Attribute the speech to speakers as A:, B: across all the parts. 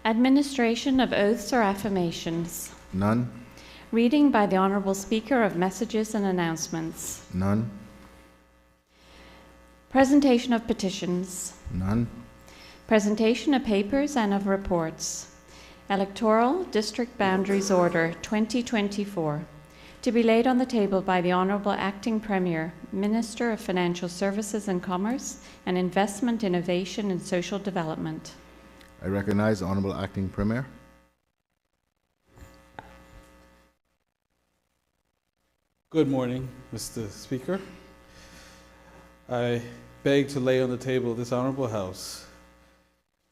A: Administration of oaths or affirmations.
B: None.
A: Reading by the Honourable Speaker of messages and announcements.
B: None.
A: Presentation of petitions.
B: None.
A: Presentation of papers and of reports. Electoral District Boundaries Order 2024. To be laid on the table by the Honourable Acting Premier, Minister of Financial Services and Commerce and Investment, Innovation and Social Development.
B: I recognize the Honourable Acting Premier.
C: Good morning, Mr. Speaker. I beg to lay on the table of this Honourable House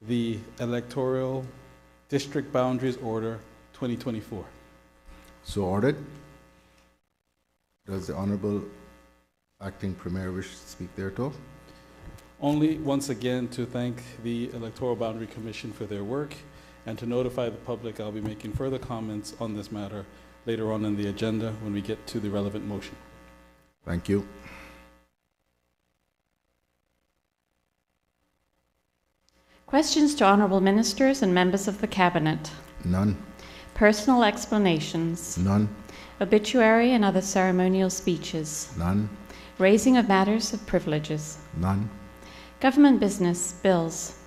C: the Electoral District Boundaries Order 2024.
B: So ordered. Does the Honourable Acting Premier wish to speak thereto?
C: Only once again to thank the Electoral Boundary Commission for their work and to notify the public I'll be making further comments on this matter later on in the agenda when we get to the relevant motion.
B: Thank you.
A: Questions to Honourable Ministers and members of the Cabinet.
B: None.
A: Personal explanations.
B: None.
A: Obituary and other ceremonial speeches.
B: None.
A: Raising of matters of privileges.
B: None.
A: Government business bills.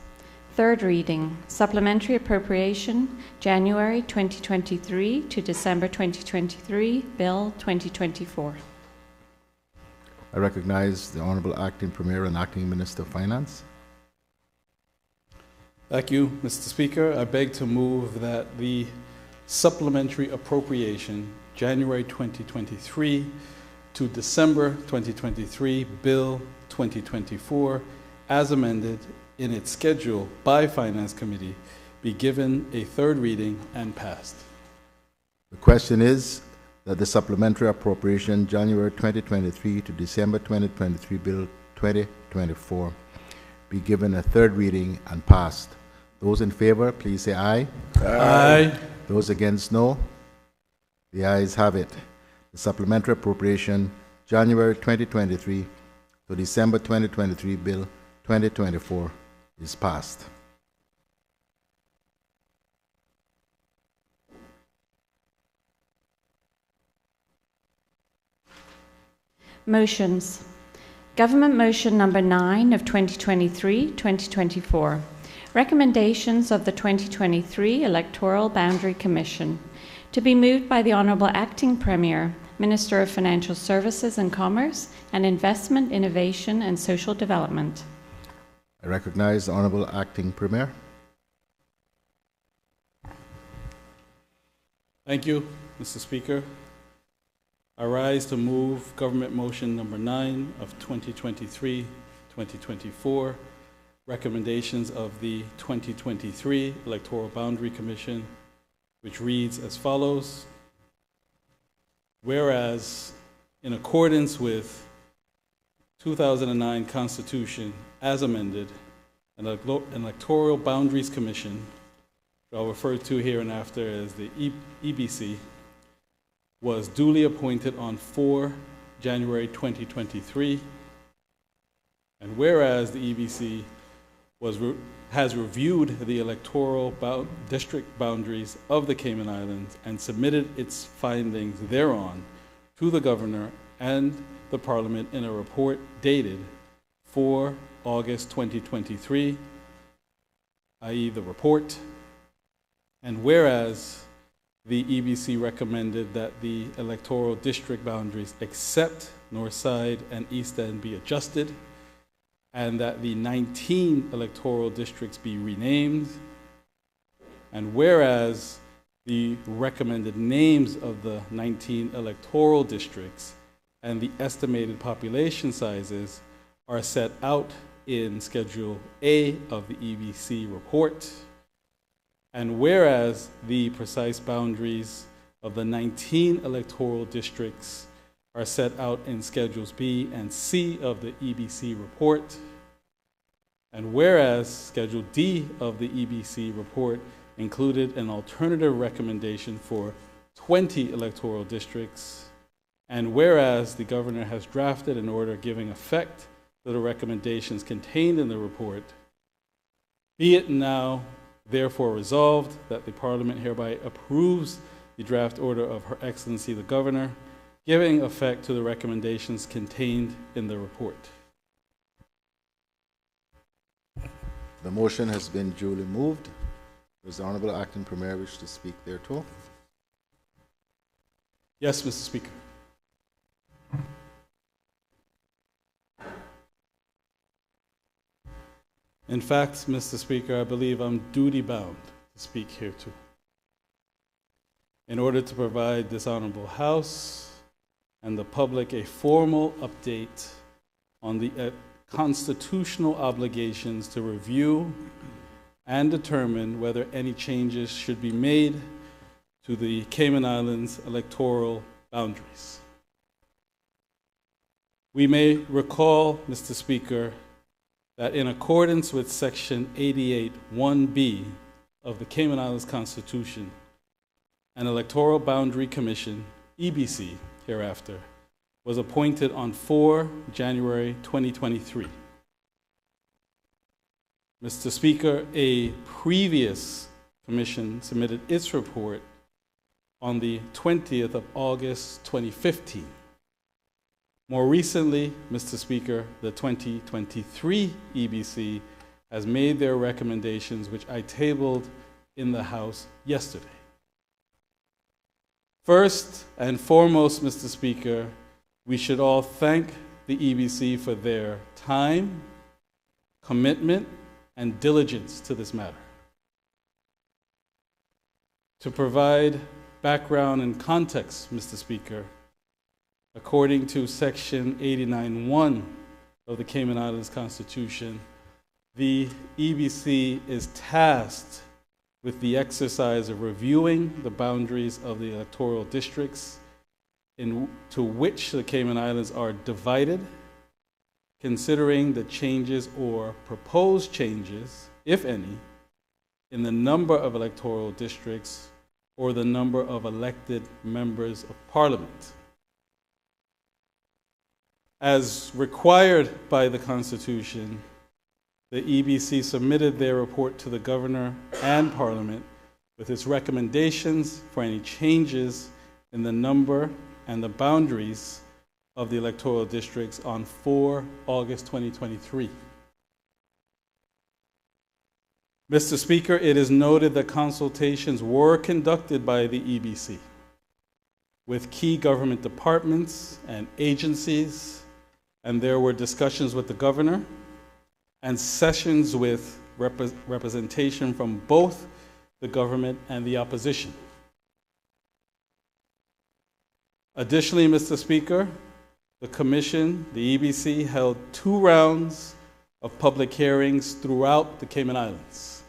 A: Third reading, Supplementary Appropriation, January 2023 to December 2023, Bill 2024.
B: I recognize the Honourable Acting Premier and Acting Minister of Finance.
C: Thank you, Mr. Speaker. I beg to move that the Supplementary Appropriation, January 2023 to December 2023, Bill 2024, as amended in its schedule by Finance Committee, be given a third reading and passed.
B: The question is that the Supplementary Appropriation January 2023 to December 2023 Bill 2024 be given a third reading and passed. Those in favor, please say aye.
C: Aye.
B: Those against, no. The ayes have it. The Supplementary Appropriation January 2023 to December 2023 Bill 2024 is passed.
A: Motions. Government Motion Number 9 of 2023-2024. Recommendations of the 2023 Electoral Boundary Commission. To be moved by the Honourable Acting Premier, Minister of Financial Services and Commerce and Investment, Innovation and Social Development.
B: I recognize the Honourable Acting Premier.
C: Thank you, Mr. Speaker. I rise to move Government Motion Number 9 of 2023-2024, recommendations of the 2023 Electoral Boundary Commission, which reads as follows. Whereas, in accordance with 2009 Constitution as amended, an Electoral Boundaries Commission, which I'll refer to hereinafter as the EBC, was duly appointed on 4 January 2023, and whereas the EBC has reviewed the electoral district boundaries of the Cayman Islands and submitted its findings thereon to the Governor and the Parliament in a report dated 4 August 2023, i.e. the report, and whereas the EBC recommended that the electoral district boundaries except North Side and East End be adjusted, and that the 19 electoral districts be renamed, and whereas the recommended names of the 19 electoral districts and the estimated population sizes are set out in Schedule A of the EBC report, and whereas the precise boundaries of the 19 electoral districts are set out in Schedules B and C of the EBC report, and whereas Schedule D of the EBC report included an alternative recommendation for 20 electoral districts, and whereas the Governor has drafted an order giving effect to the recommendations contained in the report, be it now therefore resolved that the Parliament hereby approves the draft order of Her Excellency the Governor, giving effect to the recommendations contained in the report.
B: The motion has been duly moved. Does the Honorable Acting Premier wish to speak thereto?
C: Yes, Mr. Speaker. In fact, Mr. Speaker, I believe I'm duty-bound to speak here too. In order to provide this Honorable House and the public a formal update on the constitutional obligations to review and determine whether any changes should be made to the Cayman Islands electoral boundaries. We may recall, Mr. Speaker, that in accordance with Section 88(1)(b) of the Cayman Islands Constitution, an Electoral Boundary Commission, EBC, hereafter, was appointed on 4 January 2023. Mr. Speaker, a previous commission submitted its report on the 20th of August 2015. More recently, Mr. Speaker, the 2023 EBC has made their recommendations, which I tabled in the House yesterday. First and foremost, Mr. Speaker, we should all thank the EBC for their time, commitment, and diligence to this matter. To provide background and context, Mr. Speaker, according to Section 89(1) of the Cayman Islands Constitution, the EBC is tasked with the exercise of reviewing the boundaries of the electoral districts to which the Cayman Islands are divided, considering the changes or proposed changes, if any, in the number of electoral districts or the number of elected members of Parliament. As required by the Constitution, the EBC submitted their report to the Governor and Parliament with its recommendations for any changes in the number and the boundaries of the electoral districts on 4 August 2023. Mr. Speaker, it is noted that consultations were conducted by the EBC with key government departments and agencies, and there were discussions with the Governor and sessions with representation from both the government and the opposition. Additionally, Mr. Speaker, the Commission, the EBC, held 2 rounds of public hearings throughout the Cayman Islands.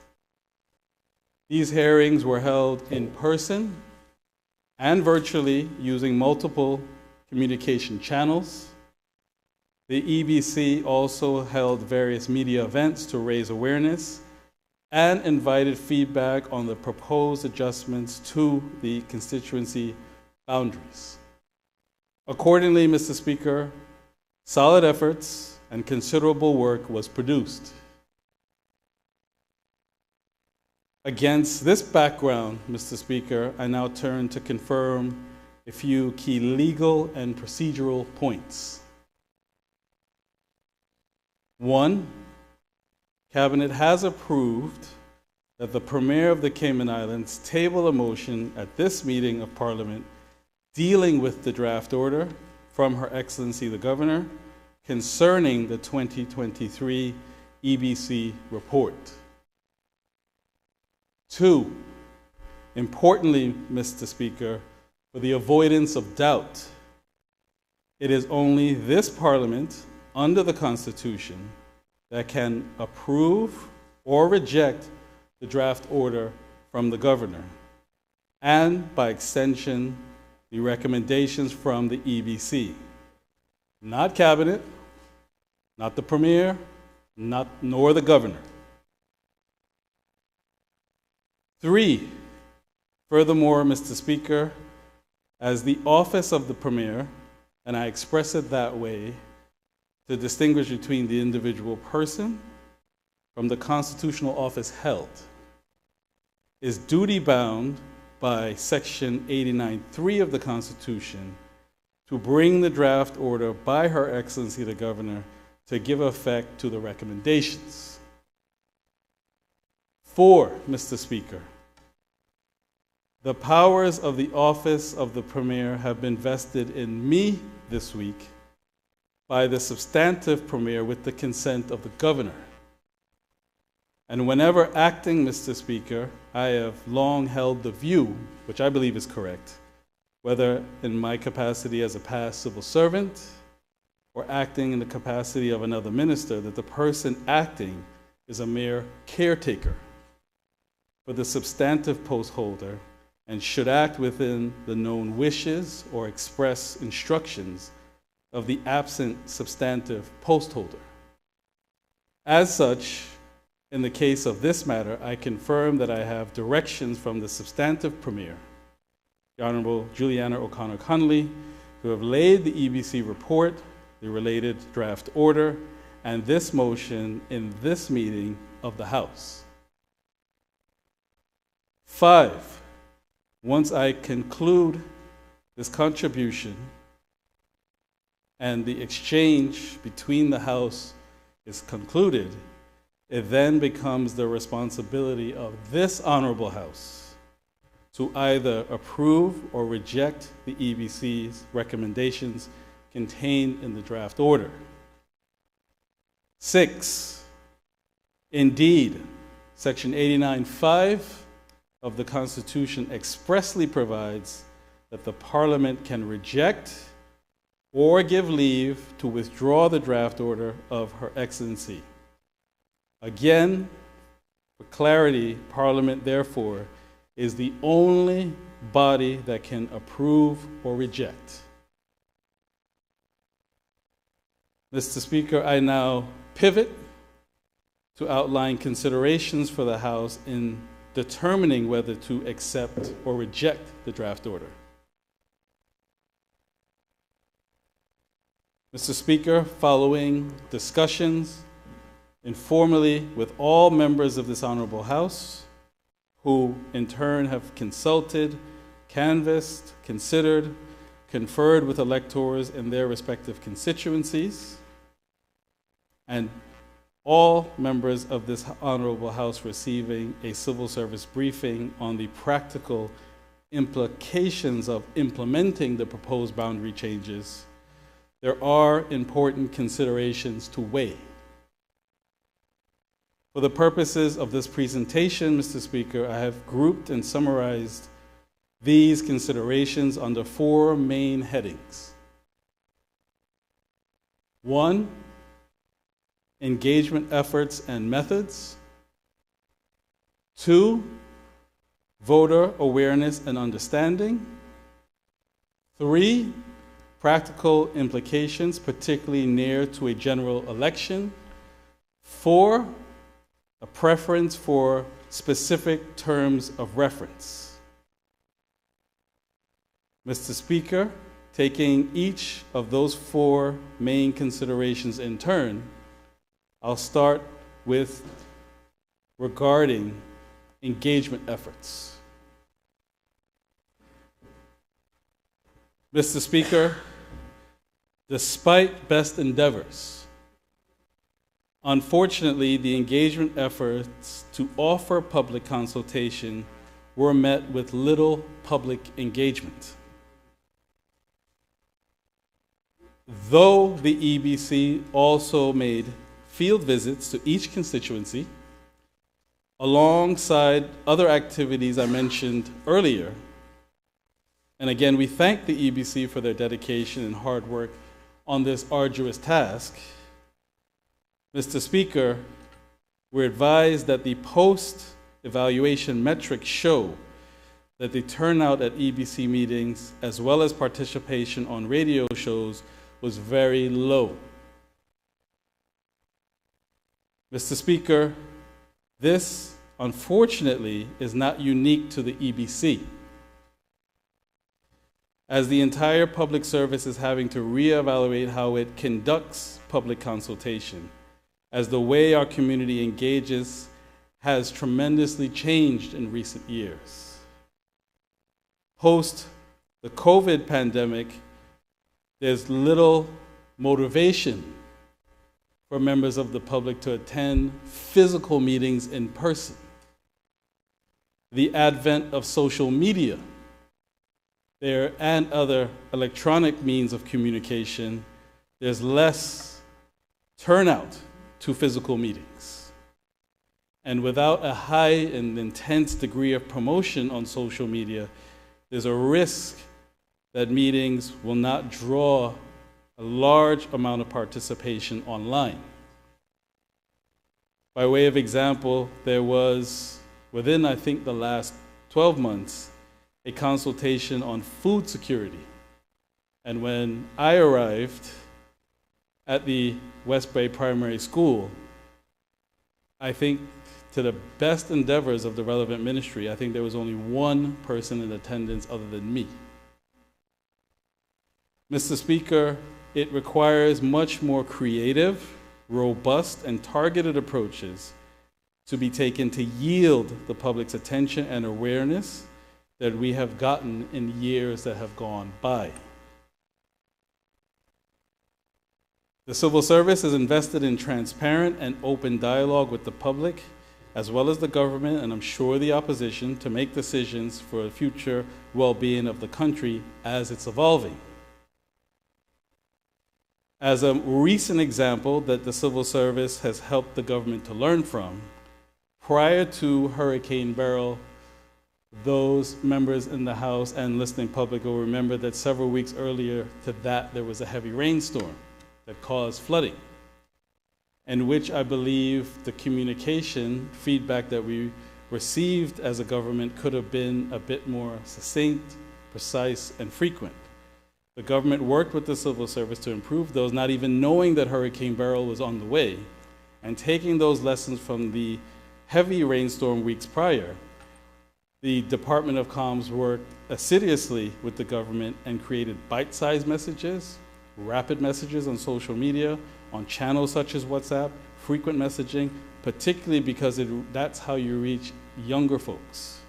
C: These hearings were held in person and virtually using multiple communication channels. The EBC also held various media events to raise awareness and invited feedback on the proposed adjustments to the constituency boundaries. Accordingly, Mr. Speaker, solid efforts and considerable work was produced. Against this background, Mr. Speaker, I now turn to confirm a few key legal and procedural points. 1, Cabinet has approved that the Premier of the Cayman Islands table a motion at this meeting of Parliament dealing with the draft order from Her Excellency the Governor concerning the 2023 EBC report. 2, importantly, Mr. Speaker, for the avoidance of doubt, it is only this Parliament under the Constitution that can approve or reject the draft order from the Governor, and by extension, the recommendations from the EBC. Not Cabinet, not the Premier, nor the Governor. 3, furthermore, Mr. Speaker, as the office of the Premier, and I express it that way to distinguish between the individual person from the constitutional office held. is duty-bound by Section 89(3) of the Constitution to bring the draft order by Her Excellency the Governor to give effect to the recommendations. 4, Mr. Speaker, the powers of the office of the Premier have been vested in me this week by the substantive Premier with the consent of the Governor. And whenever acting, Mr. Speaker, I have long held the view, which I believe is correct, whether in my capacity as a past civil servant or acting in the capacity of another minister, that the person acting is a mere caretaker for the substantive post holder and should act within the known wishes or express instructions of the absent substantive post holder. As such, in the case of this matter, I confirm that I have directions from the substantive Premier, the Honorable Juliana O'Connor Connolly, who have laid the EBC report, the related draft order, and this motion in this meeting of the House. 5, once I conclude this contribution and the exchange between the House is concluded, it then becomes the responsibility of this Honorable House to either approve or reject the EBC's recommendations contained in the draft order. 6, indeed, Section 89(5) of the Constitution expressly provides that the Parliament can reject or give leave to withdraw the draft order of Her Excellency. Again, for clarity, Parliament, therefore, is the only body that can approve or reject. Mr. Speaker, I now pivot to outline considerations for the House in determining whether to accept or reject the draft order. Mr. Speaker, following discussions informally with all members of this Honorable House, who in turn have consulted, canvassed, considered, conferred with electors in their respective constituencies, and all members of this Honorable House receiving a civil service briefing on the practical implications of implementing the proposed boundary changes, there are important considerations to weigh. For the purposes of this presentation, Mr. Speaker, I have grouped and summarized these considerations under 4 main headings. 1, engagement efforts and methods. 2, voter awareness and understanding. 3, practical implications, particularly near to a general election. 4, a preference for specific terms of reference. Mr. Speaker, taking each of those 4 main considerations in turn, I'll start with regarding engagement efforts. Mr. Speaker, despite best endeavors, unfortunately, the engagement efforts to offer public consultation were met with little public engagement. Though the EBC also made field visits to each constituency, alongside other activities I mentioned earlier, and again, we thank the EBC for their dedication and hard work on this arduous task. Mr. Speaker, we're advised that the post-evaluation metrics show that the turnout at EBC meetings, as well as participation on radio shows, was very low. Mr. Speaker, this, unfortunately, is not unique to the EBC, as the entire public service is having to reevaluate how it conducts public consultation, as the way our community engages has tremendously changed in recent years. Post the COVID pandemic, there's little motivation for members of the public to attend physical meetings in person. The advent of social media and other electronic means of communication, there's less turnout to physical meetings. And without a high and intense degree of promotion on social media, there's a risk that meetings will not draw a large amount of participation online. By way of example, there was, within I think the last 12 months, a consultation on food security. And when I arrived at the West Bay Primary School, I think to the best endeavors of the relevant ministry, I think there was only one person in attendance other than me. Mr. Speaker, it requires much more creative, robust, and targeted approaches to be taken to yield the public's attention and awareness that we have gotten in years that have gone by. The civil service is invested in transparent and open dialogue with the public, as well as the government, and I'm sure the opposition, to make decisions for the future well-being of the country as it's evolving. As a recent example that the civil service has helped the government to learn from, prior to Hurricane Beryl, those members in the House and listening public will remember that several weeks earlier to that, there was a heavy rainstorm that caused flooding, in which I believe the communication feedback that we received as a government could have been a bit more succinct, precise, and frequent. The government worked with the civil service to improve those, not even knowing that Hurricane Beryl was on the way, and taking those lessons from the heavy rainstorm weeks prior. The Department of Comms worked assiduously with the government and created bite-sized messages, rapid messages on social media, on channels such as WhatsApp, frequent messaging, particularly because that's how you reach younger folks.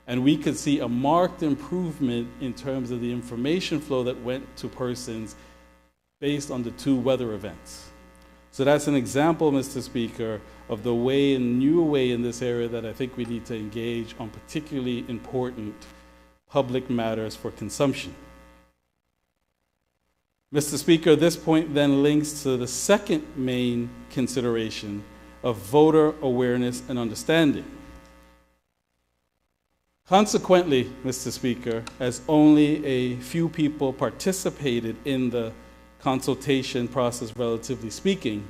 C: And we could see a marked improvement in terms of the information flow that went to persons based on the two weather events. So that's an example, Mr. Speaker, of the way and new way in this area that I think we need to engage on particularly important public matters for consumption. Mr. Speaker, this point then links to the second main consideration of voter awareness and understanding. Consequently, Mr. Speaker, as only a few people participated in the consultation process, relatively speaking,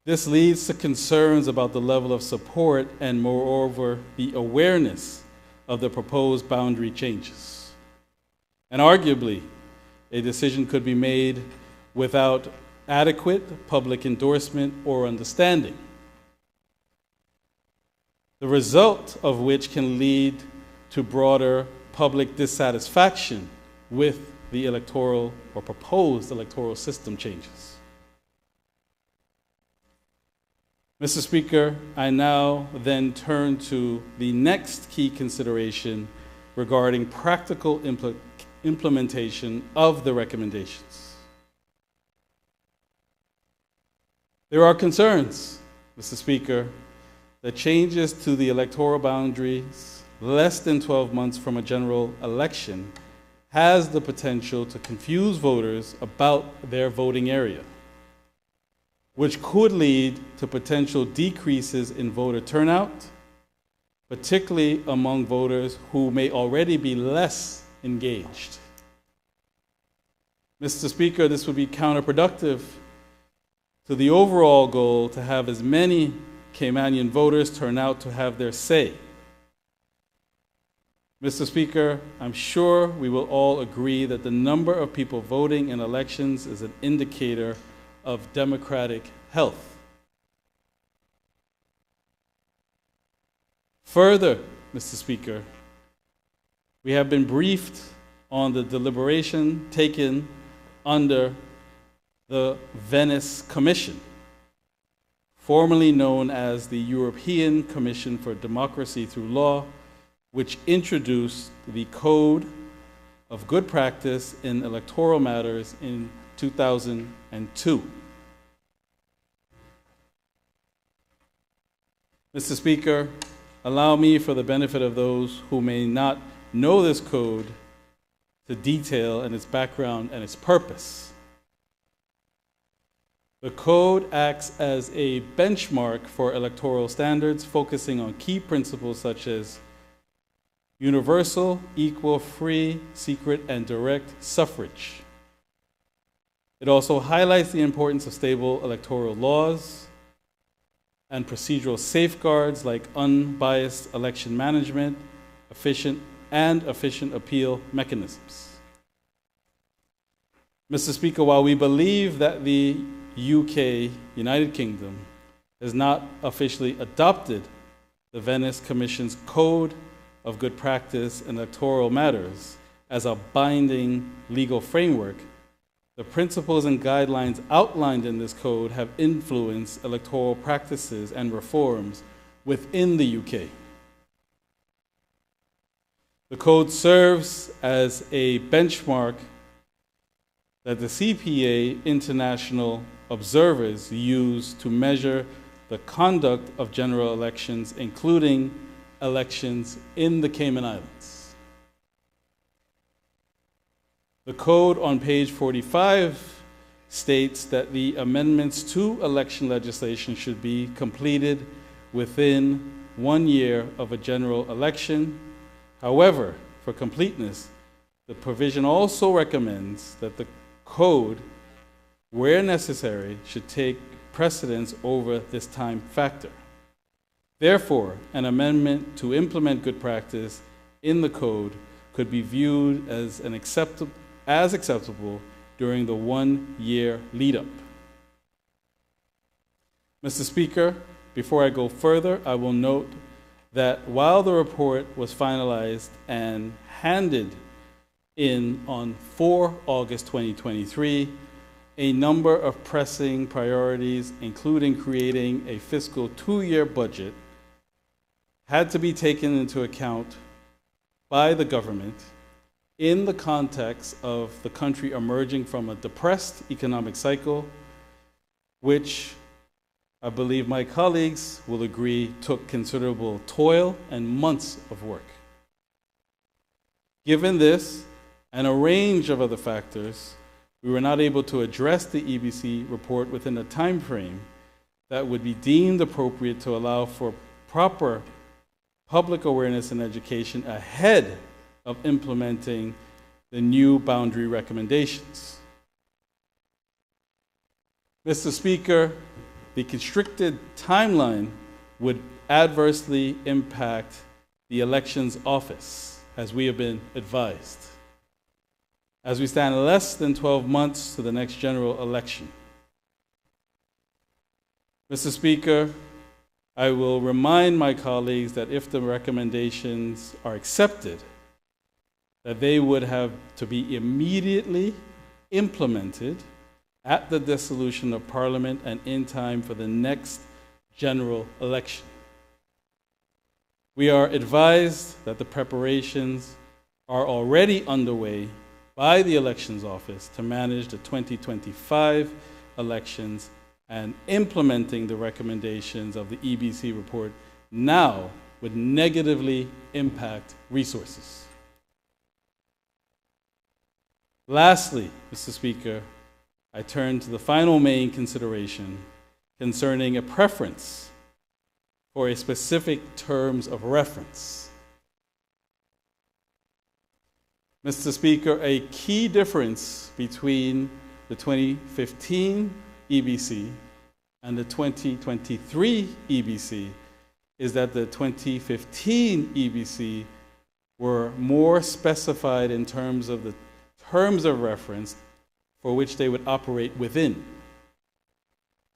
C: this leads to concerns about the level of support and, moreover, the awareness of the proposed boundary changes. And arguably, a decision could be made without adequate public endorsement or understanding, the result of which can lead to broader public dissatisfaction with the electoral or proposed electoral system changes. Mr. Speaker, I now then turn to the next key consideration regarding practical implementation of the recommendations. There are concerns, Mr. Speaker, that changes to the electoral boundaries less than 12 months from a general election has the potential to confuse voters about their voting area, which could lead to potential decreases in voter turnout, particularly among voters who may already be less engaged. Mr. Speaker, this would be counterproductive to the overall goal to have as many Caymanian voters turn out to have their say. Mr. Speaker, I'm sure we will all agree that the number of people voting in elections is an indicator of democratic health. Further, Mr. Speaker, we have been briefed on the deliberation taken under the Venice Commission formerly known as the European Commission for Democracy Through Law, which introduced the Code of Good Practice in Electoral Matters in 2002. Mr. Speaker, allow me, for the benefit of those who may not know this code, to detail and its background and its purpose. The code acts as a benchmark for electoral standards, focusing on key principles such as universal, equal, free, secret, and direct suffrage. It also highlights the importance of stable electoral laws and procedural safeguards like unbiased election management, efficient appeal mechanisms. Mr. Speaker, while we believe that the UK, United Kingdom, has not officially adopted the Venice Commission's Code of Good Practice in Electoral Matters as a binding legal framework, the principles and guidelines outlined in this code have influenced electoral practices and reforms within the UK. The code serves as a benchmark that the CPA international observers use to measure the conduct of general elections, including elections in the Cayman Islands. The code on page 45 states that the amendments to election legislation should be completed within 1 year of a general election. However, for completeness, the provision also recommends that the code, where necessary, should take precedence over this time factor. Therefore, an amendment to implement good practice in the code could be viewed as acceptable during the 1 year lead-up. Mr. Speaker, before I go further, I will note that while the report was finalized and handed in on 4 August 2023, a number of pressing priorities, including creating a fiscal 2-year budget, had to be taken into account by the government in the context of the country emerging from a depressed economic cycle, which I believe my colleagues will agree took considerable toil and months of work. Given this and a range of other factors, we were not able to address the EBC report within a time frame that would be deemed appropriate to allow for proper public awareness and education ahead of implementing the new boundary recommendations. Mr. Speaker, the constricted timeline would adversely impact the Elections Office, as we have been advised, as we stand less than 12 months to the next general election. Mr. Speaker, I will remind my colleagues that if the recommendations are accepted, that they would have to be immediately implemented at the dissolution of Parliament and in time for the next general election. We are advised that the preparations are already underway by the Elections Office to manage the 2025 elections, and implementing the recommendations of the EBC report now would negatively impact resources. Lastly, Mr. Speaker, I turn to the final main consideration concerning a preference for a specific terms of reference. Mr. Speaker, a key difference between the 2015 EBC and the 2023 EBC is that the 2015 EBC were more specified in terms of the terms of reference for which they would operate within,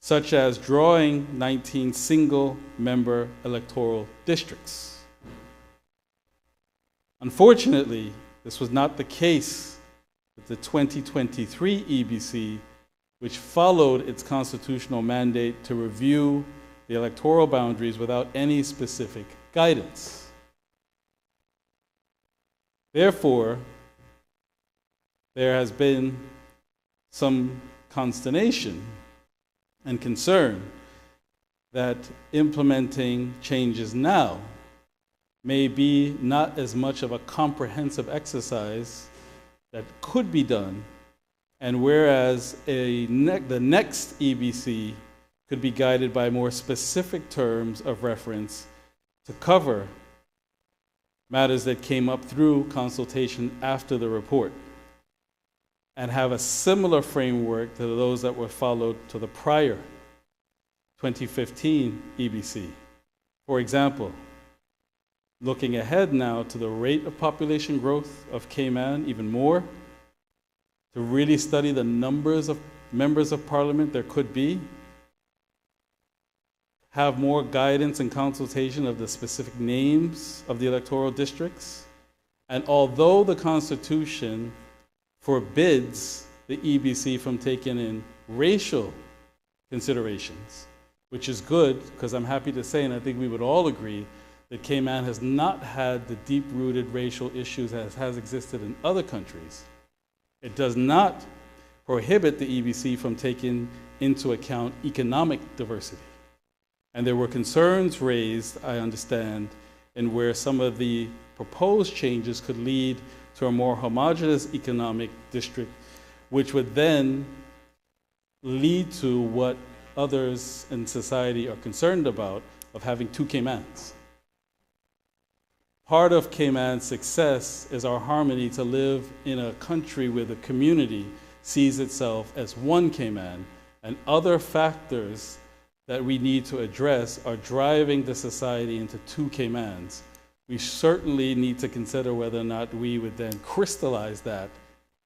C: such as drawing 19 single-member electoral districts. Unfortunately, this was not the case with the 2023 EBC, which followed its constitutional mandate to review the electoral boundaries without any specific guidance. Therefore, there has been some consternation and concern that implementing changes now may be not as much of a comprehensive exercise that could be done, and whereas the next EBC could be guided by more specific terms of reference to cover matters that came up through consultation after the report, and have a similar framework to those that were followed to the prior 2015 EBC. For example, looking ahead now to the rate of population growth of Cayman even more, to really study the numbers of members of parliament there could be, have more guidance and consultation of the specific names of the electoral districts. And although the Constitution forbids the EBC from taking in racial considerations, which is good, because I'm happy to say, and I think we would all agree, that Cayman has not had the deep-rooted racial issues as has existed in other countries. It does not prohibit the EBC from taking into account economic diversity. And there were concerns raised, I understand, in where some of the proposed changes could lead to a more homogeneous economic district, which would then lead to what others in society are concerned about, of having two Caymans. Part of Cayman's success is our harmony to live in a country where the community sees itself as one Cayman, and other factors that we need to address are driving the society into two Caymans. We certainly need to consider whether or not we would then crystallize that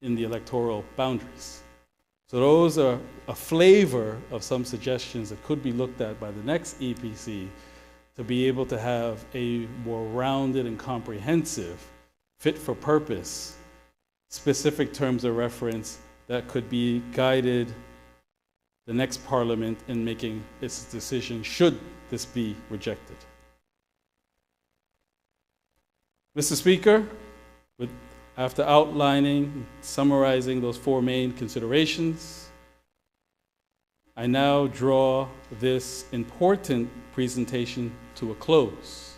C: in the electoral boundaries. So those are a flavor of some suggestions that could be looked at by the next EPC to be able to have a more rounded and comprehensive, fit for purpose, specific terms of reference that could be guided the next parliament in making its decision should this be rejected. Mr. Speaker, after outlining, summarizing those four main considerations, I now draw this important presentation to a close.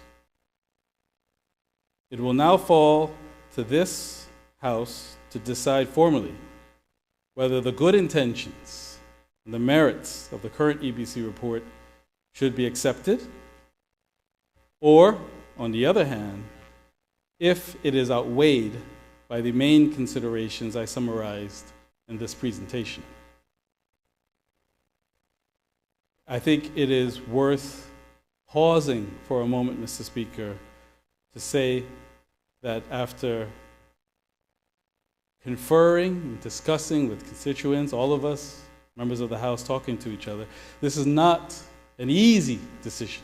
C: It will now fall to this House to decide formally whether the good intentions and the merits of the current EBC report should be accepted, or, on the other hand, if it is outweighed by the main considerations I summarized in this presentation. I think it is worth pausing for a moment, Mr. Speaker, to say that after conferring and discussing with constituents, all of us, members of the House, talking to each other, this is not an easy decision.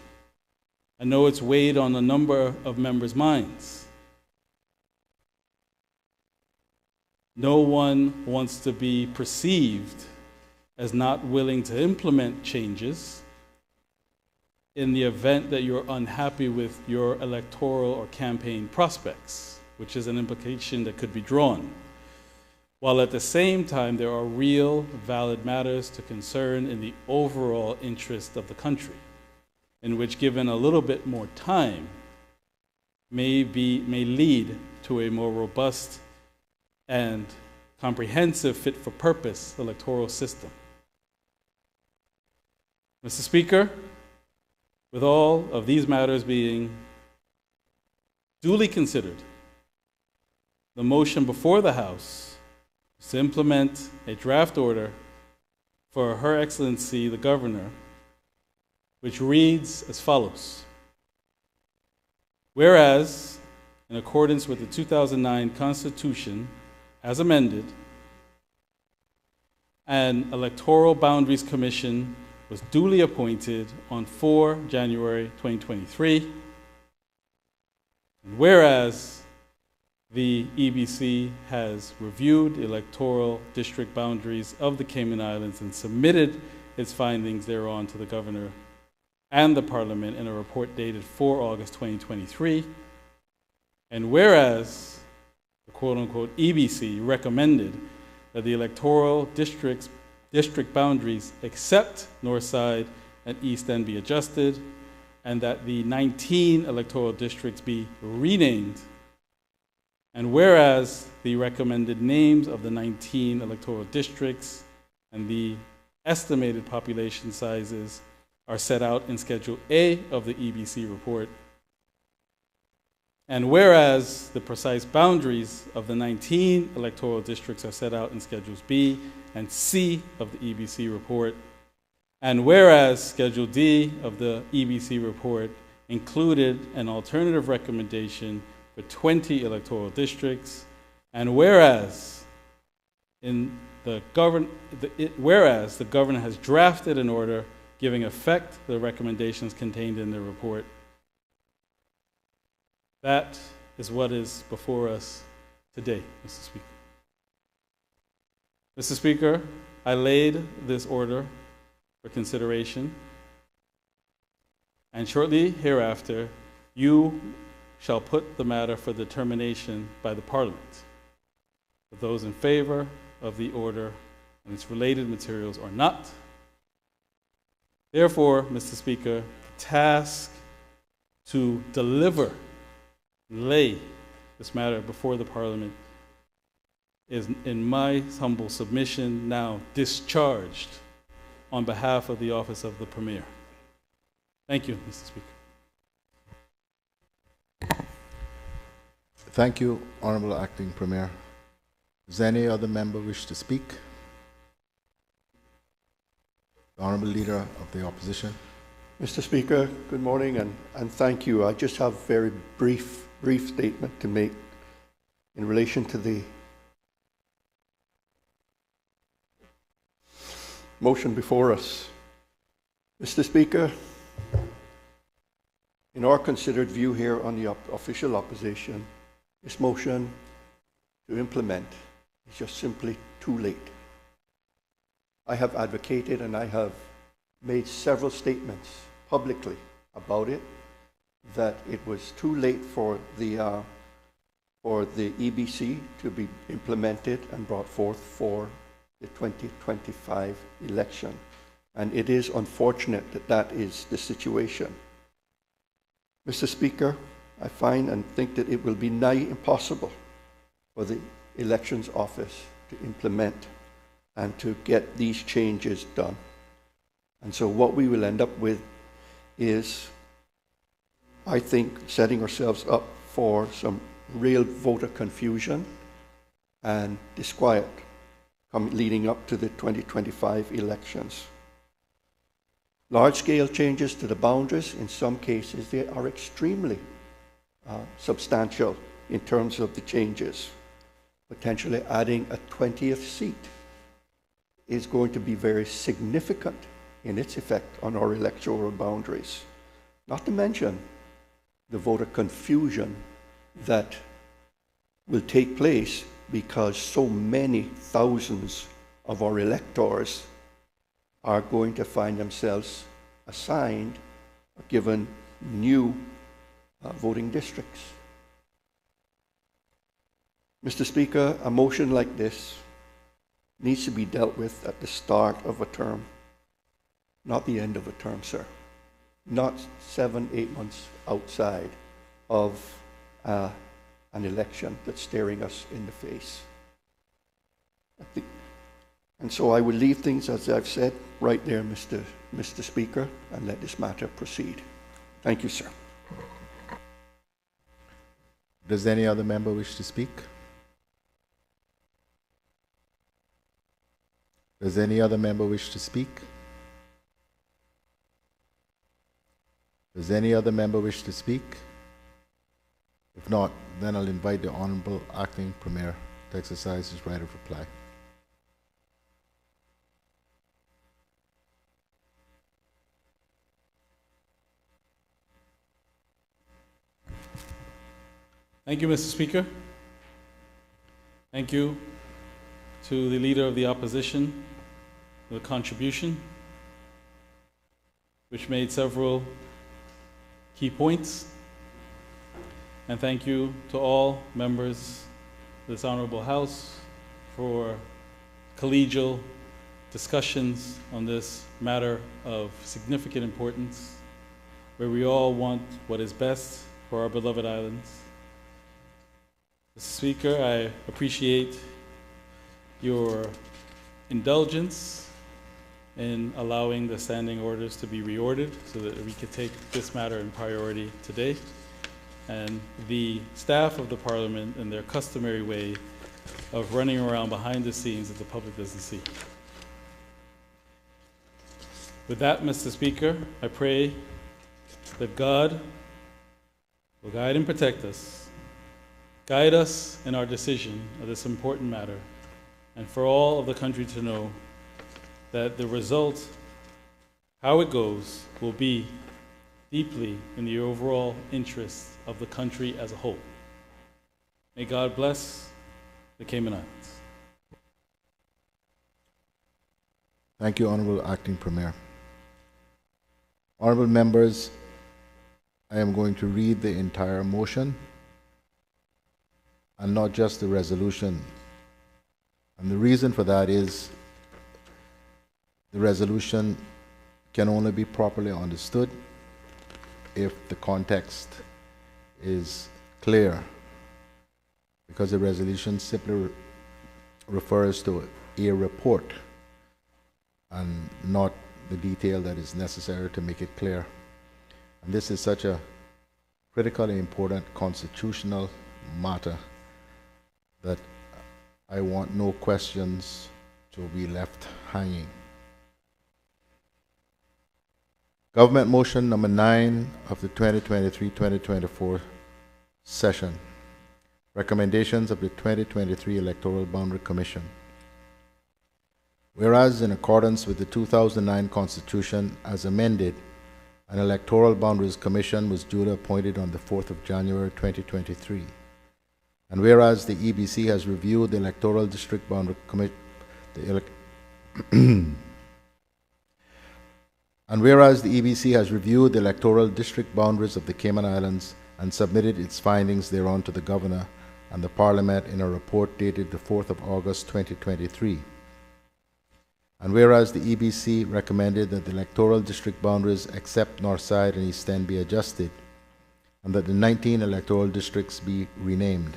C: I know it's weighed on a number of members' minds. No one wants to be perceived as not willing to implement changes in the event that you're unhappy with your electoral or campaign prospects, which is an implication that could be drawn. While at the same time, there are real, valid matters to concern in the overall interest of the country, in which, given a little bit more time, may lead to a more robust and comprehensive fit-for-purpose electoral system. Mr. Speaker, with all of these matters being duly considered, the motion before the House is to implement a draft order for Her Excellency the Governor, which reads as follows. Whereas, in accordance with the 2009 Constitution, as amended, an Electoral Boundaries Commission was duly appointed on 4 January 2023. And whereas the EBC has reviewed electoral district boundaries of the Cayman Islands and submitted its findings thereon to the Governor, and the Parliament in a report dated 4 August 2023. And whereas the quote-unquote EBC recommended that the electoral district boundaries except North Side and East End be adjusted, and that the 19 electoral districts be renamed. And whereas the recommended names of the 19 electoral districts and the estimated population sizes are set out in Schedule A of the EBC report. And whereas the precise boundaries of the 19 electoral districts are set out in Schedules B and C of the EBC report, and whereas Schedule D of the EBC report included an alternative recommendation for 20 electoral districts, and whereas the governor has drafted an order giving effect to the recommendations contained in the report. That is what is before us today, Mr. Speaker. Mr. Speaker, I laid this order for consideration, and shortly hereafter, you shall put the matter for determination by the Parliament. For those in favor of the order and its related materials or not. Therefore, Mr. Speaker, the task to lay this matter before the Parliament is, in my humble submission, now discharged on behalf of the office of the Premier. Thank you, Mr. Speaker.
B: Thank you, Honorable Acting Premier. Does any other member wish to speak? The Honorable Leader of the Opposition.
D: Mr. Speaker, good morning and thank you. I just have a very brief statement to make in relation to the motion before us. Mr. Speaker, in our considered view here on the official opposition, this motion to implement is just simply too late. I have advocated and I have made several statements publicly about it, that it was too late for the EBC to be implemented and brought forth for the 2025 election. And it is unfortunate that that is the situation. Mr. Speaker, I find and think that it will be nigh impossible for the Elections Office to implement and to get these changes done. And so what we will end up with is, I think, setting ourselves up for some real voter confusion and disquiet leading up to the 2025 elections. Large-scale changes to the boundaries, in some cases, they are extremely substantial in terms of the changes. Potentially adding a 20th seat is going to be very significant in its effect on our electoral boundaries. Not to mention the voter confusion that will take place because so many thousands of our electors are going to find themselves assigned or given new voting districts. Mr. Speaker, a motion like this needs to be dealt with at the start of a term, not the end of a term, sir. Not 7-8 months outside of an election that's staring us in the face. And so I will leave things, as I've said, right there, Mr. Speaker, and let this matter proceed. Thank you, sir.
B: Does any other member wish to speak? Does any other member wish to speak? Does any other member wish to speak? If not, then I'll invite the Honorable Acting Premier to exercise his right of reply.
C: Thank you, Mr. Speaker. Thank you to the Leader of the Opposition for the contribution. which made several key points. And thank you to all members of this Honorable House for collegial discussions on this matter of significant importance, where we all want what is best for our beloved islands. Mr. Speaker, I appreciate your indulgence in allowing the standing orders to be reordered so that we could take this matter in priority today. And the staff of the Parliament in their customary way of running around behind the scenes that the public doesn't see. With that, Mr. Speaker, I pray that God will guide and protect us, guide us in our decision of this important matter, and for all of the country to know that the result, how it goes, will be deeply in the overall interest of the country as a whole. May God bless the Cayman Islands.
B: Thank you, Honorable Acting Premier. Honorable members, I am going to read the entire motion and not just the resolution. And the reason for that is the resolution can only be properly understood if the context is clear, because the resolution simply refers to a report and not the detail that is necessary to make it clear. And this is such a critically important constitutional matter that I want no questions to be left hanging. Government motion number 9 of the 2023-2024 session. Recommendations of the 2023 Electoral Boundary Commission. Whereas in accordance with the 2009 Constitution as amended, an Electoral Boundaries Commission was duly appointed on the 4th of January 2023. And whereas the EBC has reviewed the Electoral District Boundary And whereas the EBC has reviewed the electoral district boundaries of the Cayman Islands and submitted its findings thereon to the Governor and the Parliament in a report dated the 4th of August 2023. And whereas the EBC recommended that the electoral district boundaries except North Side and East End be adjusted, and that the 19 electoral districts be renamed.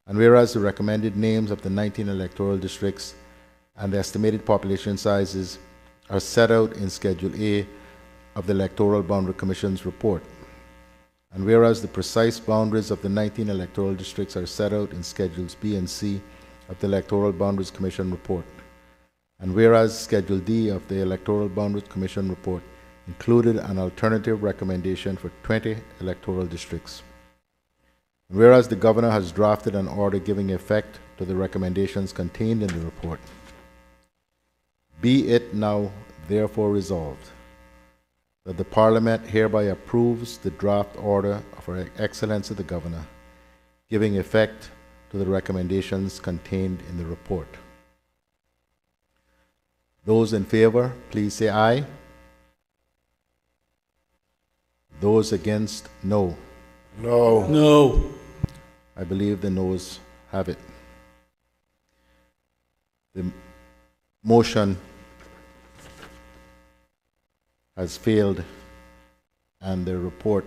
B: And whereas the recommended names of the 19 electoral districts and the estimated population sizes are set out in Schedule A of the Electoral Boundary Commission's report. And whereas the precise boundaries of the 19 electoral districts are set out in Schedules B and C of the Electoral Boundaries Commission report. And whereas Schedule D of the Electoral Boundaries Commission report included an alternative recommendation for 20 electoral districts. And whereas the Governor has drafted an order giving effect to the recommendations contained in the report. Be it now therefore resolved that the Parliament hereby approves the draft order of Her Excellency the Governor, giving effect to the recommendations contained in the report. Those in favor, please say aye. Those against, no.
E: No.
C: No.
B: I believe the noes have it. The motion has failed and the report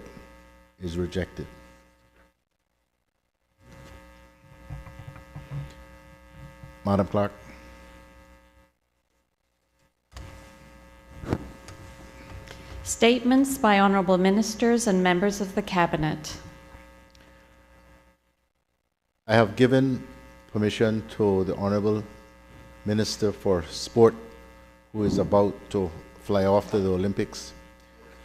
B: is rejected. Madam Clerk.
A: Statements by honorable ministers and members of the Cabinet.
B: I have given permission to the Honorable Minister for Sport, who is about to fly off to the Olympics,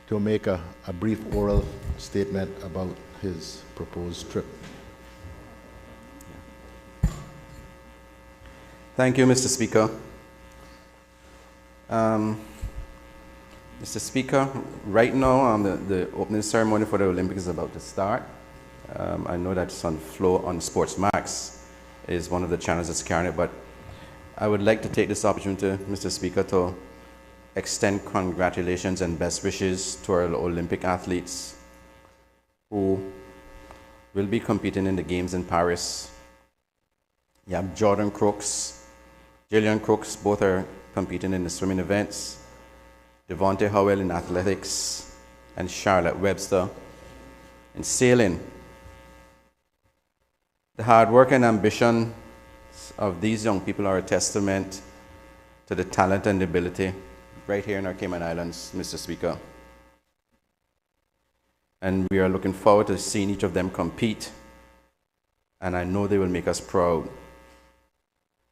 B: to make a brief oral statement about his proposed trip.
E: Thank you, Mr. Speaker. Mr. Speaker, right now the opening ceremony for the Olympics is about to start. I know that it's on flow on Sportsmax is one of the channels that's carrying it, but I would like to take this opportunity, Mr. Speaker, to extend congratulations and best wishes to our Olympic athletes who will be competing in the Games in Paris. You have Jordan Crooks, Jillian Crooks, both are competing in the swimming events. Devontae Howell in athletics, and Charlotte Webster in sailing. The hard work and ambition of these young people are a testament to the talent and ability right here in our Cayman Islands, Mr. Speaker. And we are looking forward to seeing each of them compete. And I know they will make us proud.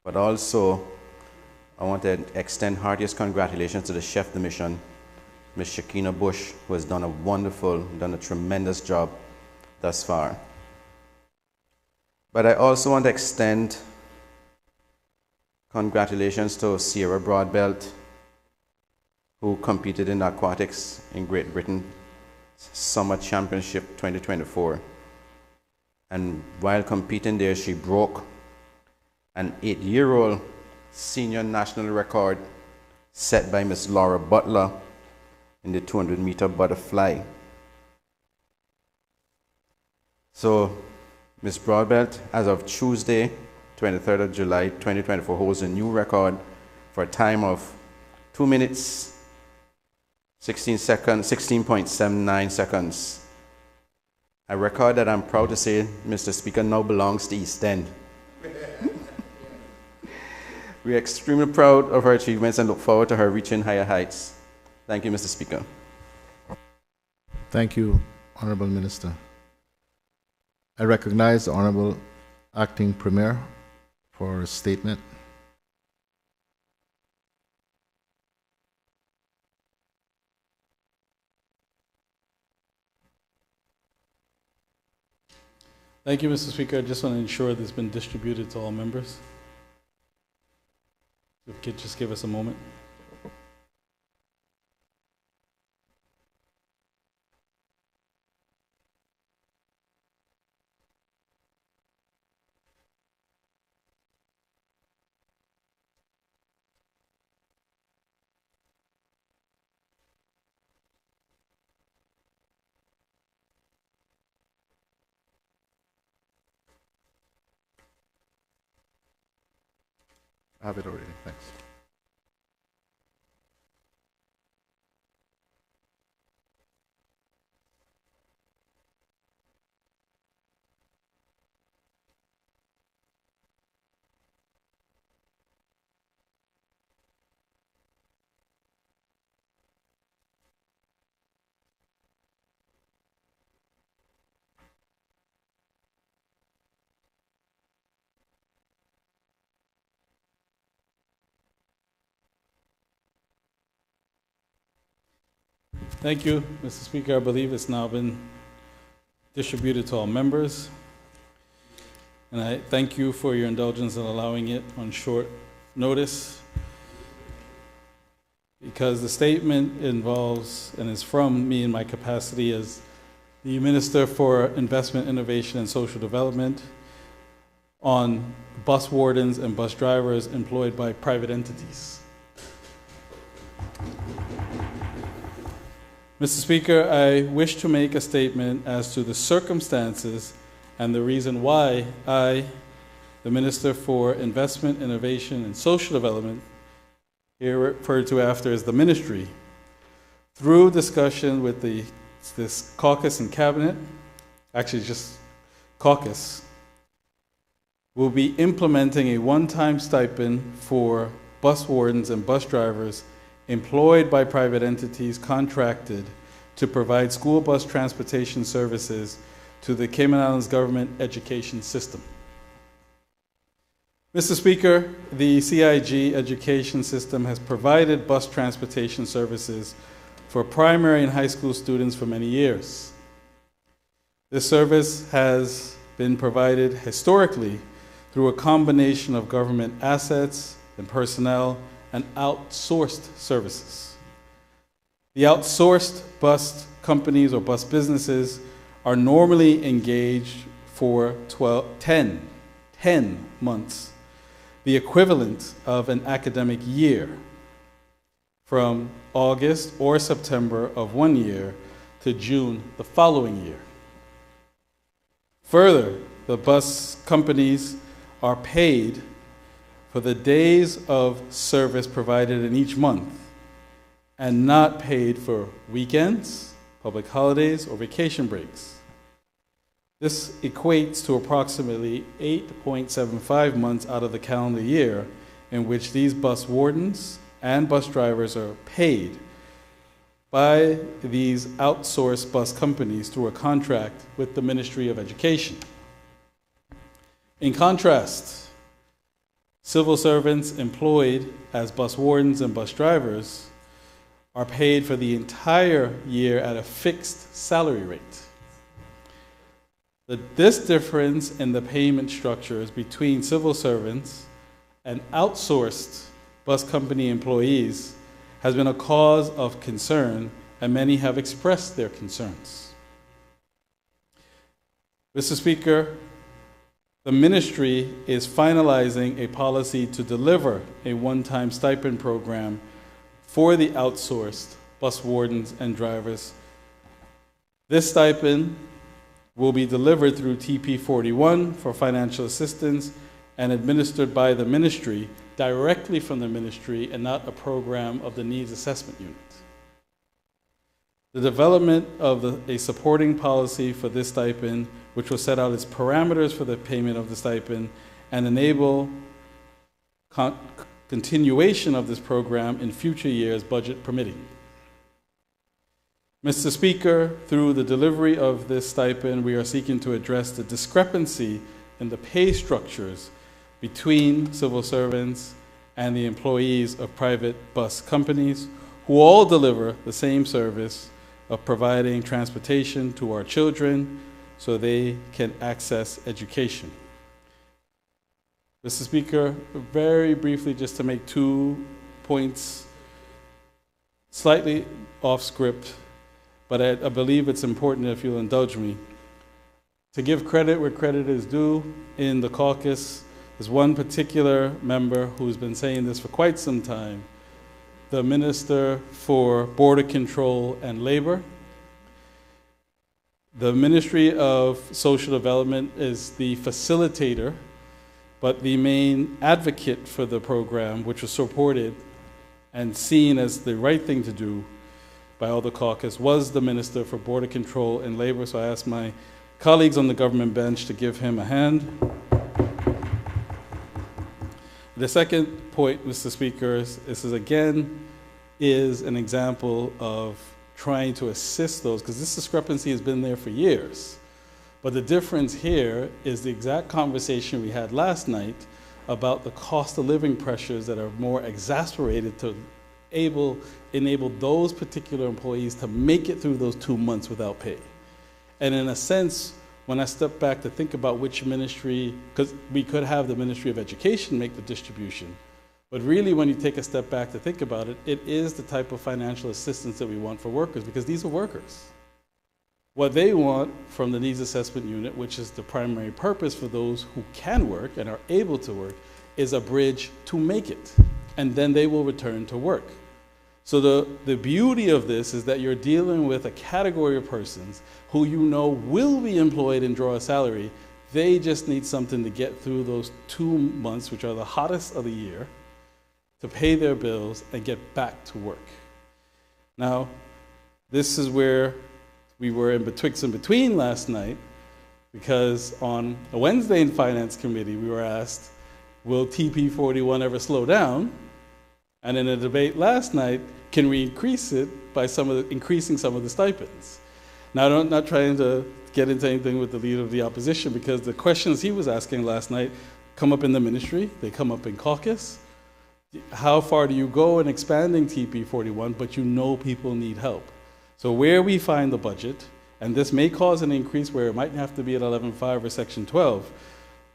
E: But also, I want to extend heartiest congratulations to the chef de mission, Ms. Shakina Bush, who has done a tremendous job thus far. But I also want to extend congratulations to Sierra Broadbelt, who competed in aquatics in Great Britain Summer Championship 2024. And while competing there, she broke an 8-year-old senior national record set by Miss Laura Butler in the 200-meter butterfly. So, Ms. Broadbelt, as of Tuesday, 23rd of July, 2024, holds a new record for a time of 2 minutes, 16.79 seconds. A record that I'm proud to say, Mr. Speaker, now belongs to East End. We are extremely proud of her achievements and look forward to her reaching higher heights. Thank you, Mr. Speaker.
B: Thank you, Honorable Minister. I recognize the Honorable Acting Premier for a statement.
C: Thank you, Mr. Speaker. I just want to ensure this has been distributed to all members. If you could just give us a moment.
B: I have it already, thanks.
C: Thank you, Mr. Speaker. I believe it's now been distributed to all members. And I thank you for your indulgence in allowing it on short notice, because the statement involves and is from me in my capacity as the Minister for Investment, Innovation, and Social Development on bus wardens and bus drivers employed by private entities. Mr. Speaker, I wish to make a statement as to the circumstances and the reason why I, the Minister for Investment, Innovation, and Social Development, here referred to after as the Ministry, through discussion with this caucus and cabinet, actually just caucus, will be implementing a one-time stipend for bus wardens and bus drivers employed by private entities contracted to provide school bus transportation services to the Cayman Islands government education system. Mr. Speaker, the CIG education system has provided bus transportation services for primary and high school students for many years. This service has been provided historically through a combination of government assets and personnel and outsourced services. The outsourced bus companies or bus businesses are normally engaged for 10 months, the equivalent of an academic year, from August or September of one year to June the following year. Further, the bus companies are paid for the days of service provided in each month and not paid for weekends, public holidays, or vacation breaks. This equates to approximately 8.75 months out of the calendar year in which these bus wardens and bus drivers are paid by these outsourced bus companies through a contract with the Ministry of Education. In contrast, civil servants employed as bus wardens and bus drivers are paid for the entire year at a fixed salary rate. This difference in the payment structures between civil servants and outsourced bus company employees has been a cause of concern, and many have expressed their concerns. Mr. Speaker, the ministry is finalizing a policy to deliver a one-time stipend program for the outsourced bus wardens and drivers. This stipend will be delivered through TP 41 for financial assistance and administered by the ministry, directly from the ministry, and not a program of the Needs Assessment Unit. The development of a supporting policy for this stipend, which will set out its parameters for the payment of the stipend and enable continuation of this program in future years, budget permitting. Mr. Speaker, through the delivery of this stipend, we are seeking to address the discrepancy in the pay structures between civil servants and the employees of private bus companies, who all deliver the same service of providing transportation to our children so they can access education. Mr. Speaker, very briefly, just to make 2 points slightly off script, but I believe it's important, if you'll indulge me, to give credit where credit is due. In the caucus, there's one particular member who's been saying this for quite some time, the Minister for Border Control and Labor. The Ministry of Social Development is the facilitator, but the main advocate for the program, which was supported and seen as the right thing to do by all the caucus, was the Minister for Border Control and Labor. So I ask my colleagues on the government bench to give him a hand. The second point, Mr. Speaker, is an example of trying to assist those, because this discrepancy has been there for years. But the difference here is the exact conversation we had last night about the cost of living pressures that are more exacerbated to enable those particular employees to make it through those 2 months without pay. And in a sense, when I step back to think about which ministry, because we could have the Ministry of Education make the distribution, but really when you take a step back to think about it, it is the type of financial assistance that we want for workers, because these are workers. What they want from the Needs Assessment Unit, which is the primary purpose for those who can work and are able to work, is a bridge to make it, and then they will return to work. So the beauty of this is that you're dealing with a category of persons who you know will be employed and draw a salary. They just need something to get through those 2 months, which are the hottest of the year, to pay their bills and get back to work. Now, this is where we were in betwixt and between last night, because on a Wednesday in Finance Committee, we were asked, will TP 41 ever slow down? And in a debate last night, can we increase it by increasing some of the stipends? Now, I'm not trying to get into anything with the leader of the opposition, because the questions he was asking last night come up in the ministry, they come up in caucus. How far do you go in expanding TP 41, but you know people need help? So where we find the budget, and this may cause an increase where it might have to be at 11.5 or Section 12,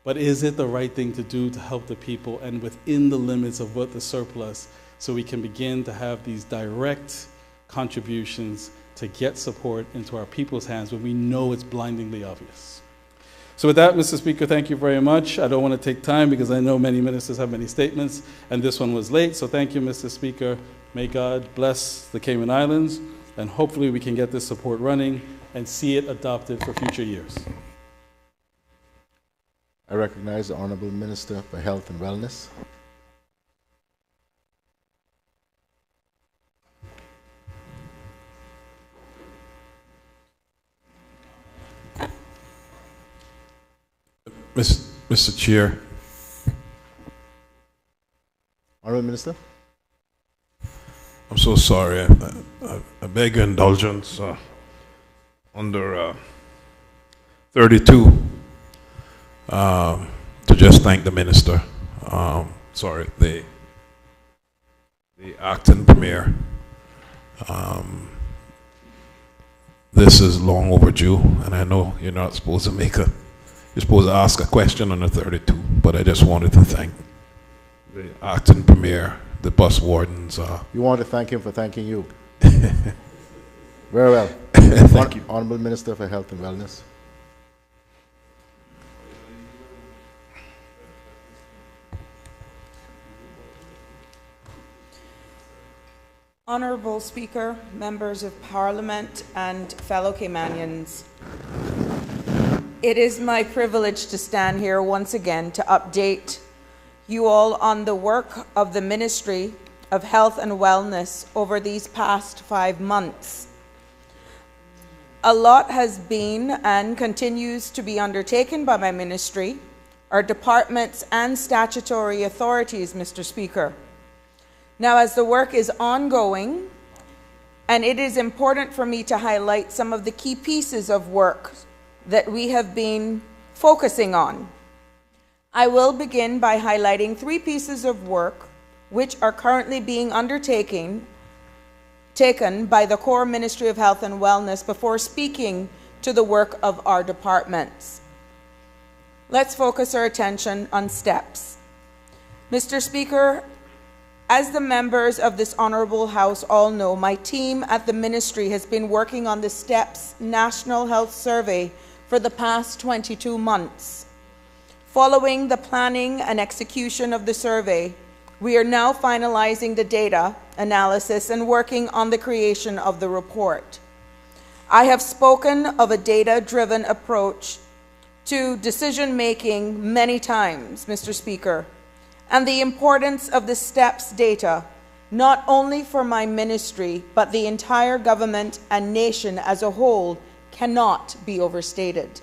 C: but is it the right thing to do to help the people and within the limits of what the surplus, so we can begin to have these direct contributions to get support into our people's hands when we know it's blindingly obvious. So with that, Mr. Speaker, thank you very much. I don't want to take time because I know many ministers have many statements, and this one was late. So thank you, Mr. Speaker. May God bless the Cayman Islands, and hopefully we can get this support running and see it adopted for future years.
B: I recognize the Honorable Minister for Health and Wellness.
F: Mr. Chair.
B: Honorable Minister.
F: I'm so sorry. I beg your indulgence under 32 to just thank the minister. Sorry, the acting premier. This is long overdue, and I know you're not supposed to you're supposed to ask a question under 32, but I just wanted to thank the acting premier, the bus wardens.
B: You want to thank him for thanking you. Very well.
F: Thank you.
B: Honorable Minister for Health and Wellness.
G: Honourable Speaker, members of Parliament and fellow Caymanians, it is my privilege to stand here once again to update you all on the work of the Ministry of Health and Wellness over these past 5 months. A lot has been and continues to be undertaken by my ministry, our departments and statutory authorities, Mr. Speaker. Now, as the work is ongoing, and it is important for me to highlight some of the key pieces of work that we have been focusing on. I will begin by highlighting 3 pieces of work which are currently being taken by the core Ministry of Health and Wellness before speaking to the work of our departments. Let's focus our attention on STEPS. Mr. Speaker, as the members of this Honourable House all know, my team at the Ministry has been working on the STEPS National Health Survey for the past 22 months. Following the planning and execution of the survey, we are now finalizing the data analysis and working on the creation of the report. I have spoken of a data-driven approach to decision-making many times, Mr. Speaker, and the importance of the STEPS data, not only for my ministry, but the entire government and nation as a whole, cannot be overstated.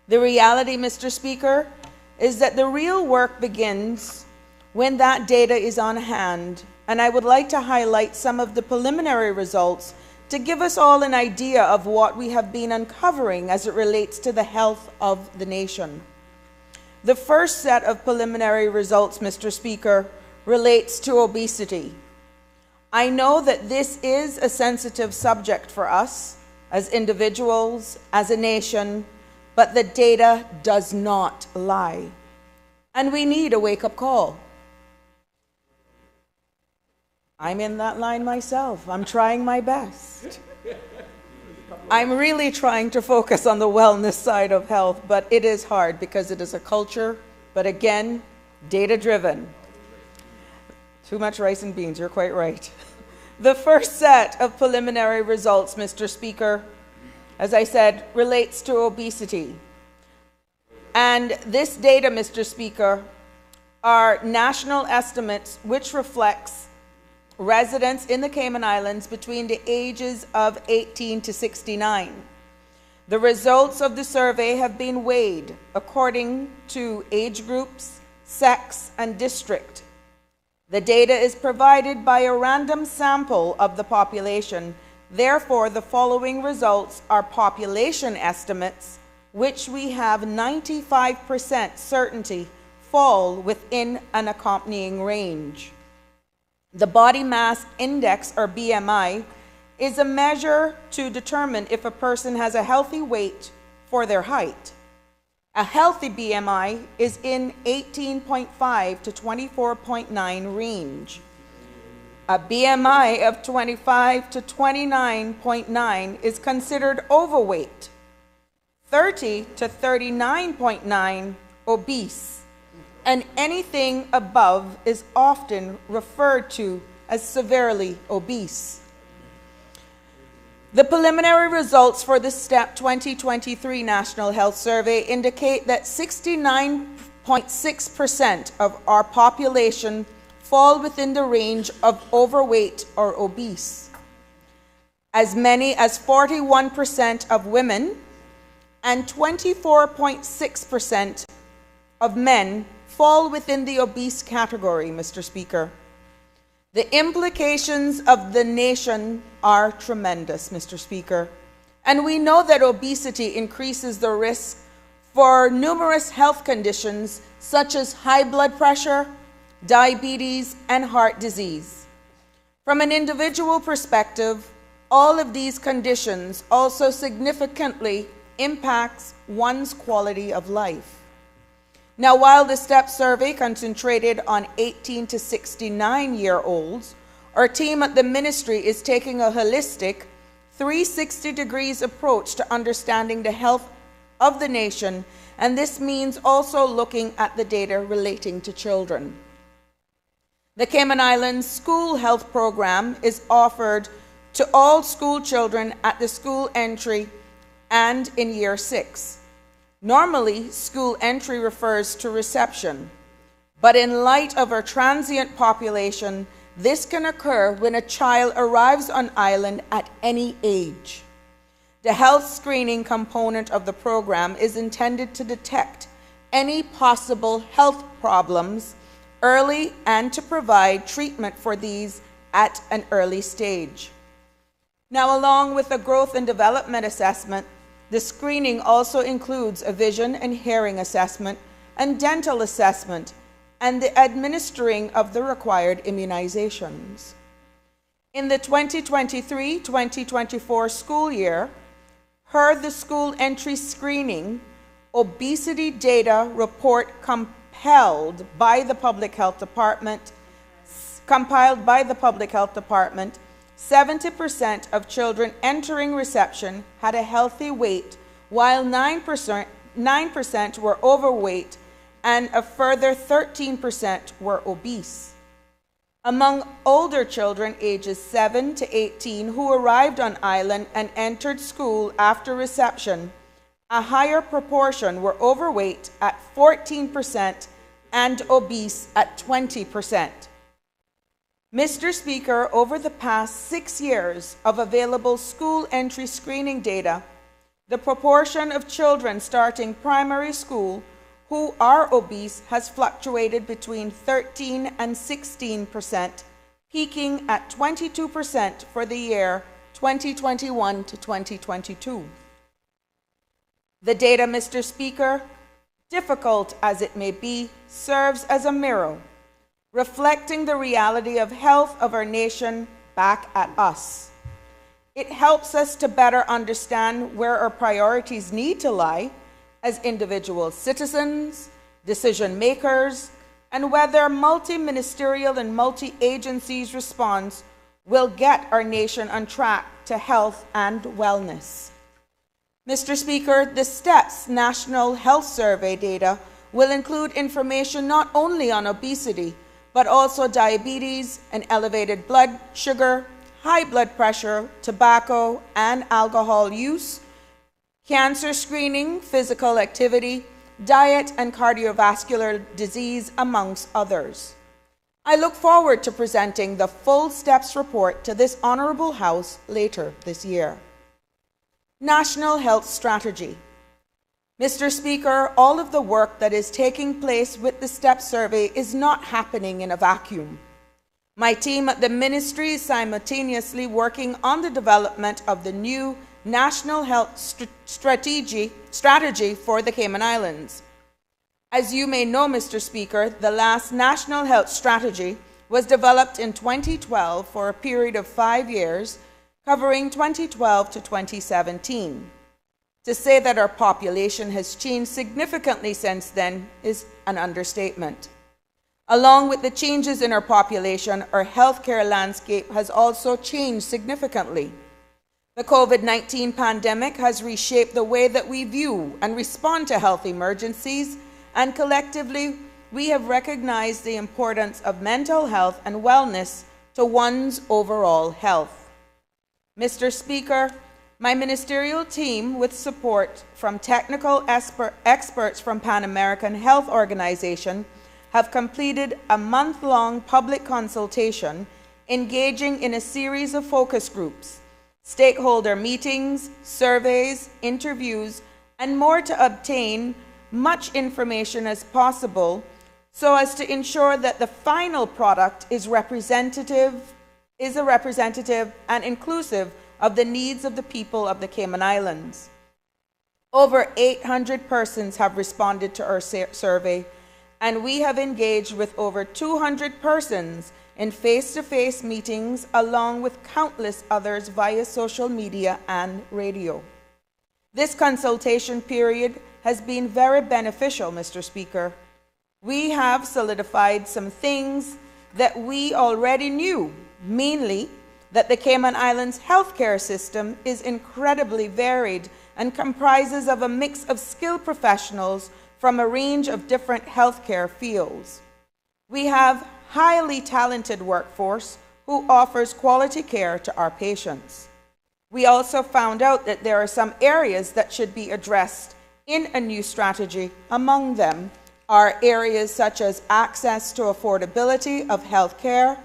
G: The reality, Mr. Speaker, is that the real work begins when that data is on hand, and I would like to highlight some of the preliminary results to give us all an idea of what we have been uncovering as it relates to the health of the nation. The first set of preliminary results, Mr. Speaker, relates to obesity. I know that this is a sensitive subject for us as individuals, as a nation, but the data does not lie. And we need a wake-up call. I'm in that line myself. I'm trying my best. I'm really trying to focus on the wellness side of health, but it is hard because it is a culture, but again, data-driven. Too much rice and beans, you're quite right. The first set of preliminary results, Mr. Speaker, as I said, relates to obesity. And this data, Mr. Speaker, are national estimates which reflects residents in the Cayman Islands between the ages of 18 to 69. The results of the survey have been weighed according to age groups, sex, and district. The data is provided by a random sample of the population. Therefore, the following results are population estimates, which we have 95% certainty fall within an accompanying range. The body mass index, or BMI, is a measure to determine if a person has a healthy weight for their height. A healthy BMI is in 18.5 to 24.9 range. A BMI of 25 to 29.9 is considered overweight. 30 to 39.9 obese, and anything above is often referred to as severely obese. The preliminary results for the STEP 2023 National Health Survey indicate that 69.6% of our population fall within the range of overweight or obese. As many as 41% of women and 24.6% of men fall within the obese category, Mr. Speaker. The implications of the nation are tremendous, Mr. Speaker, and we know that obesity increases the risk for numerous health conditions such as high blood pressure, diabetes, and heart disease. From an individual perspective, all of these conditions also significantly impacts one's quality of life. Now, while the STEP survey concentrated on 18 to 69-year-olds, our team at the ministry is taking a holistic 360 degrees approach to understanding the health of the nation, and this means also looking at the data relating to children. The Cayman Islands School Health Program is offered to all school children at the school entry and in Year 6. Normally, school entry refers to reception, but in light of our transient population, this can occur when a child arrives on island at any age. The health screening component of the program is intended to detect any possible health problems early and to provide treatment for these at an early stage. Now, along with the growth and development assessment, the screening also includes a vision and hearing assessment and dental assessment and the administering of the required immunizations. In the 2023-2024 school year, per the school entry screening, obesity data report compiled by the Public Health Department, 70% of children entering reception had a healthy weight, while 9% were overweight and a further 13% were obese. Among older children ages 7 to 18 who arrived on island and entered school after reception, a higher proportion were overweight at 14% and obese at 20%. Mr. Speaker, over the past 6 years of available school entry screening data, the proportion of children starting primary school who are obese has fluctuated between 13 and 16%, peaking at 22% for the year 2021 to 2022. The data, Mr. Speaker, difficult as it may be, serves as a mirror, reflecting the reality of health of our nation back at us. It helps us to better understand where our priorities need to lie as individual citizens, decision makers, and whether multi-ministerial and multi-agencies response will get our nation on track to health and wellness. Mr. Speaker, the STEPS National Health Survey data will include information not only on obesity, but also diabetes and elevated blood sugar, high blood pressure, tobacco and alcohol use, cancer screening, physical activity, diet, and cardiovascular disease, amongst others. I look forward to presenting the full STEPS report to this Honorable House later this year. National Health Strategy. Mr. Speaker, all of the work that is taking place with the STEPS survey is not happening in a vacuum. My team at the ministry is simultaneously working on the development of the new National Health Strategy for the Cayman Islands. As you may know, Mr. Speaker, the last National Health Strategy was developed in 2012 for a period of 5 years, covering 2012 to 2017. To say that our population has changed significantly since then is an understatement. Along with the changes in our population, our healthcare landscape has also changed significantly. The COVID-19 pandemic has reshaped the way that we view and respond to health emergencies, and collectively, we have recognized the importance of mental health and wellness to one's overall health. Mr. Speaker, my ministerial team, with support from technical experts from Pan American Health Organization, have completed a month-long public consultation engaging in a series of focus groups, stakeholder meetings, surveys, interviews, and more to obtain much information as possible so as to ensure that the final product is a representative and inclusive of the needs of the people of the Cayman Islands. Over 800 persons have responded to our survey, and we have engaged with over 200 persons in face-to-face meetings, along with countless others via social media and radio. This consultation period has been very beneficial, Mr. Speaker. We have solidified some things that we already knew, mainly that the Cayman Islands healthcare system is incredibly varied and comprises of a mix of skilled professionals from a range of different healthcare fields. We have highly talented workforce who offers quality care to our patients. We also found out that there are some areas that should be addressed in a new strategy. Among them are areas such as access to affordability of health care,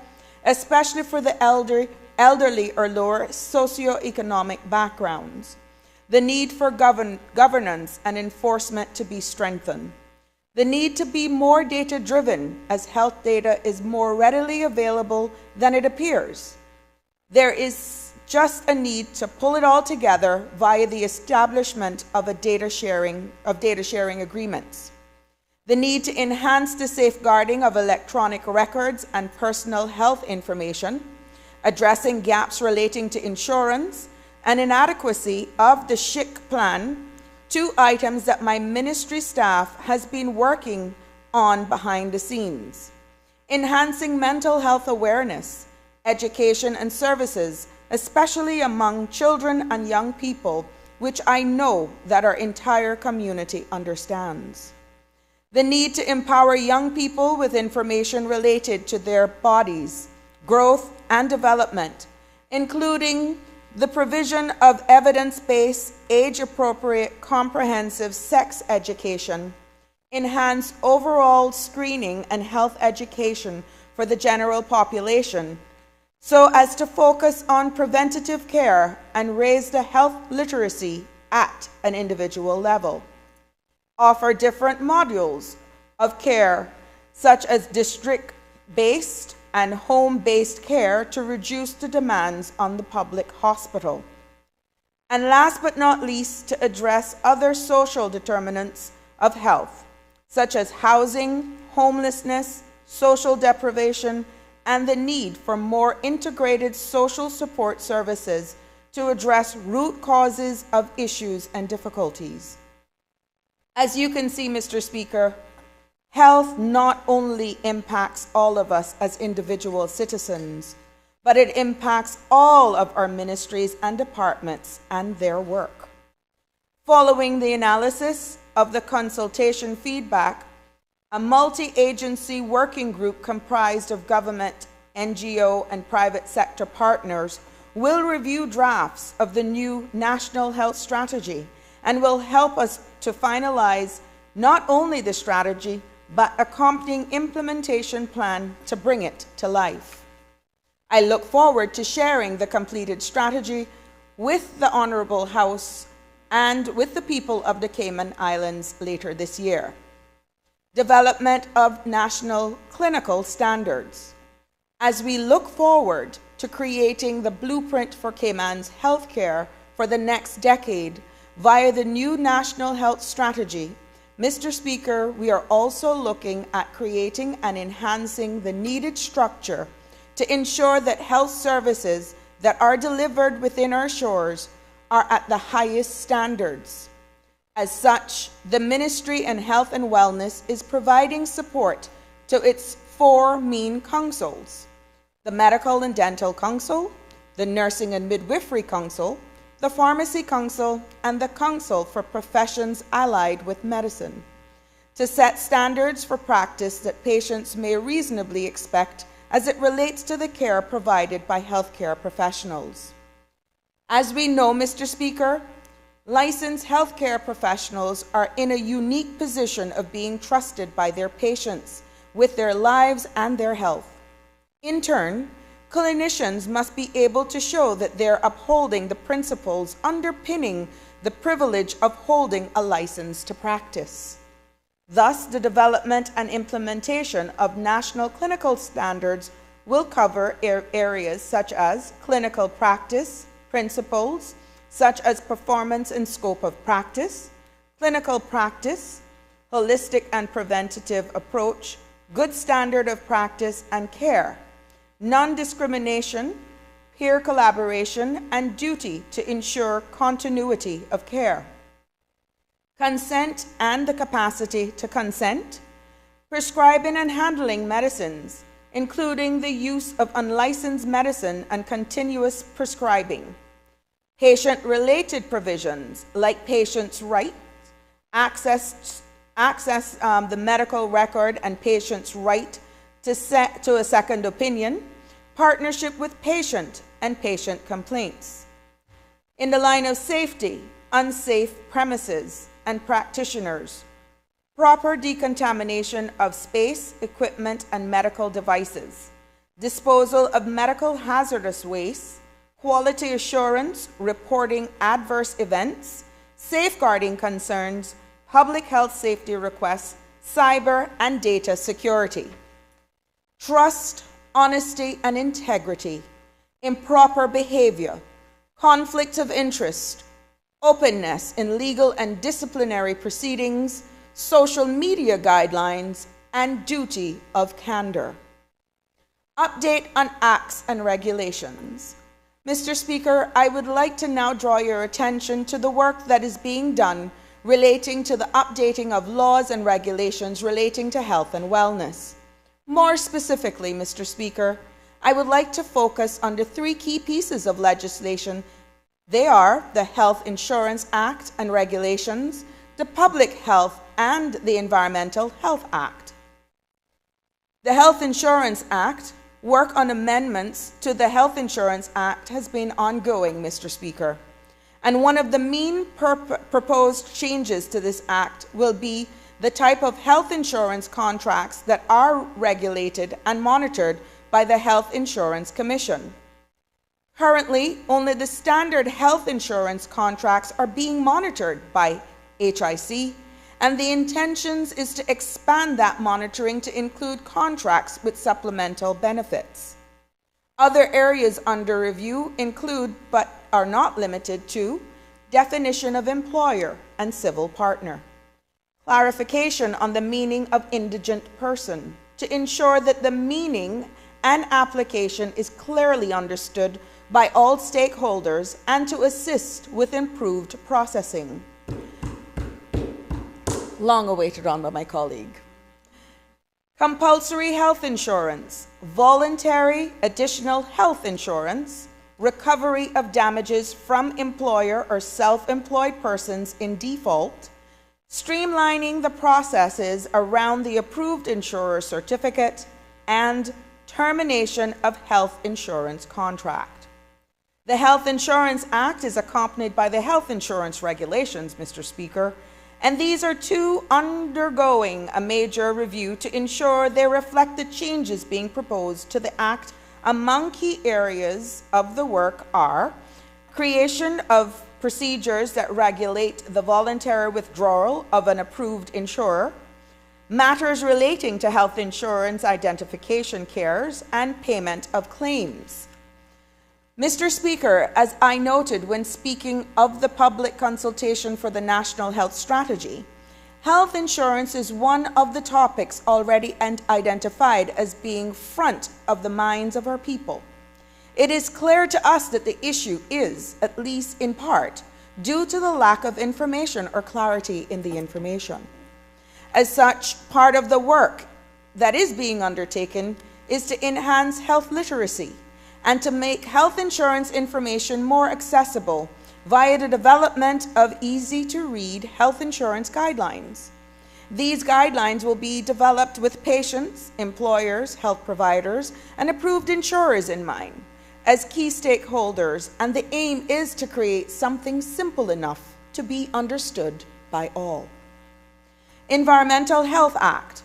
G: especially for the elderly or lower socioeconomic backgrounds, the need for governance and enforcement to be strengthened, the need to be more data-driven as health data is more readily available than it appears. There is just a need to pull it all together via the establishment of data sharing agreements. The need to enhance the safeguarding of electronic records and personal health information, addressing gaps relating to insurance and inadequacy of the SHIC plan, two items that my ministry staff has been working on behind the scenes. Enhancing mental health awareness, education and services, especially among children and young people, which I know that our entire community understands. The need to empower young people with information related to their bodies, growth and development, including the provision of evidence-based, age-appropriate, comprehensive sex education, enhance overall screening and health education for the general population, so as to focus on preventative care and raise the health literacy at an individual level. Offer different modules of care, such as district-based and home-based care to reduce the demands on the public hospital. And last but not least, to address other social determinants of health, such as housing, homelessness, social deprivation, and the need for more integrated social support services to address root causes of issues and difficulties. As you can see, Mr. Speaker, health not only impacts all of us as individual citizens, but it impacts all of our ministries and departments and their work. Following the analysis of the consultation feedback, a multi-agency working group comprised of government, NGO, and private sector partners will review drafts of the new National Health Strategy and will help us to finalize not only the strategy, but accompanying implementation plan to bring it to life. I look forward to sharing the completed strategy with the Honorable House and with the people of the Cayman Islands later this year. Development of national clinical standards. As we look forward to creating the blueprint for Cayman's healthcare for the next decade via the new National Health Strategy, Mr. Speaker, we are also looking at creating and enhancing the needed structure to ensure that health services that are delivered within our shores are at the highest standards. As such, the Ministry in Health and Wellness is providing support to its four main councils: the Medical and Dental Council, the Nursing and Midwifery Council, the Pharmacy Council, and the Council for Professions Allied with Medicine, to set standards for practice that patients may reasonably expect as it relates to the care provided by healthcare professionals. As we know, Mr. Speaker, licensed healthcare professionals are in a unique position of being trusted by their patients with their lives and their health. In turn, clinicians must be able to show that they're upholding the principles underpinning the privilege of holding a license to practice. Thus, the development and implementation of national clinical standards will cover areas such as clinical practice, principles such as performance and scope of practice, clinical practice, holistic and preventative approach, good standard of practice and care, non-discrimination, peer collaboration, and duty to ensure continuity of care, consent and the capacity to consent, prescribing and handling medicines, including the use of unlicensed medicine and continuous prescribing, patient-related provisions like patients' rights, access the medical record and patients' right to a second opinion, partnership with patient and patient complaints. In the line of safety, unsafe premises and practitioners, proper decontamination of space, equipment, and medical devices, disposal of medical hazardous waste, quality assurance, reporting adverse events, safeguarding concerns, public health safety requests, cyber and data security. Trust, honesty, and integrity, improper behavior, conflict of interest, openness in legal and disciplinary proceedings, social media guidelines, and duty of candor. Update on acts and regulations. Mr. Speaker, I would like to now draw your attention to the work that is being done relating to the updating of laws and regulations relating to health and wellness. More specifically, Mr. Speaker, I would like to focus on the three key pieces of legislation. They are the Health Insurance Act and Regulations, the Public Health and the Environmental Health Act. The Health Insurance Act, work on amendments to the Health Insurance Act has been ongoing, Mr. Speaker. And one of the main proposed changes to this act will be the type of health insurance contracts that are regulated and monitored by the Health Insurance Commission. Currently, only the standard health insurance contracts are being monitored by HIC, and the intentions is to expand that monitoring to include contracts with supplemental benefits. Other areas under review include, but are not limited to, definition of employer and civil partner, clarification on the meaning of indigent person to ensure that the meaning and application is clearly understood by all stakeholders and to assist with improved processing. Long awaited on by my colleague. Compulsory health insurance, voluntary additional health insurance, recovery of damages from employer or self-employed persons in default, streamlining the processes around the approved insurer certificate, and termination of health insurance contract. The Health Insurance Act is accompanied by the health insurance regulations, Mr. Speaker, and these are two undergoing a major review to ensure they reflect the changes being proposed to the Act. Among key areas of the work are creation of procedures that regulate the voluntary withdrawal of an approved insurer, matters relating to health insurance identification cares, and payment of claims. Mr. Speaker, as I noted when speaking of the public consultation for the National Health Strategy, health insurance is one of the topics already identified as being front of the minds of our people. It is clear to us that the issue is, at least in part, due to the lack of information or clarity in the information. As such, part of the work that is being undertaken is to enhance health literacy and to make health insurance information more accessible via the development of easy-to-read health insurance guidelines. These guidelines will be developed with patients, employers, health providers, and approved insurers in mind as key stakeholders, and the aim is to create something simple enough to be understood by all. Environmental Health Act.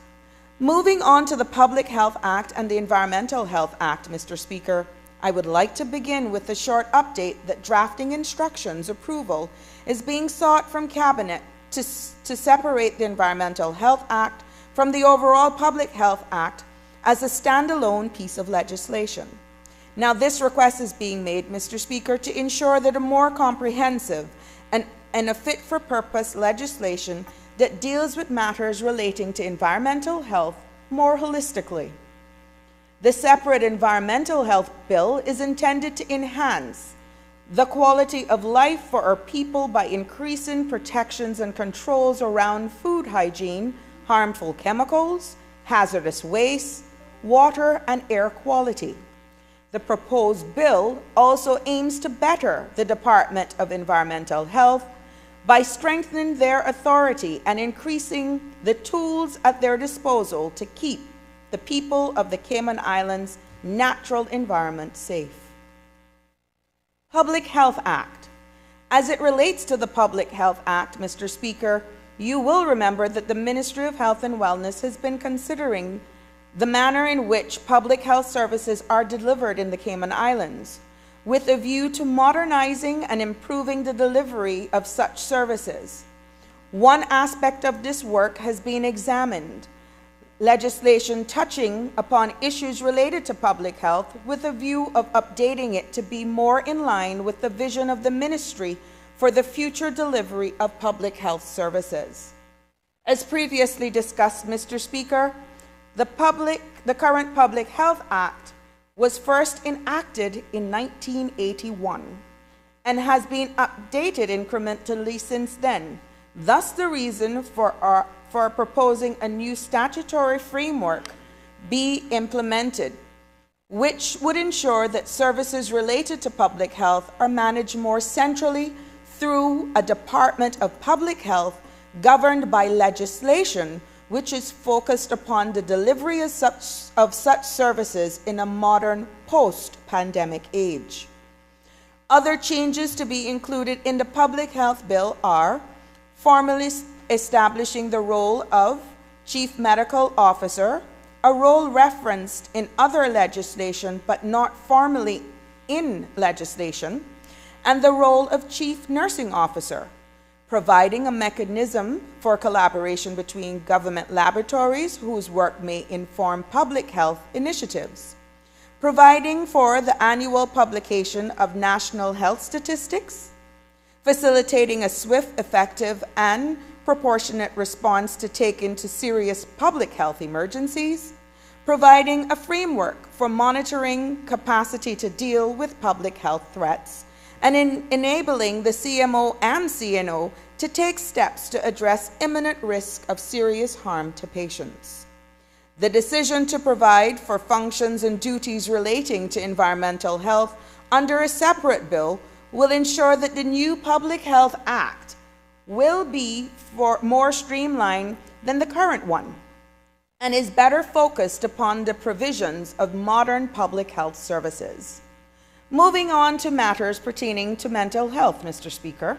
G: Moving on to the Public Health Act and the Environmental Health Act, Mr. Speaker, I would like to begin with a short update that drafting instructions approval is being sought from Cabinet to separate the Environmental Health Act from the overall Public Health Act as a standalone piece of legislation. Now, this request is being made, Mr. Speaker, to ensure that a more comprehensive and a fit-for-purpose legislation that deals with matters relating to environmental health more holistically. The separate Environmental Health Bill is intended to enhance the quality of life for our people by increasing protections and controls around food hygiene, harmful chemicals, hazardous waste, water, and air quality. The proposed bill also aims to better the Department of Environmental Health by strengthening their authority and increasing the tools at their disposal to keep the people of the Cayman Islands' natural environment safe. Public Health Act. As it relates to the Public Health Act, Mr. Speaker, you will remember that the Ministry of Health and Wellness has been considering the manner in which public health services are delivered in the Cayman Islands, with a view to modernizing and improving the delivery of such services. One aspect of this work has been examined, legislation touching upon issues related to public health with a view of updating it to be more in line with the vision of the ministry for the future delivery of public health services. As previously discussed, Mr. Speaker, the current Public Health Act was first enacted in 1981 and has been updated incrementally since then. Thus, the reason for proposing a new statutory framework be implemented, which would ensure that services related to public health are managed more centrally through a Department of Public Health governed by legislation which is focused upon the delivery of such services in a modern post-pandemic age. Other changes to be included in the Public Health Bill are formally establishing the role of Chief Medical Officer, a role referenced in other legislation but not formally in legislation, and the role of Chief Nursing Officer, providing a mechanism for collaboration between government laboratories whose work may inform public health initiatives, providing for the annual publication of national health statistics, facilitating a swift, effective, and proportionate response to take into serious public health emergencies, providing a framework for monitoring capacity to deal with public health threats, and enabling the CMO and CNO to take steps to address imminent risk of serious harm to patients. The decision to provide for functions and duties relating to environmental health under a separate bill will ensure that the new Public Health Act will be more streamlined than the current one and is better focused upon the provisions of modern public health services. Moving on to matters pertaining to mental health, Mr. Speaker.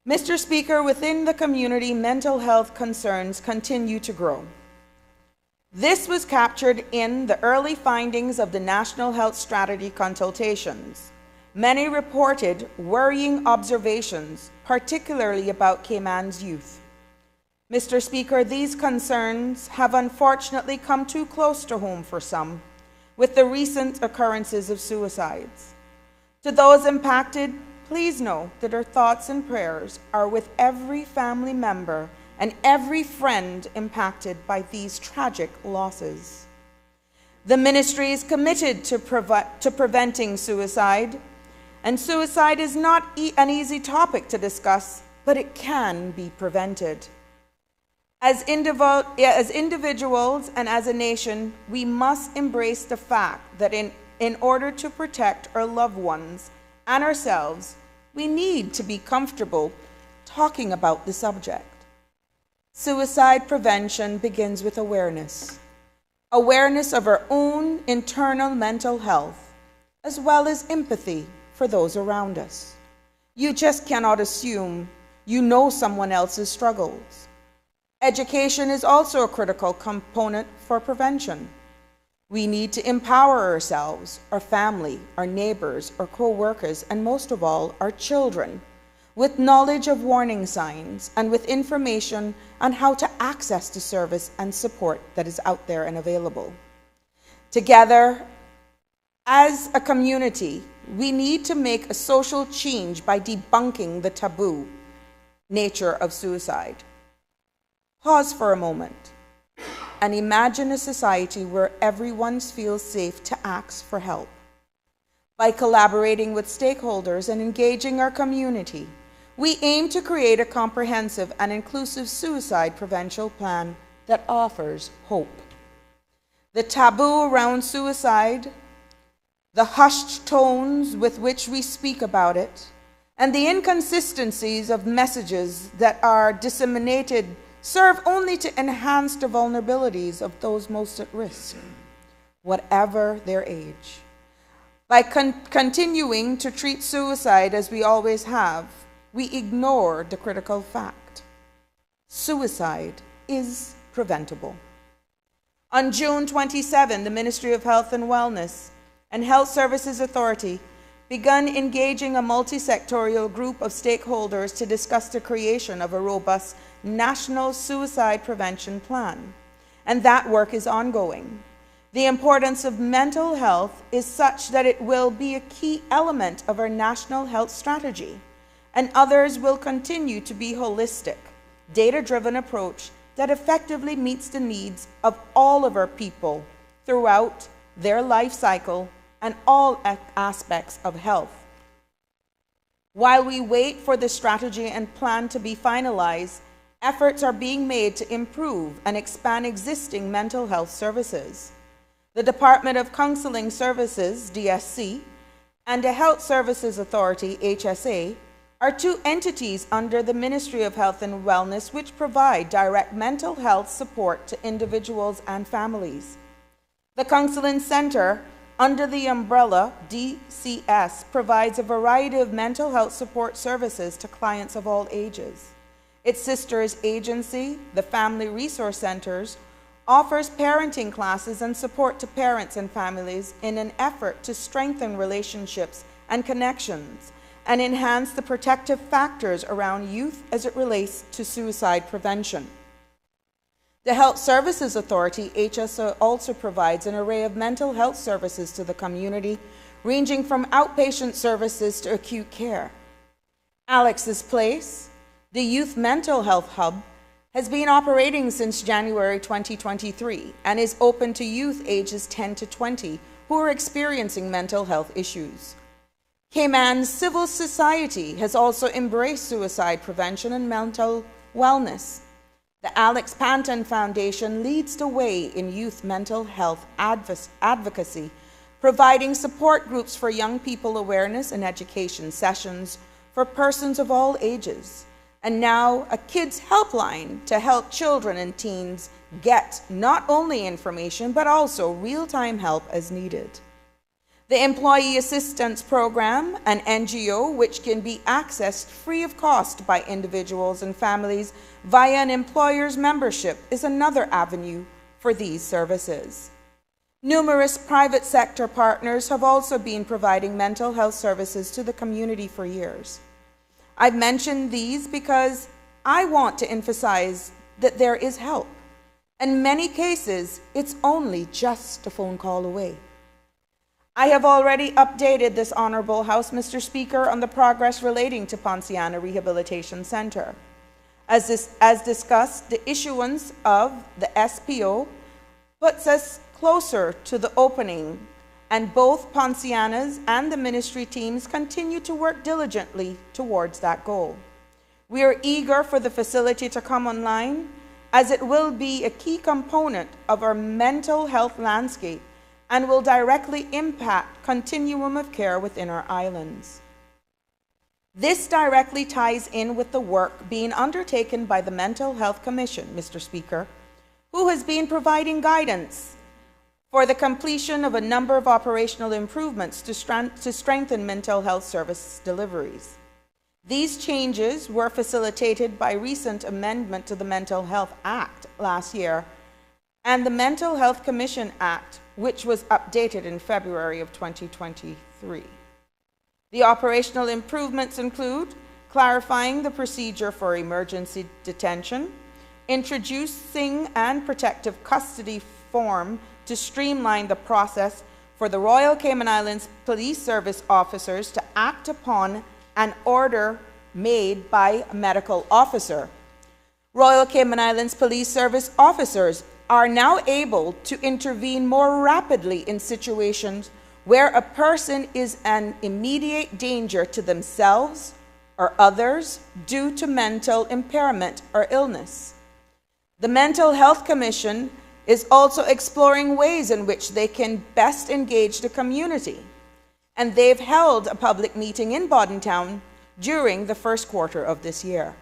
G: Mr. Speaker, within the community, mental health concerns continue to grow. This was captured in the early findings of the National Health Strategy consultations. Many reported worrying observations, particularly about Cayman's youth. Mr. Speaker, these concerns have unfortunately come too close to home for some, with the recent occurrences of suicides. To those impacted, please know that our thoughts and prayers are with every family member and every friend impacted by these tragic losses. The ministry is committed to preventing suicide, and suicide is not an easy topic to discuss, but it can be prevented. As individuals and as a nation, we must embrace the fact that in order to protect our loved ones and ourselves, we need to be comfortable talking about the subject. Suicide prevention begins with awareness. Awareness of our own internal mental health, as well as empathy for those around us. You just cannot assume you know someone else's struggles. Education is also a critical component for prevention. We need to empower ourselves, our family, our neighbors, our co-workers, and most of all, our children, with knowledge of warning signs and with information on how to access the service and support that is out there and available. Together, as a community, we need to make a social change by debunking the taboo nature of suicide. Pause for a moment and imagine a society where everyone feels safe to ask for help. By collaborating with stakeholders and engaging our community, we aim to create a comprehensive and inclusive suicide prevention plan that offers hope. The taboo around suicide, the hushed tones with which we speak about it, and the inconsistencies of messages that are disseminated serve only to enhance the vulnerabilities of those most at risk, whatever their age. By continuing to treat suicide as we always have, we ignore the critical fact. Suicide is preventable. On June 27, the Ministry of Health and Wellness and Health Services Authority begun engaging a multi-sectorial group of stakeholders to discuss the creation of a robust national suicide prevention plan, and that work is ongoing. The importance of mental health is such that it will be a key element of our national health strategy, and others will continue to be holistic, data-driven approach that effectively meets the needs of all of our people throughout their life cycle and all aspects of health. While we wait for the strategy and plan to be finalized, efforts are being made to improve and expand existing mental health services. The Department of Counseling Services, DSC, and the Health Services Authority, HSA, are two entities under the Ministry of Health and Wellness which provide direct mental health support to individuals and families. The Counseling Center, under the umbrella DCS, provides a variety of mental health support services to clients of all ages. Its sister agency, the Family Resource Centers, offers parenting classes and support to parents and families in an effort to strengthen relationships and connections and enhance the protective factors around youth as it relates to suicide prevention. The Health Services Authority, HSA, also provides an array of mental health services to the community, ranging from outpatient services to acute care. Alex's Place, the Youth Mental Health Hub, has been operating since January 2023 and is open to youth ages 10 to 20 who are experiencing mental health issues. Cayman Civil Society has also embraced suicide prevention and mental wellness. The Alex Panton Foundation leads the way in youth mental health advocacy, providing support groups for young people awareness and education sessions for persons of all ages, and now a kids helpline to help children and teens get not only information but also real-time help as needed. The Employee Assistance Program, an NGO which can be accessed free of cost by individuals and families via an employer's membership, is another avenue for these services. Numerous private sector partners have also been providing mental health services to the community for years. I've mentioned these because I want to emphasize that there is help. In many cases, it's only just a phone call away. I have already updated this Honorable House, Mr. Speaker, on the progress relating to Ponciana Rehabilitation Center. As discussed, the issuance of the SPO puts us closer to the opening, and both Ponciana's and the ministry teams continue to work diligently towards that goal. We are eager for the facility to come online, as it will be a key component of our mental health landscape and will directly impact continuum of care within our islands. This directly ties in with the work being undertaken by the Mental Health Commission, Mr. Speaker, who has been providing guidance for the completion of a number of operational improvements to strengthen mental health service deliveries. These changes were facilitated by recent amendment to the Mental Health Act last year and the Mental Health Commission Act, which was updated in February of 2023. The operational improvements include clarifying the procedure for emergency detention, introducing an protective custody form to streamline the process for the Royal Cayman Islands Police Service officers to act upon an order made by a medical officer. Royal Cayman Islands Police Service officers are now able to intervene more rapidly in situations where a person is an immediate danger to themselves or others due to mental impairment or illness. The Mental Health Commission is also exploring ways in which they can best engage the community, and they've held a public meeting in Bodentown during the first quarter of this year.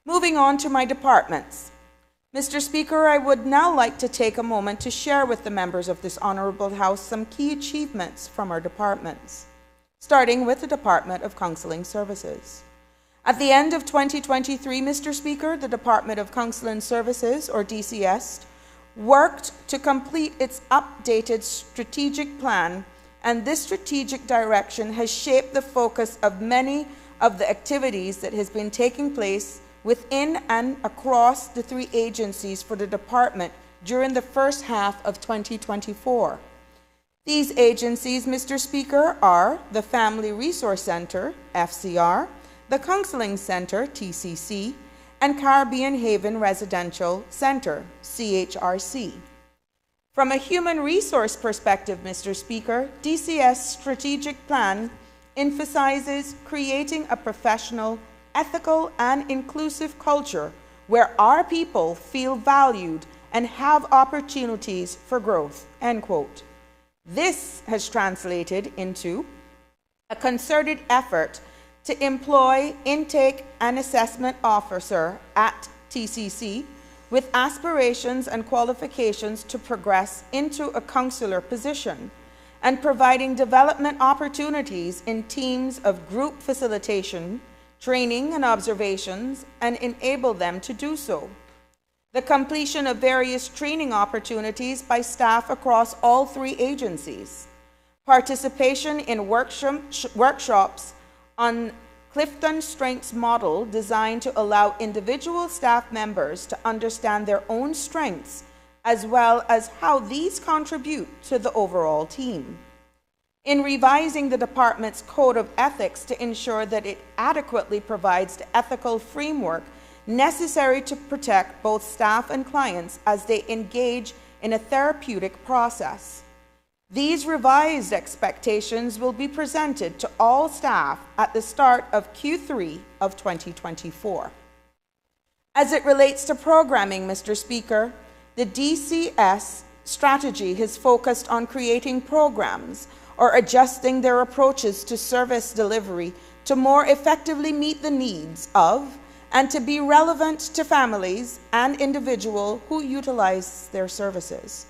G: Moving on to my departments. Mr. Speaker, I would now like to take a moment to share with the members of this Honourable House some key achievements from our departments, starting with the Department of Counselling Services. At the end of 2023, Mr. Speaker, the Department of Counselling Services, or DCS, worked to complete its updated strategic plan, and this strategic direction has shaped the focus of many of the activities that has been taking place within and across the three agencies for the department during the first half of 2024. These agencies, Mr. Speaker, are the Family Resource Center, FCR, the Counseling Center, TCC, and Caribbean Haven Residential Center, CHRC. From a human resource perspective, Mr. Speaker, DCS strategic plan emphasizes creating a professional, ethical, and inclusive culture where our people feel valued and have opportunities for growth, end quote. This has translated into a concerted effort to employ intake and assessment officer at TCC with aspirations and qualifications to progress into a counselor position, and providing development opportunities in teams of group facilitation, training and observations, and enable them to do so. The completion of various training opportunities by staff across all three agencies. Participation in workshops on Clifton Strengths model designed to allow individual staff members to understand their own strengths as well as how these contribute to the overall team. In revising the department's code of ethics to ensure that it adequately provides the ethical framework necessary to protect both staff and clients as they engage in a therapeutic process. These revised expectations will be presented to all staff at the start of Q3 of 2024. As it relates to programming, Mr. Speaker, the DCS strategy has focused on creating programs or adjusting their approaches to service delivery to more effectively meet the needs of and to be relevant to families and individuals who utilize their services.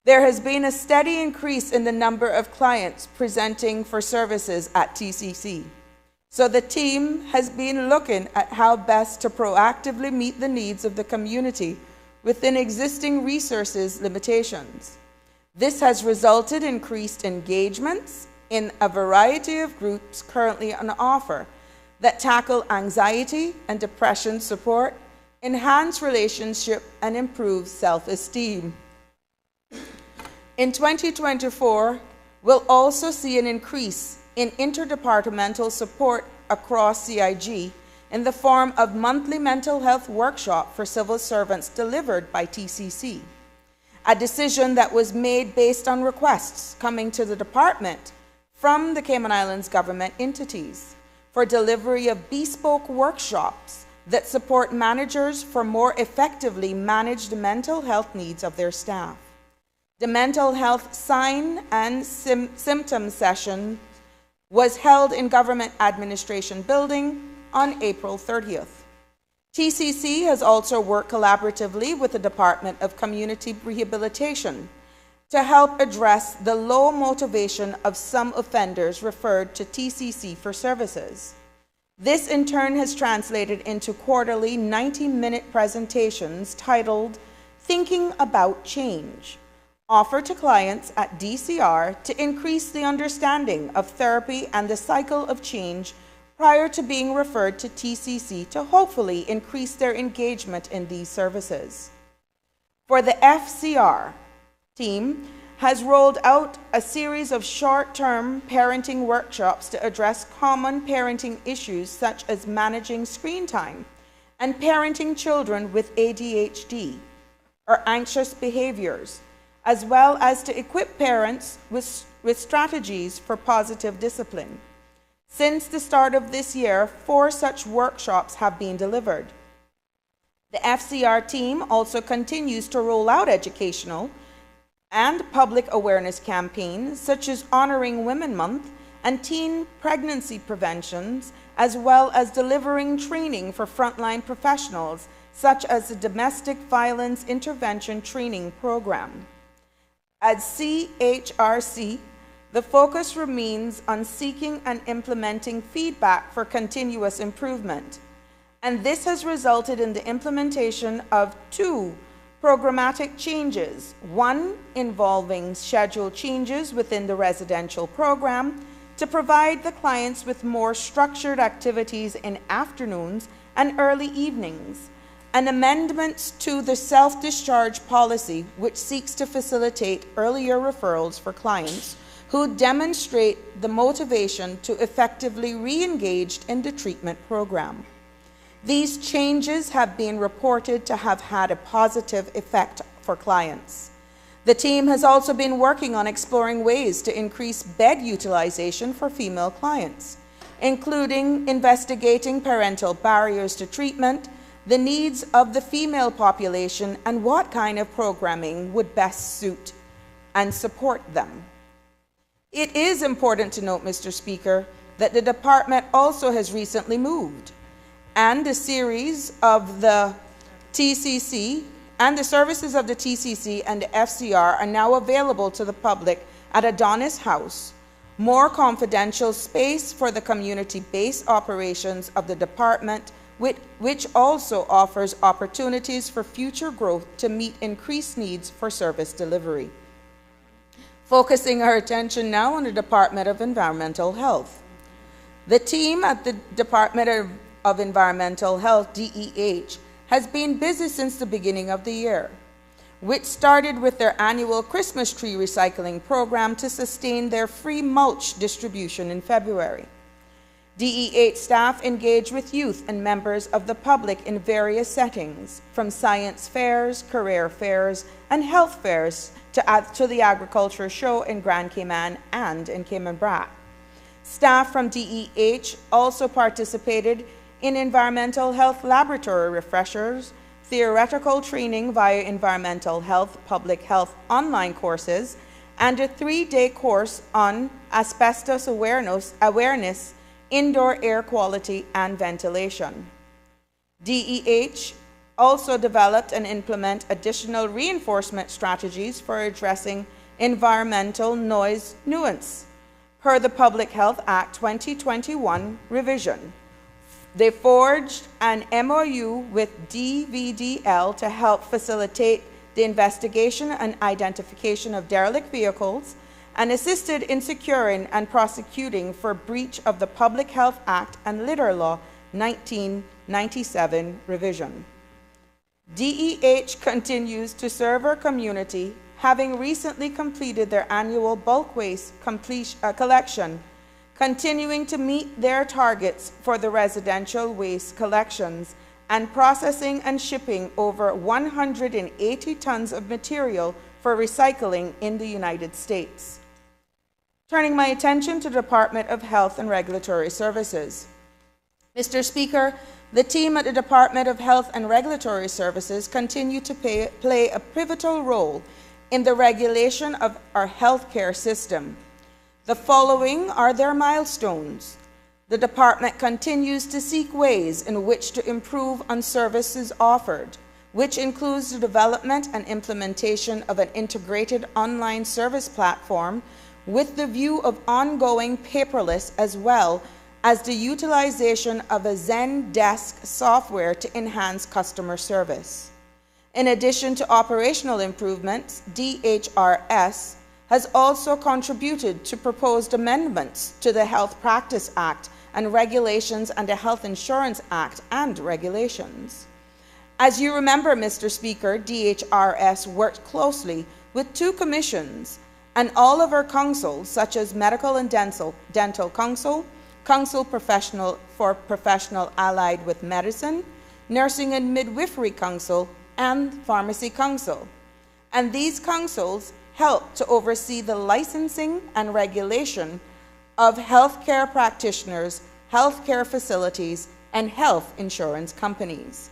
G: There has been a steady increase in the number of clients presenting for services at TCC. So the team has been looking at how best to proactively meet the needs of the community within existing resources limitations. This has resulted in increased engagements in a variety of groups currently on offer that tackle anxiety and depression support, enhance relationship, and improve self-esteem. In 2024, we'll also see an increase in interdepartmental support across CIG in the form of monthly mental health workshop for civil servants delivered by TCC, a decision that was made based on requests coming to the department from the Cayman Islands government entities for delivery of bespoke workshops that support managers for more effectively manage the mental health needs of their staff. The mental health sign and symptom session was held in Government Administration Building on April 30th. TCC has also worked collaboratively with the Department of Community Rehabilitation to help address the low motivation of some offenders referred to TCC for services. This in turn has translated into quarterly 90-minute presentations titled Thinking About Change, offered to clients at DCR to increase the understanding of therapy and the cycle of change prior to being referred to TCC to hopefully increase their engagement in these services. For the FCR team, has rolled out a series of short-term parenting workshops to address common parenting issues such as managing screen time and parenting children with ADHD or anxious behaviors, as well as to equip parents with strategies for positive discipline. Since the start of this year, 4 such workshops have been delivered. The FCR team also continues to roll out educational and public awareness campaigns such as Honoring Women Month and teen pregnancy preventions, as well as delivering training for frontline professionals such as the Domestic Violence Intervention Training Program. At CHRC, the focus remains on seeking and implementing feedback for continuous improvement, and this has resulted in the implementation of 2 programmatic changes, one involving schedule changes within the residential program to provide the clients with more structured activities in afternoons and early evenings, and amendments to the self-discharge policy, which seeks to facilitate earlier referrals for clients who demonstrate the motivation to effectively re-engage in the treatment program. These changes have been reported to have had a positive effect for clients. The team has also been working on exploring ways to increase bed utilization for female clients, including investigating parental barriers to treatment, the needs of the female population, and what kind of programming would best suit and support them. It is important to note, Mr. Speaker, that the department also has recently moved, and a series of the TCC and the services of the TCC and the FCR are now available to the public at Adonis House, more confidential space for the community-based operations of the department, which also offers opportunities for future growth to meet increased needs for service delivery. Focusing our attention now on the Department of Environmental Health. The team at the Department of Environmental Health, DEH, has been busy since the beginning of the year, which started with their annual Christmas tree recycling program to sustain their free mulch distribution in February. DEH staff engage with youth and members of the public in various settings, from science fairs, career fairs, and health fairs to the agriculture show in Grand Cayman and in Cayman Brac. Staff from DEH also participated in environmental health laboratory refreshers, theoretical training via environmental health, public health online courses, and a 3-day course on asbestos awareness, indoor air quality, and ventilation. DEH also developed and implement additional reinforcement strategies for addressing environmental noise nuisance per the Public Health Act 2021 revision. They forged an MOU with DVDL to help facilitate the investigation and identification of derelict vehicles and assisted in securing and prosecuting for breach of the Public Health Act and Litter Law 1997 revision. DEH continues to serve our community, having recently completed their annual bulk waste collection, continuing to meet their targets for the residential waste collections and processing and shipping over 180 tons of material for recycling in the United States. Turning my attention to the Department of Health and Regulatory Services. Mr. Speaker, the team at the Department of Health and Regulatory Services continue to play a pivotal role in the regulation of our healthcare system. The following are their milestones. The department continues to seek ways in which to improve on services offered, which includes the development and implementation of an integrated online service platform with the view of ongoing paperless, as well as the utilization of a Zendesk software to enhance customer service. In addition to operational improvements, DHRS has also contributed to proposed amendments to the Health Practice Act and regulations and the Health Insurance Act and regulations. As you remember, Mr. Speaker, DHRS worked closely with 2 commissions and all of our councils, such as Medical and Dental Council, Council for Professional Allied with Medicine, Nursing and Midwifery Council, and Pharmacy Council. And these councils help to oversee the licensing and regulation of healthcare practitioners, healthcare facilities, and health insurance companies.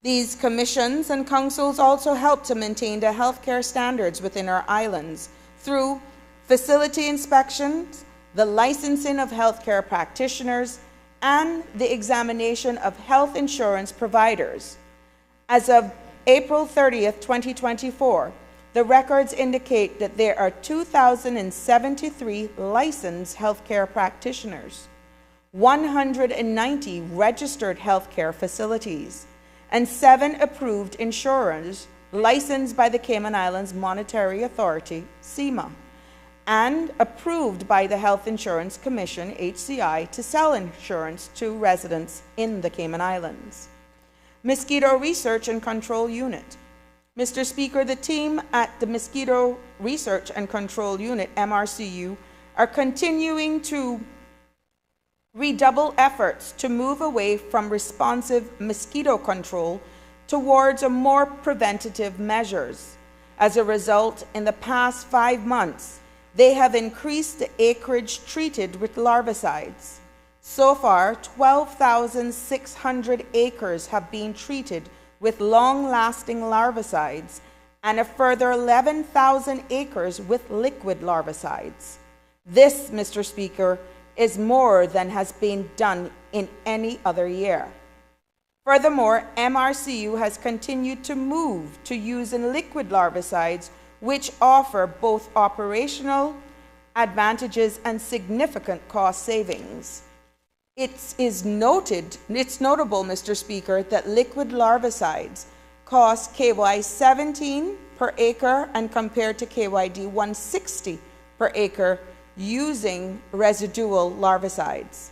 G: These commissions and councils also help to maintain the healthcare standards within our islands through facility inspections, the licensing of healthcare practitioners, and the examination of health insurance providers. As of April 30th, 2024, the records indicate that there are 2,073 licensed healthcare practitioners, 190 registered healthcare facilities, and 7 approved insurers licensed by the Cayman Islands Monetary Authority, CIMA, and approved by the Health Insurance Commission, HCI, to sell insurance to residents in the Cayman Islands. Mosquito Research and Control Unit. Mr. Speaker, the team at the Mosquito Research and Control Unit, MRCU, are continuing to redouble efforts to move away from responsive mosquito control towards a more preventative measures. As a result, in the past 5 months, they have increased the acreage treated with larvicides. So far, 12,600 acres have been treated with long-lasting larvicides and a further 11,000 acres with liquid larvicides. This, Mr. Speaker, is more than has been done in any other year. Furthermore, MRCU has continued to move to using liquid larvicides, which offer both operational advantages and significant cost savings. It's notable, Mr. Speaker, that liquid larvicides cost KY 17 per acre and compared to KYD 160 per acre using residual larvicides.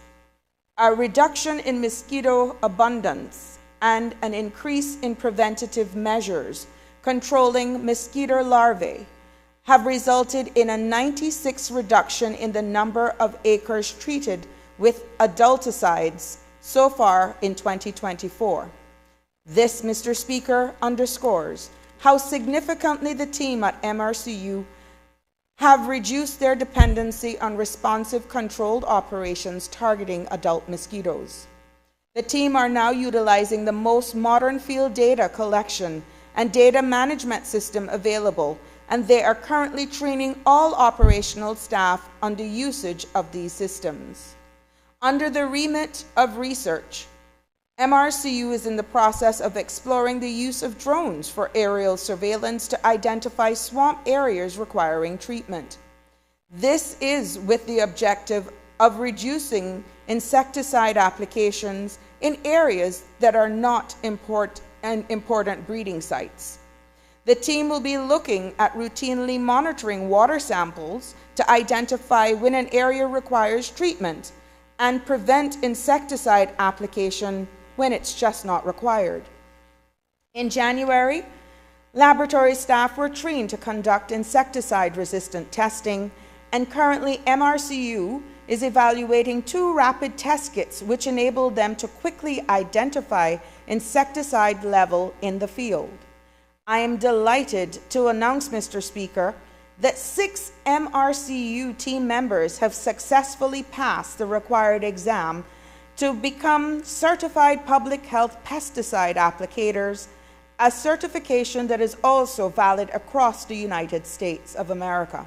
G: A reduction in mosquito abundance and an increase in preventative measures controlling mosquito larvae have resulted in a 96% reduction in the number of acres treated with adulticides so far in 2024. This, Mr. Speaker, underscores how significantly the team at MRCU have reduced their dependency on responsive controlled operations targeting adult mosquitoes. The team are now utilizing the most modern field data collection and data management system available, and they are currently training all operational staff on the usage of these systems. Under the remit of research, MRCU is in the process of exploring the use of drones for aerial surveillance to identify swamp areas requiring treatment. This is with the objective of reducing insecticide applications in areas that are not important breeding sites. The team will be looking at routinely monitoring water samples to identify when an area requires treatment and prevent insecticide application when it's just not required. In January, laboratory staff were trained to conduct insecticide-resistant testing, and currently MRCU is evaluating 2 rapid test kits which enable them to quickly identify insecticide level in the field. I am delighted to announce, Mr. Speaker, that 6 MRCU team members have successfully passed the required exam to become certified public health pesticide applicators, a certification that is also valid across the United States of America.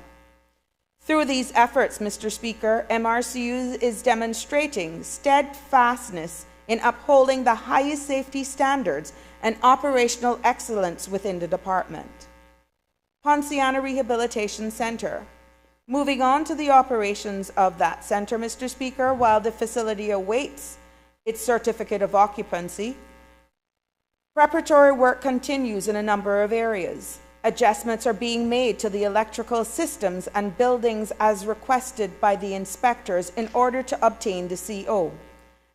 G: Through these efforts, Mr. Speaker, MRCU is demonstrating steadfastness in upholding the highest safety standards and operational excellence within the department. Ponciana Rehabilitation Center. Moving on to the operations of that center, Mr. Speaker, while the facility awaits its certificate of occupancy, preparatory work continues in a number of areas. Adjustments are being made to the electrical systems and buildings as requested by the inspectors in order to obtain the CO.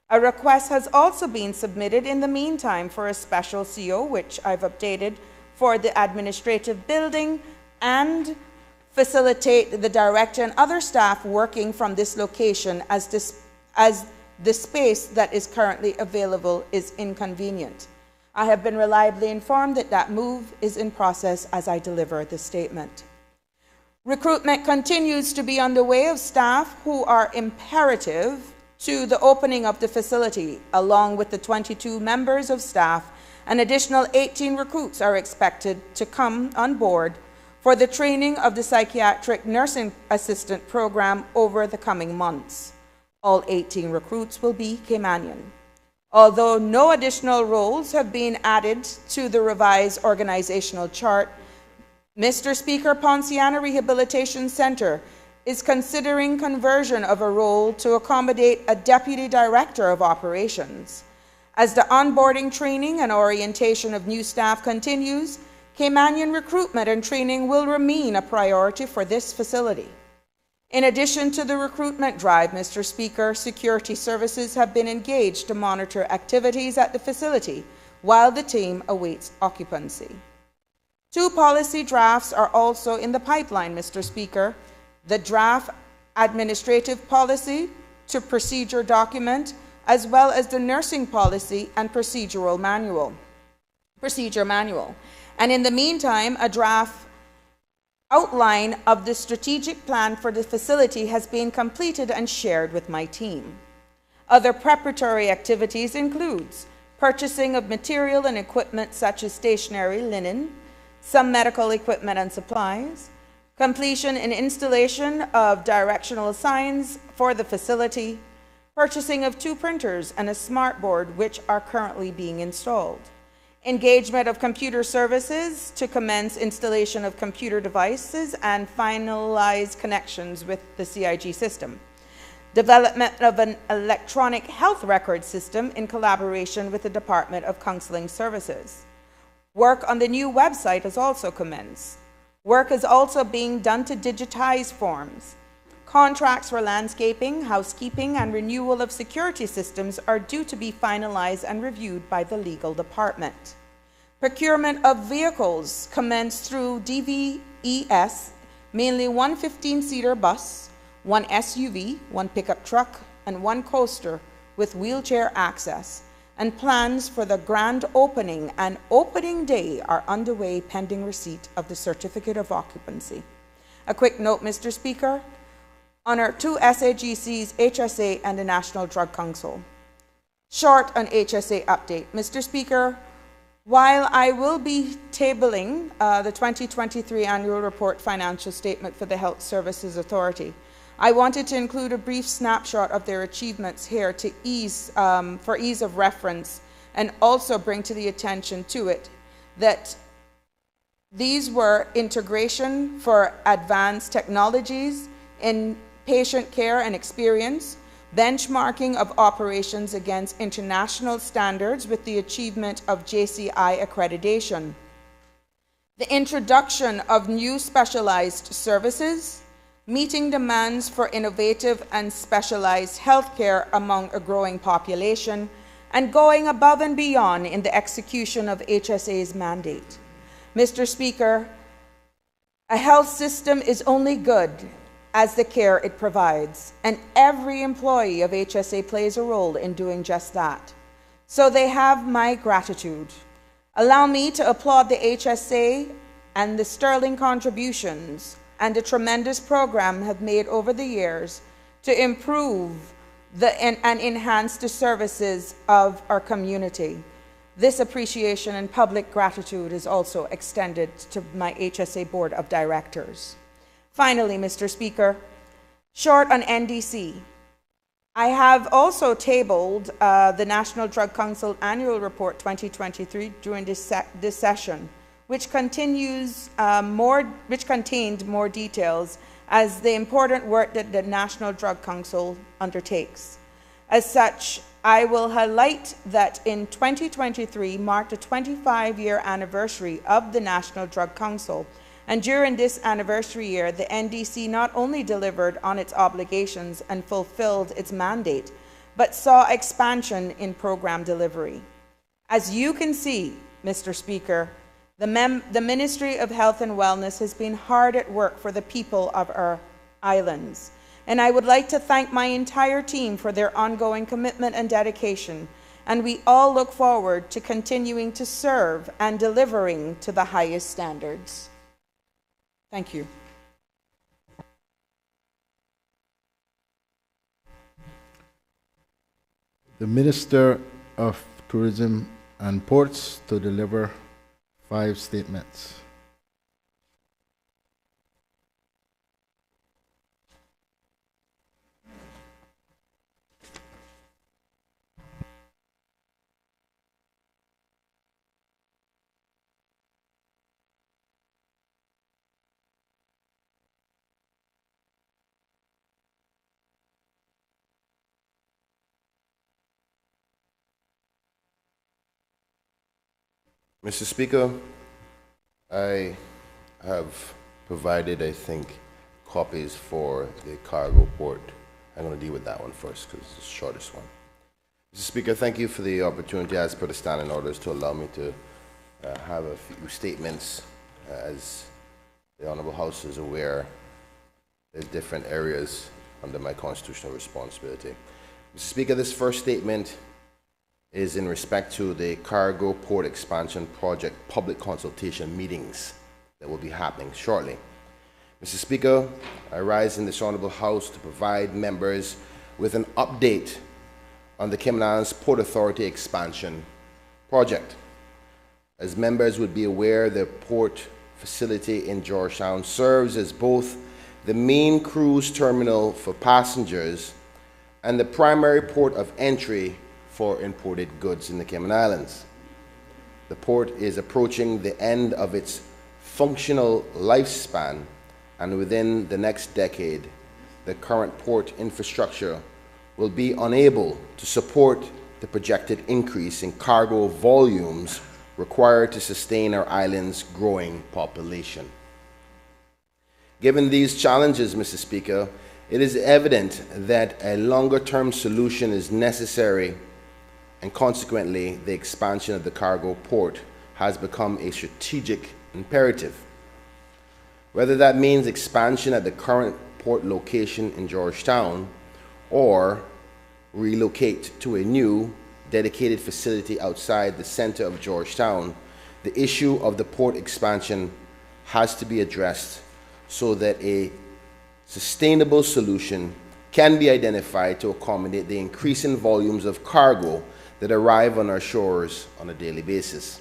G: A request has also been submitted in the meantime for a special CO, which I've updated, for the administrative building and facilitate the director and other staff working from this location as the space that is currently available is inconvenient. I have been reliably informed that that move is in process as I deliver this statement. Recruitment continues to be on the way of staff who are imperative to the opening of the facility. Along with the 22 members of staff, an additional 18 recruits are expected to come on board for the training of the psychiatric nursing assistant program over the coming months. All 18 recruits will be Caymanian. Although no additional roles have been added to the revised organizational chart, Mr. Speaker, Ponciana Rehabilitation Center is considering conversion of a role to accommodate a Deputy Director of Operations. As the onboarding training and orientation of new staff continues, Caymanian recruitment and training will remain a priority for this facility. In addition to the recruitment drive, Mr. Speaker, security services have been engaged to monitor activities at the facility while the team awaits occupancy. 2 policy drafts are also in the pipeline, Mr. Speaker. The draft administrative policy to procedure document, as well as the nursing policy and procedure manual. And in the meantime, a draft outline of the strategic plan for the facility has been completed and shared with my team. Other preparatory activities includes purchasing of material and equipment such as stationery, linen, some medical equipment and supplies, completion and installation of directional signs for the facility, purchasing of 2 printers and a smart board which are currently being installed, engagement of computer services to commence installation of computer devices and finalize connections with the CIG system, development of an electronic health record system in collaboration with the Department of Counseling Services. Work on the new website has also commenced. Work is also being done to digitize forms. Contracts for landscaping, housekeeping, and renewal of security systems are due to be finalized and reviewed by the legal department. Procurement of vehicles commenced through DVES, mainly 1 15-seater bus, 1 SUV, 1 pickup truck, and 1 coaster with wheelchair access, and plans for the grand opening and opening day are underway pending receipt of the certificate of occupancy. A quick note, Mr. Speaker, on our 2 SAGCs, HSA and the National Drug Council. Short on HSA update. Mr. Speaker, while I will be tabling the 2023 annual report financial statement for the Health Services Authority, I wanted to include a brief snapshot of their achievements here to for ease of reference, and also bring to the attention to it that these were integration for advanced technologies in patient care and experience, benchmarking of operations against international standards with the achievement of JCI accreditation, the introduction of new specialized services, meeting demands for innovative and specialized healthcare among a growing population, and going above and beyond in the execution of HSA's mandate. Mr. Speaker, a health system is only good as the care it provides, and every employee of HSA plays a role in doing just that. So they have my gratitude. Allow me to applaud the HSA and the sterling contributions and the tremendous program have made over the years to improve and enhance the services of our community. This appreciation and public gratitude is also extended to my HSA Board of Directors. Finally, Mr. Speaker, short on NDC. I have also tabled the National Drug Council Annual Report 2023 during this session, which contained more details as the important work that the National Drug Council undertakes. As such, I will highlight that in 2023 marked the 25-year anniversary of the National Drug Council, and during this anniversary year, the NDC not only delivered on its obligations and fulfilled its mandate, but saw expansion in program delivery. As you can see, Mr. Speaker, the Ministry of Health and Wellness has been hard at work for the people of our islands. And I would like to thank my entire team for their ongoing commitment and dedication. And we all look forward to continuing to serve and delivering to the highest standards. Thank you.
B: The Minister of Tourism and Ports to deliver 5 statements.
H: Mr. Speaker, I have provided, I think, copies for the cargo port. I'm going to deal with that one first because it's the shortest one. Mr. Speaker, thank you for the opportunity as per the standing orders to allow me to have a few statements. As the Honourable House is aware, there's different areas under my constitutional responsibility. Mr. Speaker, this first statement is in respect to the cargo port expansion project public consultation meetings that will be happening shortly. Mr. Speaker, I rise in this Honourable House to provide members with an update on the Cayman Islands Port Authority expansion project. As members would be aware, the port facility in Georgetown serves as both the main cruise terminal for passengers and the primary port of entry for imported goods in the Cayman Islands. The port is approaching the end of its functional lifespan, and within the next decade, the current port infrastructure will be unable to support the projected increase in cargo volumes required to sustain our island's growing population. Given these challenges, Mr. Speaker, it is evident that a longer-term solution is necessary, and consequently, the expansion of the cargo port has become a strategic imperative. Whether that means expansion at the current port location in Georgetown or relocate to a new dedicated facility outside the center of Georgetown, the issue of the port expansion has to be addressed so that a sustainable solution can be identified to accommodate the increasing volumes of cargo that arrive on our shores on a daily basis.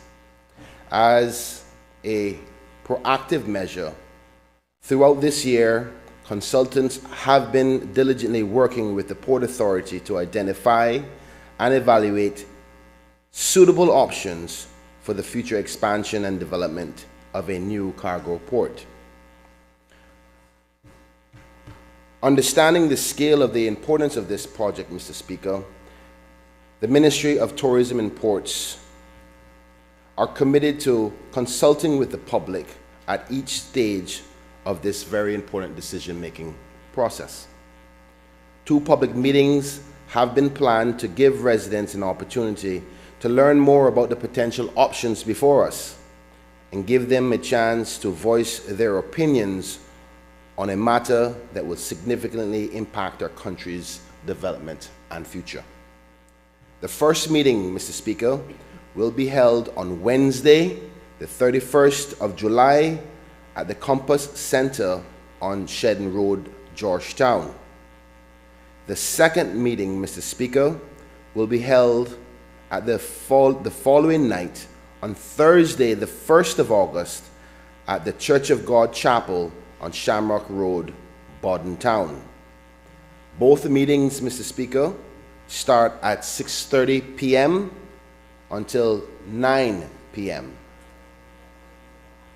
H: As a proactive measure, throughout this year, consultants have been diligently working with the Port Authority to identify and evaluate suitable options for the future expansion and development of a new cargo port. Understanding the scale of the importance of this project, Mr. Speaker, the Ministry of Tourism and Ports are committed to consulting with the public at each stage of this very important decision-making process. 2 public meetings have been planned to give residents an opportunity to learn more about the potential options before us and give them a chance to voice their opinions on a matter that will significantly impact our country's development and future. The first meeting, Mr. Speaker, will be held on Wednesday, the 31st of July at the Compass Center on Shedden Road, Georgetown. The second meeting, Mr. Speaker, will be held at the following night on Thursday, the 1st of August at the Church of God Chapel on Shamrock Road, Borden Town. Both the meetings, Mr. Speaker, start at 6:30 p.m. until 9 p.m.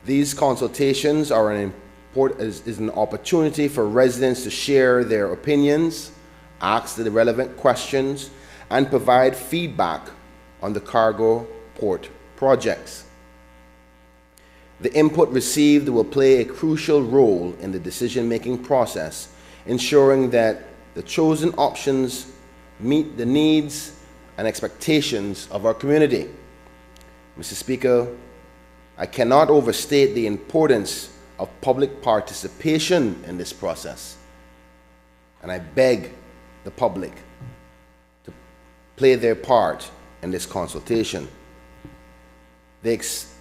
H: These consultations are is an opportunity for residents to share their opinions, ask the relevant questions, and provide feedback on the cargo port projects. The input received will play a crucial role in the decision-making process, ensuring that the chosen options meet the needs and expectations of our community. Mr. Speaker, I cannot overstate the importance of public participation in this process, and I beg the public to play their part in this consultation. The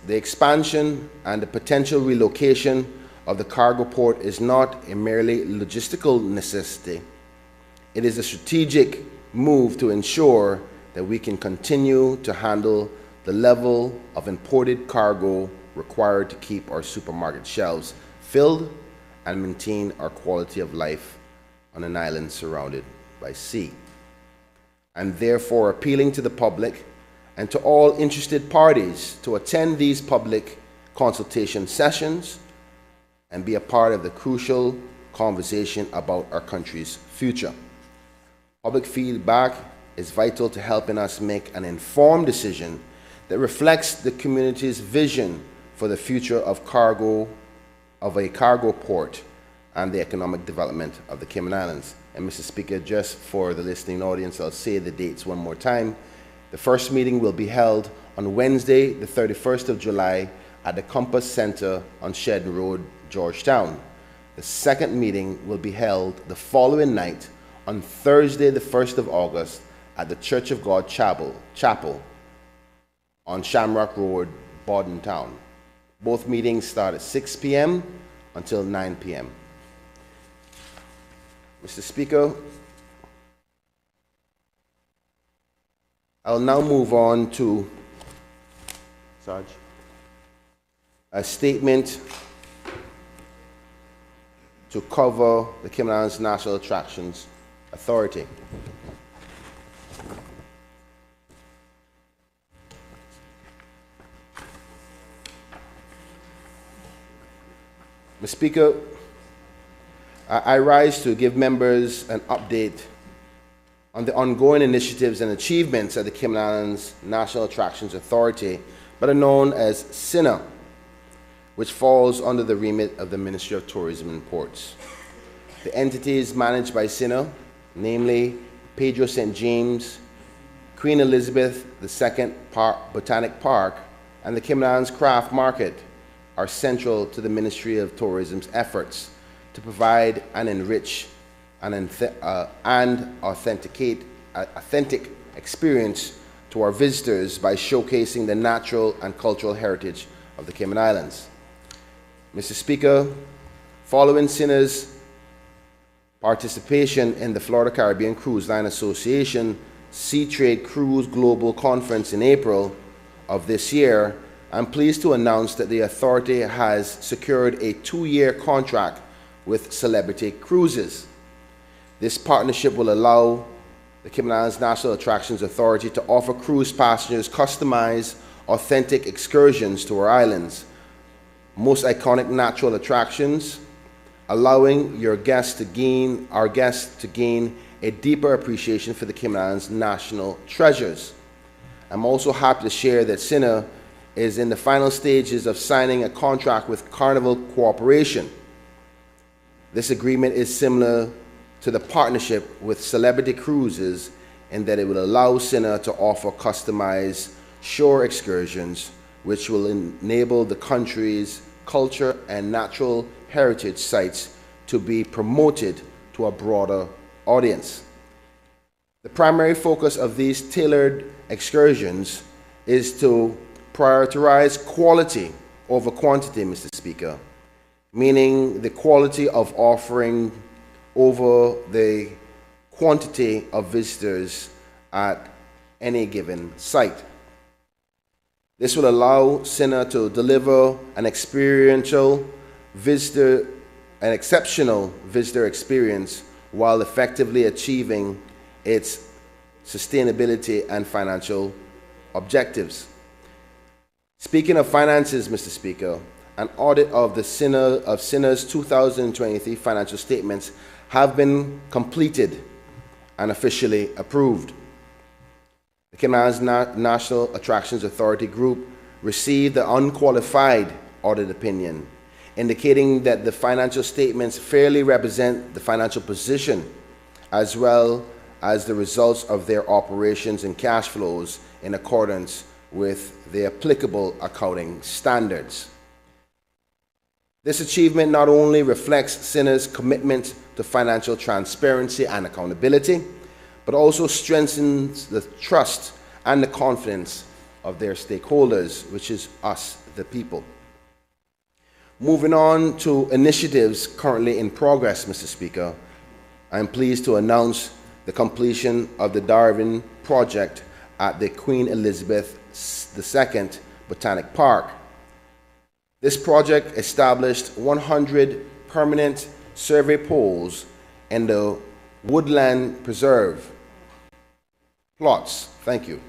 H: expansion and the potential relocation of the cargo port is not a merely logistical necessity. It is a strategic move to ensure that we can continue to handle the level of imported cargo required to keep our supermarket shelves filled and maintain our quality of life on an island surrounded by sea. I'm therefore appealing to the public and to all interested parties to attend these public consultation sessions and be a part of the crucial conversation about our country's future. Public feedback is vital to helping us make an informed decision that reflects the community's vision for the future of a cargo port and the economic development of the Cayman Islands. And Mr. Speaker, just for the listening audience, I'll say the dates one more time. The first meeting will be held on Wednesday, the 31st of July at the Compass Center on Shedden Road, Georgetown. The second meeting will be held the following night on Thursday, the 1st of August at the Church of God Chapel on Shamrock Road, Borden Town. Both meetings start at 6 p.m. until 9 p.m. Mr. Speaker, I'll now move on to a statement to cover the Cayman Islands National Attractions Authority. Mr. Speaker, I rise to give members an update on the ongoing initiatives and achievements at the Cayman Islands National Attractions Authority, better known as CINA, which falls under the remit of the Ministry of Tourism and Ports. The entities managed by CINA, namely Pedro St. James, Queen Elizabeth II Botanic Park, and the Cayman Islands Craft Market, are central to the Ministry of Tourism's efforts to provide and enrich and authentic experience to our visitors by showcasing the natural and cultural heritage of the Cayman Islands. Mr. Speaker, following CINA's participation in the Florida Caribbean Cruise Line Association Sea Trade Cruise Global Conference in April of this year, I'm pleased to announce that the authority has secured a 2-year contract with Celebrity Cruises. This partnership will allow the Cayman Islands National Attractions Authority to offer cruise passengers customized, authentic excursions to our islands, most iconic natural attractions, allowing our guests to gain a deeper appreciation for the Cayman Islands national treasures. I'm also happy to share that CINA is in the final stages of signing a contract with Carnival Corporation. This agreement is similar to the partnership with Celebrity Cruises in that it will allow CINA to offer customized shore excursions, which will enable the country's culture and natural heritage sites to be promoted to a broader audience. The primary focus of these tailored excursions is to prioritize quality over quantity, Mr. Speaker, meaning the quality of offering over the quantity of visitors at any given site. This will allow CINA to deliver an experiential visitor an exceptional visitor experience while effectively achieving its sustainability and financial objectives. Speaking of finances, Mr. Speaker, an audit of the Sinner's 2023 financial statements have been completed and officially approved. The Cayman National Attractions Authority Group received the unqualified audit opinion, indicating that the financial statements fairly represent the financial position as well as the results of their operations and cash flows in accordance with the applicable accounting standards. This achievement not only reflects Sinner's commitment to financial transparency and accountability, but also strengthens the trust and the confidence of their stakeholders, which is us, the people. Moving on to initiatives currently in progress, Mr. Speaker, I am pleased to announce the completion of the Darwin project at the Queen Elizabeth II Botanic Park. This project established 100 permanent survey poles in the woodland preserve plots. Thank you.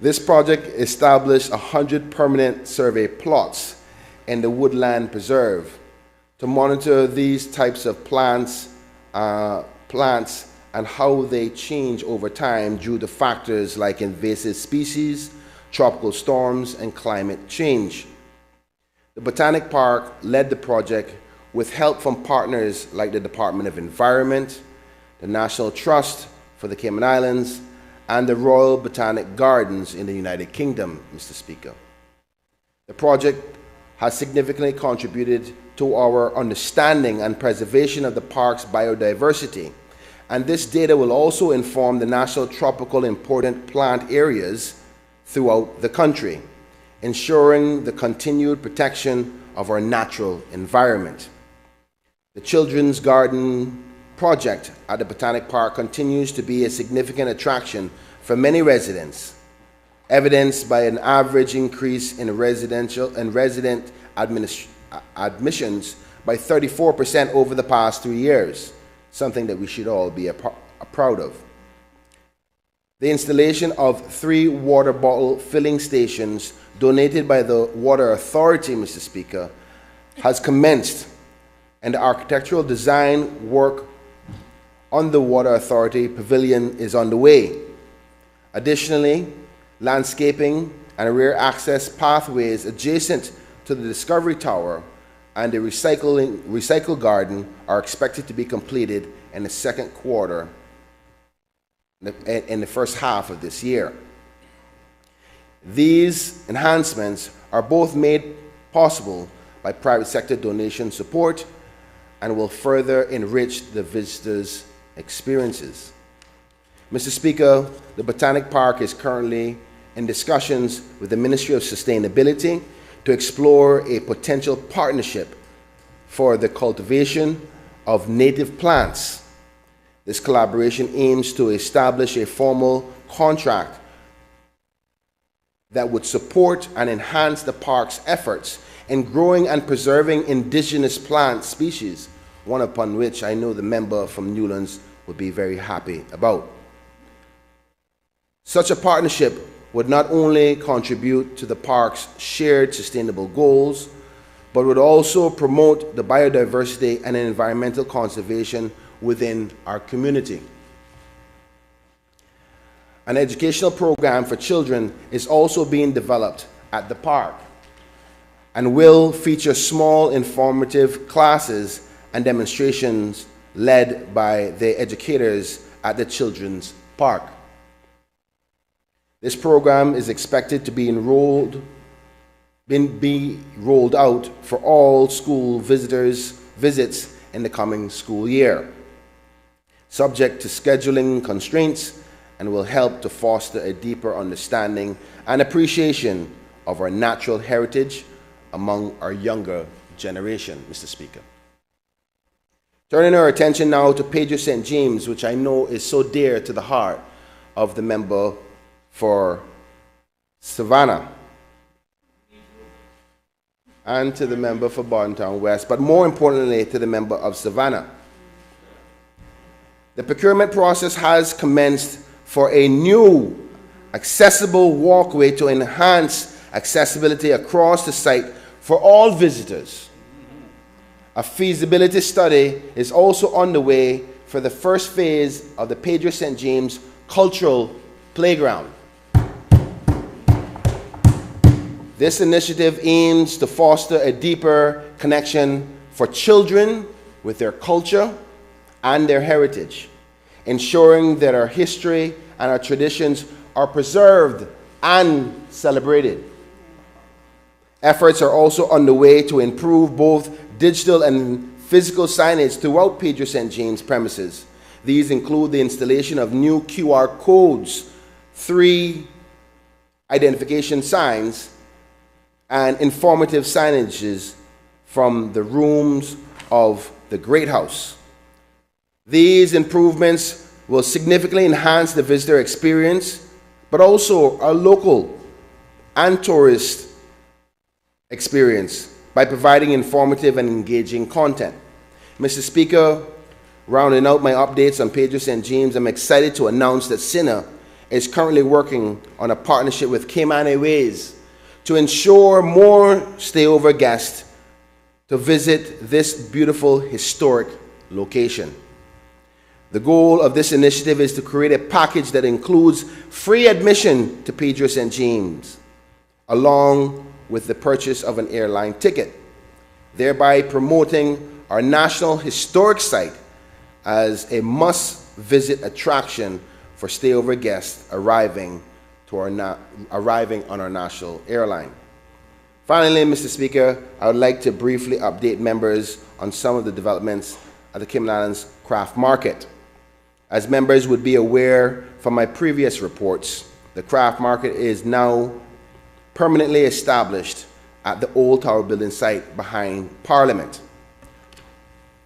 H: This project established 100 permanent survey plots in the woodland preserve to monitor these types of plants and how they change over time due to factors like invasive species, tropical storms, and climate change. The Botanic Park led the project with help from partners like the Department of Environment, the National Trust for the Cayman Islands, and the Royal Botanic Gardens in the United Kingdom, Mr. Speaker. The project has significantly contributed to our understanding and preservation of the park's biodiversity, and this data will also inform the national tropical important plant areas throughout the country, ensuring the continued protection of our natural environment. The Children's Garden project at the Botanic Park continues to be a significant attraction for many residents, evidenced by an average increase in resident admissions by 34% over the past 3 years, something that we should all be proud of. The installation of 3 water bottle filling stations donated by the Water Authority, Mr. Speaker, has commenced, and the architectural design work on the Water Authority Pavilion is underway. Additionally, landscaping and rear access pathways adjacent to the Discovery Tower and the recycle garden are expected to be completed in the second quarter, in the first half of this year. These enhancements are both made possible by private sector donation support and will further enrich the visitors' experiences. Mr. Speaker, the Botanic Park is currently in discussions with the Ministry of Sustainability to explore a potential partnership for the cultivation of native plants. This collaboration aims to establish a formal contract that would support and enhance the park's efforts in growing and preserving indigenous plant species, one upon which I know the member from Newlands would be very happy about. Such a partnership would not only contribute to the park's shared sustainable goals, but would also promote the biodiversity and environmental conservation within our community. An educational program for children is also being developed at the park and will feature small informative classes and demonstrations led by the educators at the children's park. This program is expected to be rolled out for all school visits in the coming school year, subject to scheduling constraints, and will help to foster a deeper understanding and appreciation of our natural heritage among our younger generation, Mr. Speaker. Turning our attention now to Pedro St. James, which I know is so dear to the heart of the member for Savannah and to the member for Bartontown West, but more importantly to the member of Savannah. The procurement process has commenced for a new accessible walkway to enhance accessibility across the site for all visitors. A feasibility study is also underway for the first phase of the Pedro St. James Cultural Playground. This initiative aims to foster a deeper connection for children with their culture and their heritage, ensuring that our history and our traditions are preserved and celebrated. Efforts are also underway to improve both digital and physical signage throughout Pedro St. James premises. These include the installation of new QR codes, 3 identification signs, and informative signages from the rooms of the Great House. These improvements will significantly enhance the visitor experience, but also our local and tourist experience by providing informative and engaging content. Mr. Speaker, rounding out my updates on Pedro St. James, I'm excited to announce that CINA is currently working on a partnership with Cayman Airways to ensure more stayover guests to visit this beautiful historic location. The goal of this initiative is to create a package that includes free admission to Pedro St. James, along with the purchase of an airline ticket, thereby promoting our national historic site as a must-visit attraction for stayover guests arriving on our national airline. Finally, Mr. Speaker, I would like to briefly update members on some of the developments at the Cayman Islands Craft Market. As members would be aware from my previous reports, the Craft Market is now permanently established at the Old Tower Building site behind Parliament.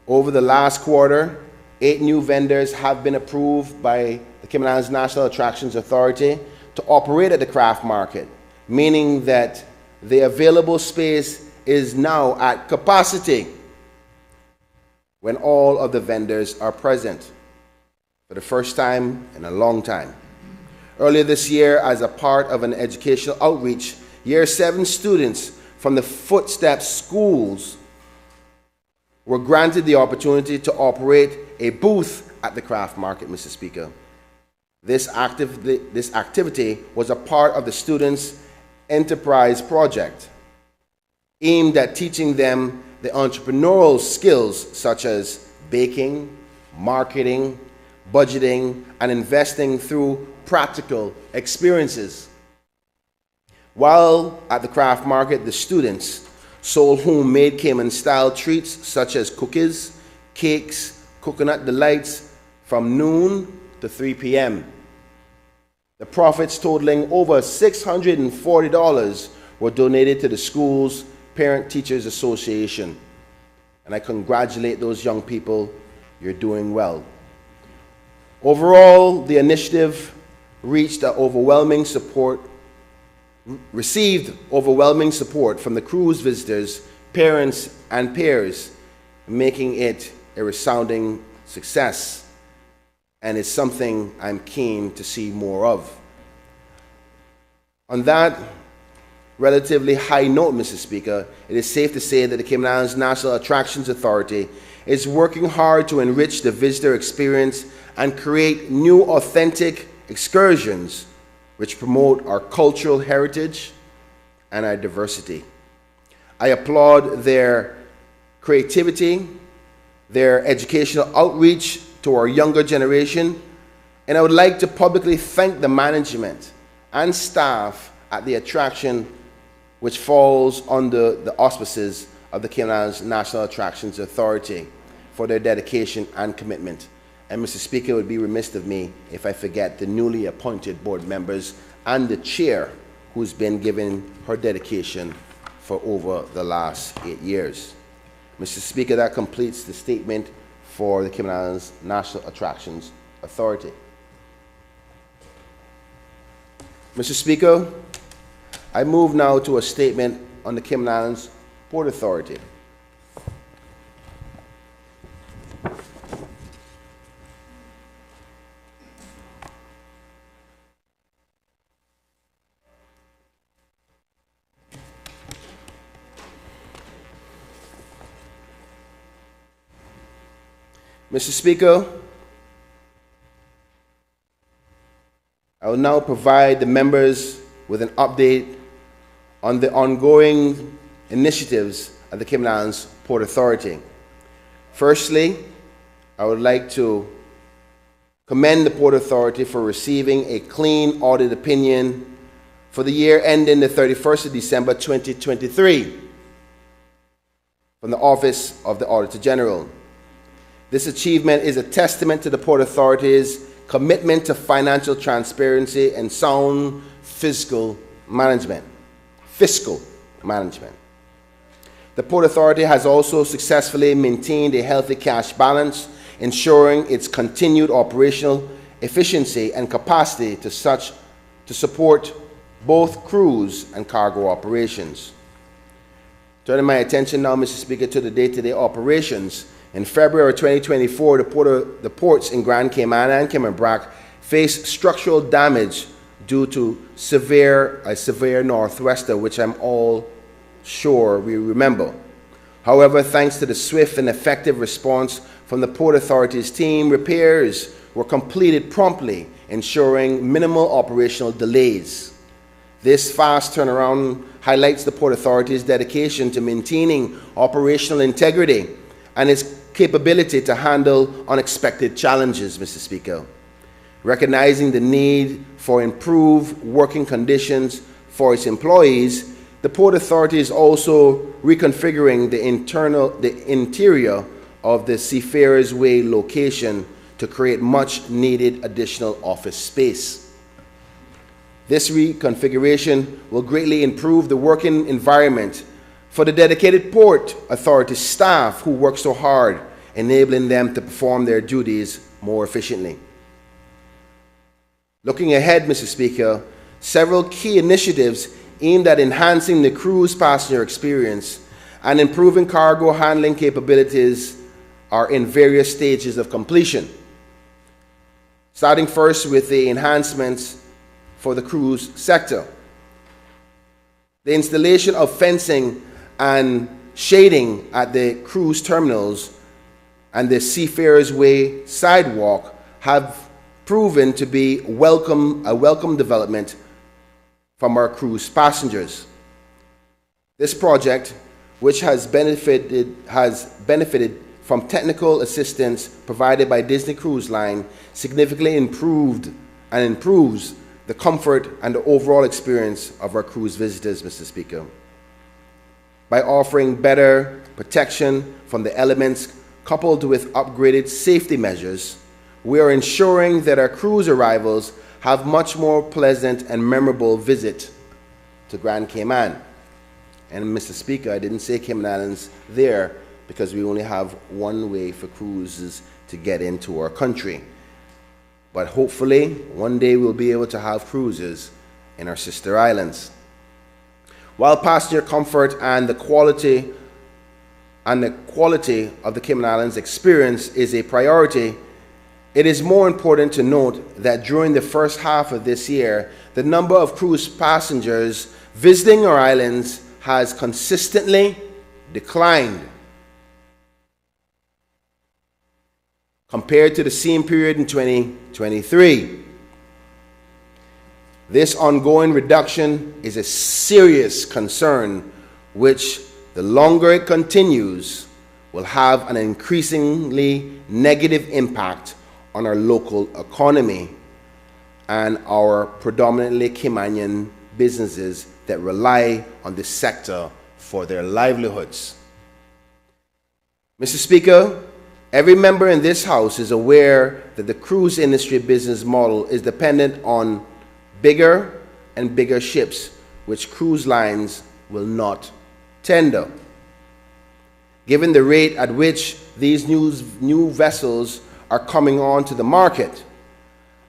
H: Over the last quarter, 8 new vendors have been approved by the Cayman Islands National Attractions Authority to operate at the Craft Market, meaning that the available space is now at capacity when all of the vendors are present for the first time in a long time. Earlier this year, as a part of an educational outreach, Year 7 students from the Footsteps schools were granted the opportunity to operate a booth at the Craft Market, Mr. Speaker. This activity was a part of the students' enterprise project aimed at teaching them the entrepreneurial skills such as baking, marketing, budgeting, and investing through practical experiences. While at the Craft Market, the students sold homemade Cayman-style treats such as cookies, cakes, coconut delights from noon to 3 p.m. The profits totaling over $640 were donated to the school's Parent Teachers Association. And I congratulate those young people. You're doing well. Overall, the initiative received overwhelming support from the cruise visitors, parents, and peers, making it a resounding success, and it's something I'm keen to see more of. On that relatively high note, Mr. Speaker, it is safe to say that the Cayman Islands National Attractions Authority is working hard to enrich the visitor experience and create new authentic excursions which promote our cultural heritage and our diversity. I applaud their creativity, their educational outreach to our younger generation, and I would like to publicly thank the management and staff at the attraction, which falls under the auspices of the Cayman Islands National Attractions Authority, for their dedication and commitment. And Mr. Speaker, it would be remiss of me if I forget the newly appointed board members and the chair who's been given her dedication for over the last 8 years. Mr. Speaker, that completes the statement for the Cayman Islands National Attractions Authority. Mr. Speaker, I move now to a statement on the Cayman Islands Port Authority. Mr. Speaker, I will now provide the members with an update on the ongoing initiatives at the Cayman Islands Port Authority. Firstly, I would like to commend the Port Authority for receiving a clean audit opinion for the year ending the 31st of December 2023 from the Office of the Auditor General. This achievement is a testament to the Port Authority's commitment to financial transparency and sound fiscal management. The Port Authority has also successfully maintained a healthy cash balance, ensuring its continued operational efficiency and capacity to support both cruise and cargo operations. Turning my attention now, Mr. Speaker, to the day-to-day operations. In February 2024, the ports in Grand Cayman and Cayman Brac faced structural damage due to a severe northwester, which I'm all sure we remember. However, thanks to the swift and effective response from the Port Authority's team, repairs were completed promptly, ensuring minimal operational delays. This fast turnaround highlights the Port Authority's dedication to maintaining operational integrity and its capability to handle unexpected challenges, Mr. Speaker. Recognizing the need for improved working conditions for its employees, the Port Authority is also reconfiguring the interior of the Seafarers Way location to create much needed additional office space. This reconfiguration will greatly improve the working environment for the dedicated Port Authority staff who work so hard, enabling them to perform their duties more efficiently. Looking ahead, Mr. Speaker, several key initiatives aimed at enhancing the cruise passenger experience and improving cargo handling capabilities are in various stages of completion. Starting first with the enhancements for the cruise sector. The installation of fencing and shading at the cruise terminals and the Seafarers Way sidewalk have proven to be a welcome development from our cruise passengers. This project, which has benefited from technical assistance provided by Disney Cruise Line, significantly improves the comfort and the overall experience of our cruise visitors, Mr. Speaker. By offering better protection from the elements coupled with upgraded safety measures, we are ensuring that our cruise arrivals have much more pleasant and memorable visit to Grand Cayman. And Mr. Speaker, I didn't say Cayman Islands there because we only have one way for cruises to get into our country. But hopefully, one day we'll be able to have cruises in our sister islands. While passenger comfort and the quality of the Cayman Islands experience is a priority, it is more important to note that during the first half of this year, the number of cruise passengers visiting our islands has consistently declined compared to the same period in 2023. This ongoing reduction is a serious concern, which, the longer it continues, will have an increasingly negative impact on our local economy and our predominantly Caymanian businesses that rely on this sector for their livelihoods. Mr. Speaker, every member in this House is aware that the cruise industry business model is dependent on bigger and bigger ships, which cruise lines will not tender. given the rate at which these new vessels are coming onto the market.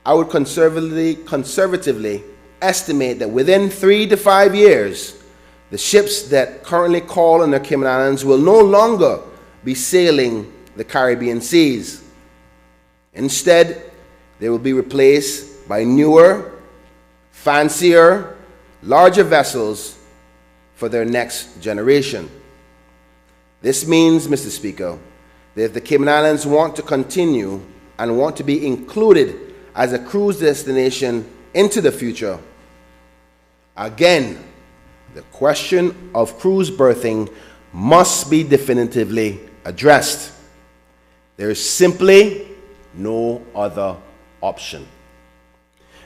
H: I would conservatively estimate that within 3 to 5 years, the ships that currently call on the Cayman Islands will no longer be sailing the Caribbean seas. Instead, they will be replaced by newer, fancier, larger vessels for their next generation. This means, Mr. Speaker, that if the Cayman Islands want to continue and want to be included as a cruise destination into the future, again, the question of cruise berthing must be definitively addressed. There is simply no other option.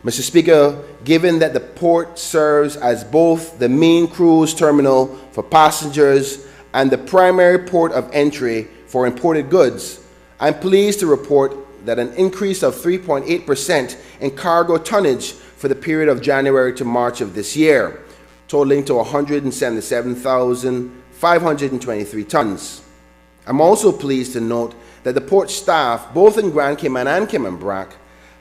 H: Mr. Speaker, given that the port serves as both the main cruise terminal for passengers and the primary port of entry for imported goods, I'm pleased to report that an increase of 3.8% in cargo tonnage for the period of January to March of this year, totaling to 177,523 tons. I'm also pleased to note that the port staff, both in Grand Cayman and Cayman Brac,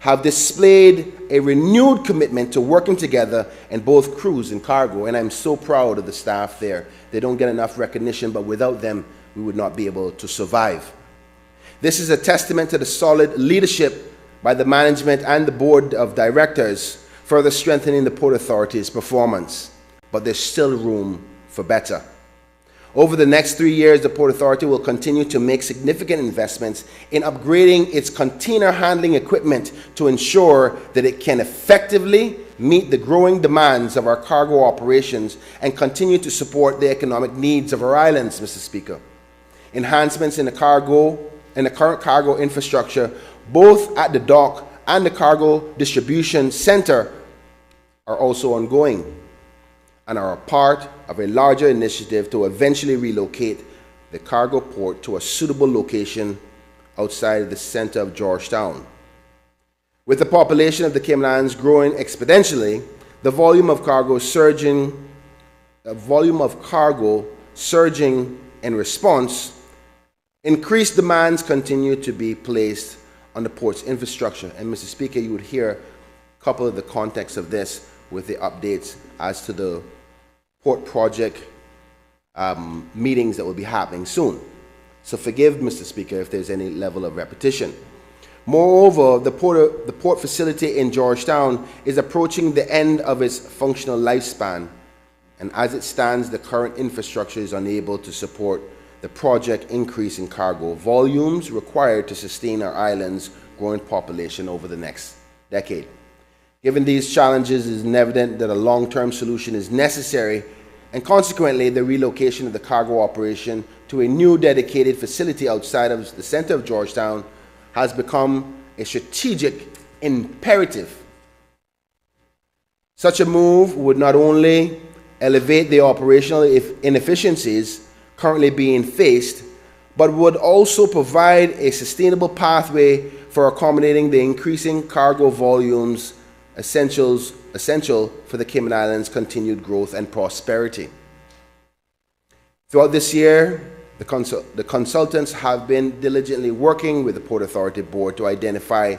H: have displayed a renewed commitment to working together in both cruise and cargo, and I'm so proud of the staff there. They don't get enough recognition, but without them, we would not be able to survive. This is a testament to the solid leadership by the management and the board of directors, further strengthening the Port Authority's performance. But there's still room for better. Over the next 3 years, the Port Authority will continue to make significant investments in upgrading its container handling equipment to ensure that it can effectively meet the growing demands of our cargo operations and continue to support the economic needs of our islands, Mr. Speaker. Enhancements in the current cargo infrastructure, both at the dock and the cargo distribution center, are also ongoing and are a part of a larger initiative to eventually relocate the cargo port to a suitable location outside of the center of Georgetown. With the population of the Cayman Islands growing exponentially, the volume of cargo surging in response, increased demands continue to be placed on the port's infrastructure. And Mr. Speaker, you would hear a couple of the context of this with the updates as to the port project meetings that will be happening soon. So forgive, Mr. Speaker, if there's any level of repetition. Moreover, the port facility in Georgetown is approaching the end of its functional lifespan, and as it stands, the current infrastructure is unable to support the project increase in cargo volumes required to sustain our island's growing population over the next decade. Given these challenges, it is evident that a long-term solution is necessary, and consequently, the relocation of the cargo operation to a new dedicated facility outside of the center of Georgetown has become a strategic imperative. Such a move would not only elevate the operational inefficiencies currently being faced, but would also provide a sustainable pathway for accommodating the increasing cargo volumes essential for the Cayman Islands' continued growth and prosperity. Throughout this year, the consultants have been diligently working with the Port Authority Board to identify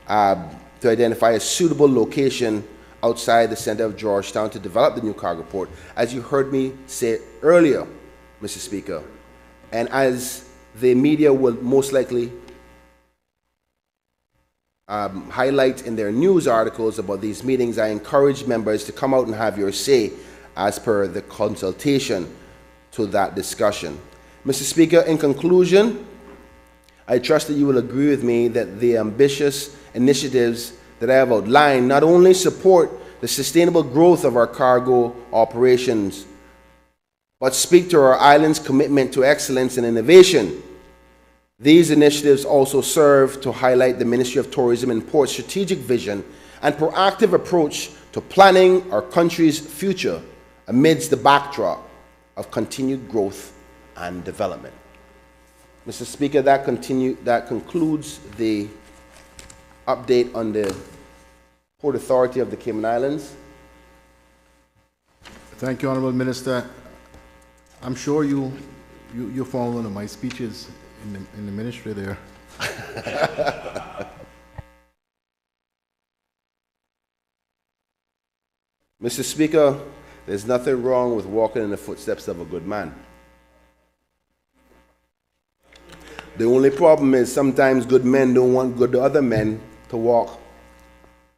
H: a suitable location outside the center of Georgetown to develop the new cargo port, as you heard me say earlier, Mr. Speaker, and as the media will most likely highlight in their news articles about these meetings, I encourage members to come out and have your say as per the consultation to that discussion. Mr. Speaker, in conclusion, I trust that you will agree with me that the ambitious initiatives that I have outlined not only support the sustainable growth of our cargo operations, but speak to our island's commitment to excellence and innovation. These initiatives also serve to highlight the Ministry of Tourism and Ports' strategic vision and proactive approach to planning our country's future amidst the backdrop of continued growth and development. Mr. Speaker, that concludes the update on the Port Authority of the Cayman Islands.
B: Thank you, Honorable Minister. I'm sure you You found one of my speeches in the ministry there.
H: Mr. Speaker, there's nothing wrong with walking in the footsteps of a good man. The only problem is sometimes good men don't want good other men to walk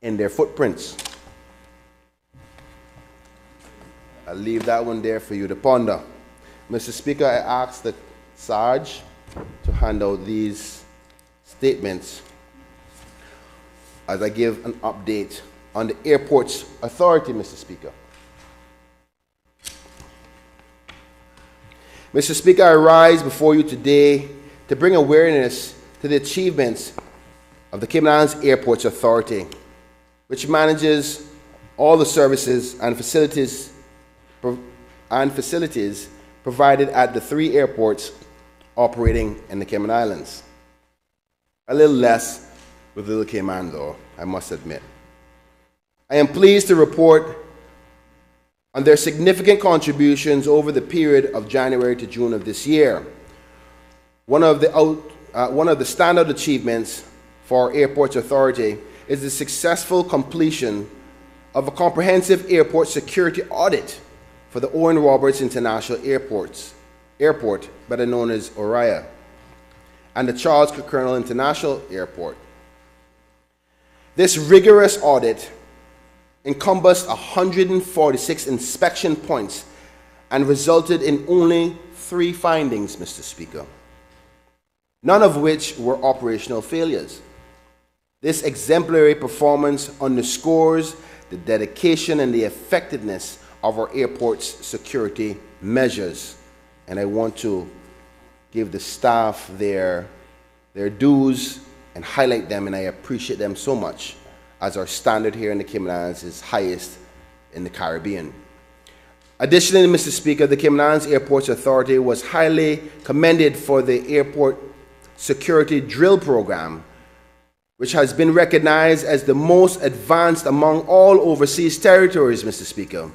H: in their footprints. I'll leave that one there for you to ponder. Mr. Speaker, I ask the Sarge to hand out these statements as I give an update on the airport's authority, Mr. Speaker. Mr. Speaker, I rise before you today to bring awareness to the achievements of the Cayman Islands Airports Authority, which manages all the services and facilities provided at the 3 airports operating in the Cayman Islands. A little less with Little Cayman, though, I must admit. I am pleased to report on their significant contributions over the period of January to June of this year. One of the standout achievements for our Airports Authority is the successful completion of a comprehensive airport security audit for the Owen Roberts International Airport, better known as ORIA, and the Charles Colonel International Airport. This rigorous audit encompassed 146 inspection points and resulted in only 3 findings, Mr. Speaker, none of which were operational failures. This exemplary performance underscores the dedication and the effectiveness of our airport's security measures. And I want to give the staff their dues and highlight them, and I appreciate them so much, as our standard here in the Cayman Islands is highest in the Caribbean. Additionally, Mr. Speaker, the Cayman Islands Airports Authority was highly commended for the airport security drill program, which has been recognized as the most advanced among all overseas territories, Mr. Speaker.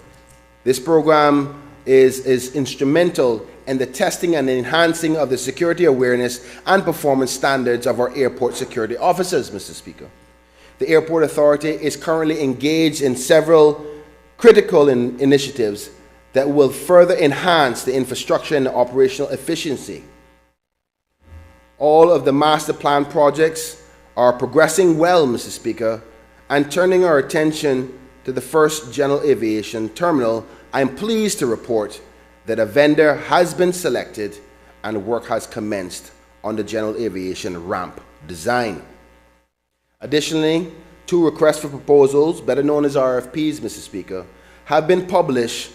H: This program is instrumental in the testing and enhancing of the security awareness and performance standards of our airport security officers, Mr. Speaker. The Airport Authority is currently engaged in several critical initiatives that will further enhance the infrastructure and the operational efficiency. All of the master plan projects are progressing well, Mr. Speaker, and turning our attention to the first general aviation terminal, I am pleased to report that a vendor has been selected and work has commenced on the general aviation ramp design. Additionally, 2 requests for proposals, better known as RFPs, Mr. Speaker, have been published,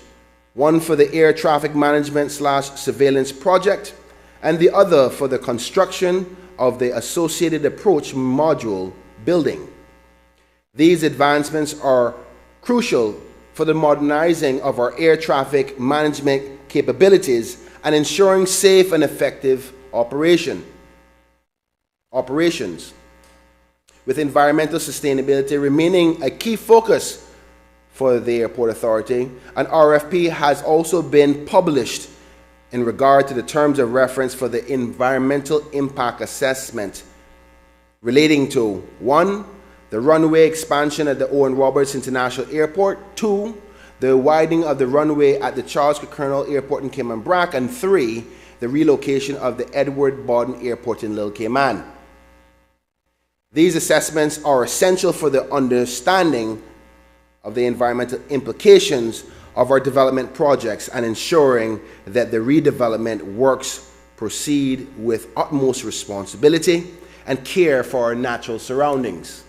H: one for the air traffic management / surveillance project, and the other for the construction of the associated approach module building. These advancements are crucial for the modernizing of our air traffic management capabilities and ensuring safe and effective operations. With environmental sustainability remaining a key focus for the Airport Authority, an RFP has also been published in regard to the terms of reference for the environmental impact assessment relating to 1, the runway expansion at the Owen Roberts International Airport, 2, the widening of the runway at the Charles Colonel Airport in Cayman Brac, and 3, the relocation of the Edward Bawden Airport in Little Cayman. These assessments are essential for the understanding of the environmental implications of our development projects and ensuring that the redevelopment works proceed with utmost responsibility and care for our natural surroundings.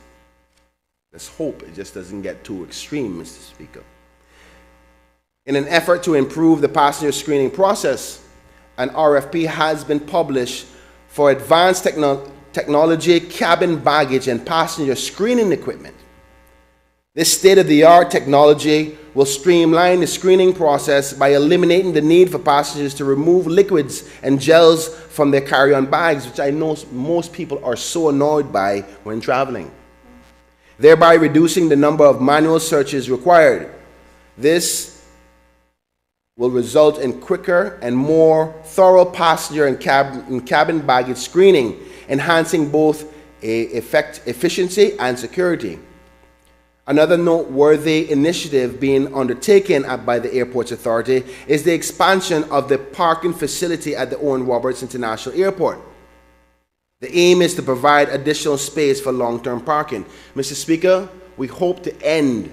H: Let's hope it just doesn't get too extreme, Mr. Speaker. In an effort to improve the passenger screening process, an RFP has been published for advanced technology, cabin baggage, and passenger screening equipment. This state-of-the-art technology will streamline the screening process by eliminating the need for passengers to remove liquids and gels from their carry-on bags, which I know most people are so annoyed by when traveling, thereby reducing the number of manual searches required. This will result in quicker and more thorough passenger and cabin baggage screening, enhancing both efficiency and security. Another noteworthy initiative being undertaken by the Airports Authority is the expansion of the parking facility at the Owen Roberts International Airport. The aim is to provide additional space for long-term parking. Mr. Speaker, we hope to end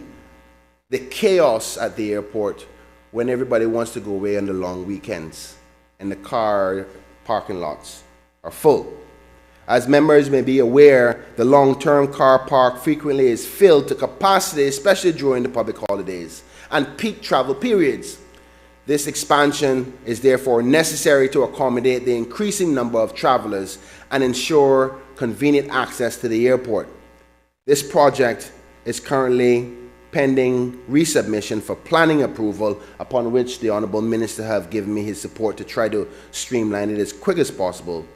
H: the chaos at the airport when everybody wants to go away on the long weekends and the car parking lots are full. As members may be aware, the long-term car park frequently is filled to capacity, especially during the public holidays and peak travel periods. This expansion is therefore necessary to accommodate the increasing number of travelers and ensure convenient access to the airport. This project is currently pending resubmission for planning approval, upon which the Honourable Minister have given me his support to try to streamline it as quick as possible,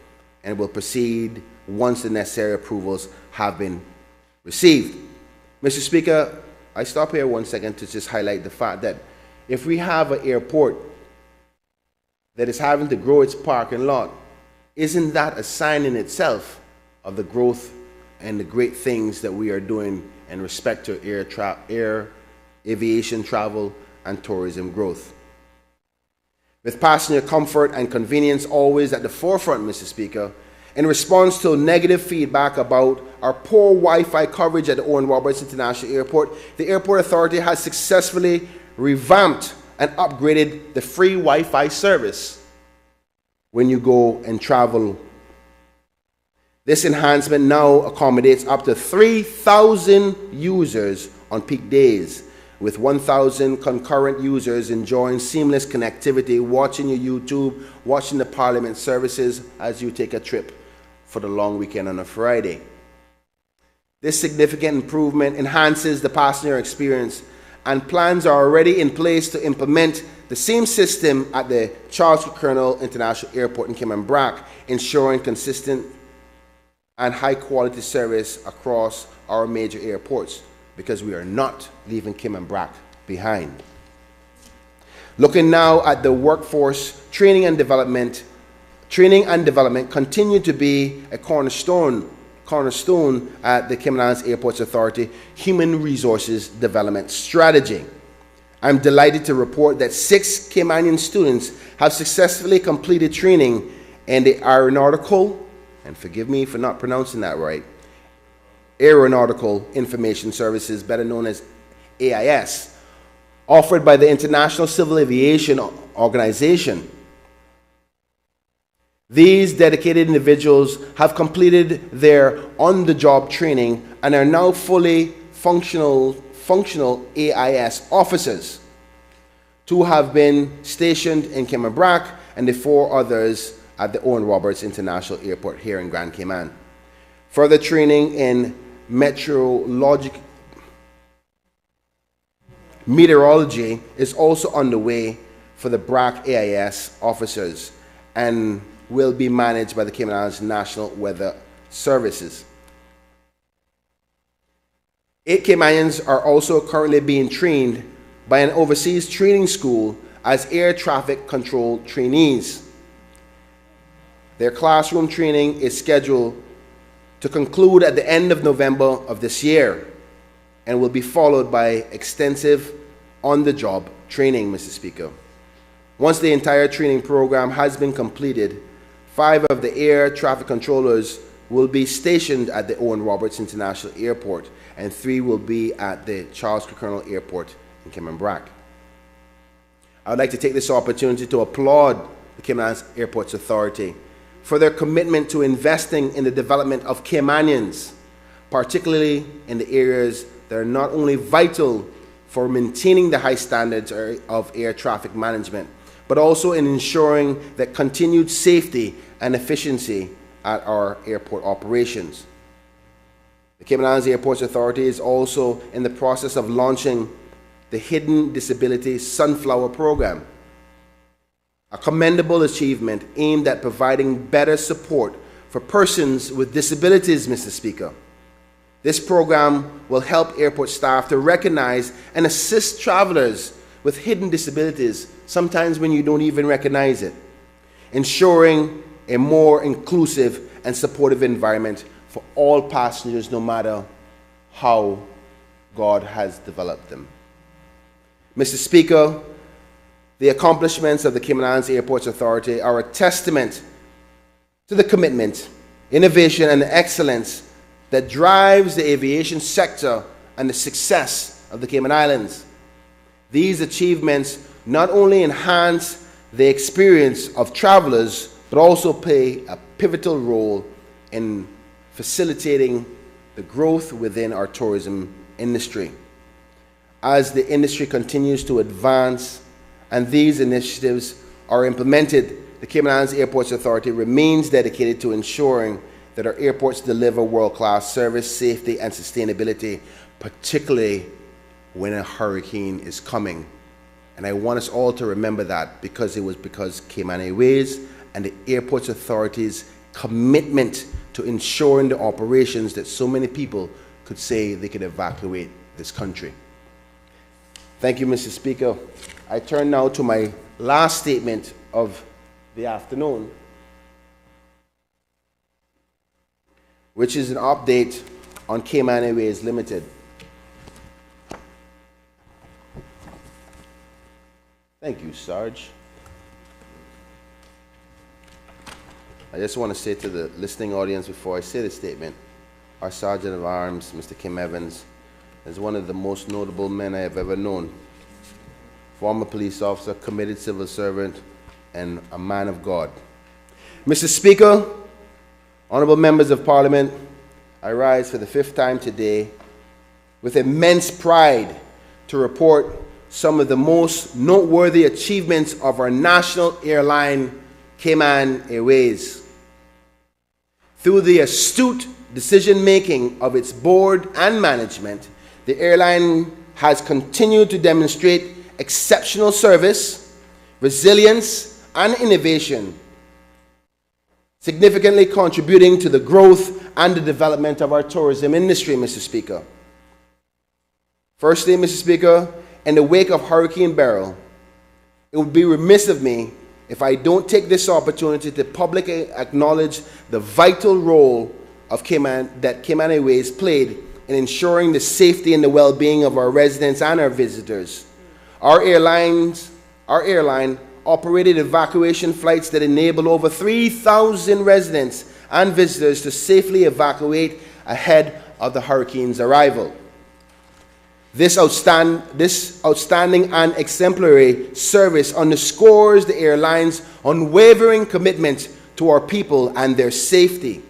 H: and will proceed once the necessary approvals have been received. Mr. Speaker, I stop here 1 second to just highlight the fact that if we have an airport that is having to grow its parking lot, isn't that a sign in itself of the growth and the great things that we are doing in respect to air aviation travel and tourism growth? With passenger comfort and convenience always at the forefront, Mr. Speaker, in response to negative feedback about our poor Wi-Fi coverage at the Owen Roberts International Airport, the Airport Authority has successfully revamped and upgraded the free Wi-Fi service when you go and travel. This enhancement now accommodates up to 3,000 users on peak days, with 1,000 concurrent users enjoying seamless connectivity, watching your YouTube, watching the Parliament services as you take a trip for the long weekend on a Friday. This significant improvement enhances the passenger experience, and plans are already in place to implement the same system at the Charles Colonel International Airport in Cayman, ensuring consistent and high-quality service across our major airports, because we are not leaving Cayman behind. Looking now at the workforce, training and development continue to be a cornerstone at the Cayman Islands Airports Authority Human Resources Development Strategy. I'm delighted to report that 6 Caymanian students have successfully completed training in the aeronautical, and forgive me for not pronouncing that right, Aeronautical Information Services, better known as AIS, offered by the International Civil Aviation Organization. These dedicated individuals have completed their on-the-job training and are now fully functional AIS officers. 2 have been stationed in Cayman and the 4 others at the Owen Roberts International Airport here in Grand Cayman. Further training in meteorology is also underway for the BRAC AIS officers and will be managed by the Cayman Islands National Weather Services. 8 Caymanians are also currently being trained by an overseas training school as air traffic control trainees. Their classroom training is scheduled to conclude at the end of November of this year and will be followed by extensive on-the-job training, Mr. Speaker. Once the entire training program has been completed, 5 of the air traffic controllers will be stationed at the Owen Roberts International Airport, and 3 will be at the Charles Colonel Airport in Cayman. I would like to take this opportunity to applaud the Cayman Islands Airports Authority for their commitment to investing in the development of Caymanians, particularly in the areas that are not only vital for maintaining the high standards of air traffic management, but also in ensuring that continued safety and efficiency at our airport operations. The Cayman Islands Airports Authority is also in the process of launching the Hidden Disability Sunflower Program, a commendable achievement aimed at providing better support for persons with disabilities, Mr. Speaker. This program will help airport staff to recognize and assist travelers with hidden disabilities, sometimes when you don't even recognize it, ensuring a more inclusive and supportive environment for all passengers, no matter how God has developed them. Mr. Speaker, the accomplishments of the Cayman Islands Airports Authority are a testament to the commitment, innovation, and excellence that drives the aviation sector and the success of the Cayman Islands. These achievements not only enhance the experience of travelers, but also play a pivotal role in facilitating the growth within our tourism industry. As the industry continues to advance and these initiatives are implemented, the Cayman Islands Airports Authority remains dedicated to ensuring that our airports deliver world-class service, safety, and sustainability, particularly when a hurricane is coming. And I want us all to remember that, because it was because Cayman Airways and the Airports Authority's commitment to ensuring the operations that so many people could say they could evacuate this country. Thank you, Mr. Speaker. I turn now to my last statement of the afternoon, which is an update on Cayman Airways Limited. Thank you, Sarge. I just want to say to the listening audience before I say the statement, our Sergeant of Arms, Mr. Kim Evans, is one of the most notable men I have ever known. Former police officer, committed civil servant, and a man of God. Mr. Speaker, honorable members of Parliament, I rise for the 5th time today with immense pride to report some of the most noteworthy achievements of our national airline, Cayman Airways. Through the astute decision-making of its board and management, the airline has continued to demonstrate exceptional service, resilience, and innovation, significantly contributing to the growth and the development of our tourism industry, Mr. Speaker. Firstly, Mr. Speaker, in the wake of Hurricane Beryl, it would be remiss of me if I don't take this opportunity to publicly acknowledge the vital role of that Cayman Airways played in ensuring the safety and the well-being of our residents and our visitors. Our airline operated evacuation flights that enabled over 3,000 residents and visitors to safely evacuate ahead of the hurricane's arrival. This outstanding and exemplary service underscores the airline's unwavering commitment to our people and their safety.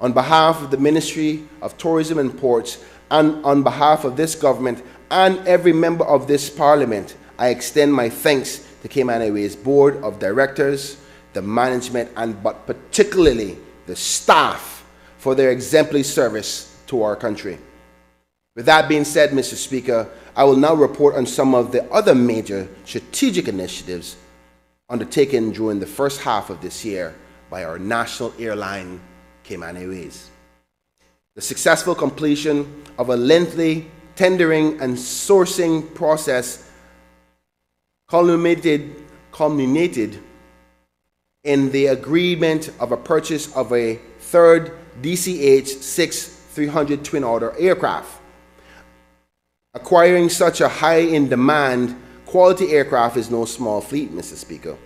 H: On behalf of the Ministry of Tourism and Ports, and on behalf of this government and every member of this Parliament, I extend my thanks to Cayman Airways Board of Directors, the management, but particularly the staff for their exemplary service to our country. With that being said, Mr. Speaker, I will now report on some of the other major strategic initiatives undertaken during the first half of this year by our national airline, Cayman Airways. The successful completion of a lengthy tendering and sourcing process culminated in the agreement of a purchase of a third DCH-6-300 twin-otter aircraft. Acquiring such a high-in-demand quality aircraft is no small feat, Mr. Speaker.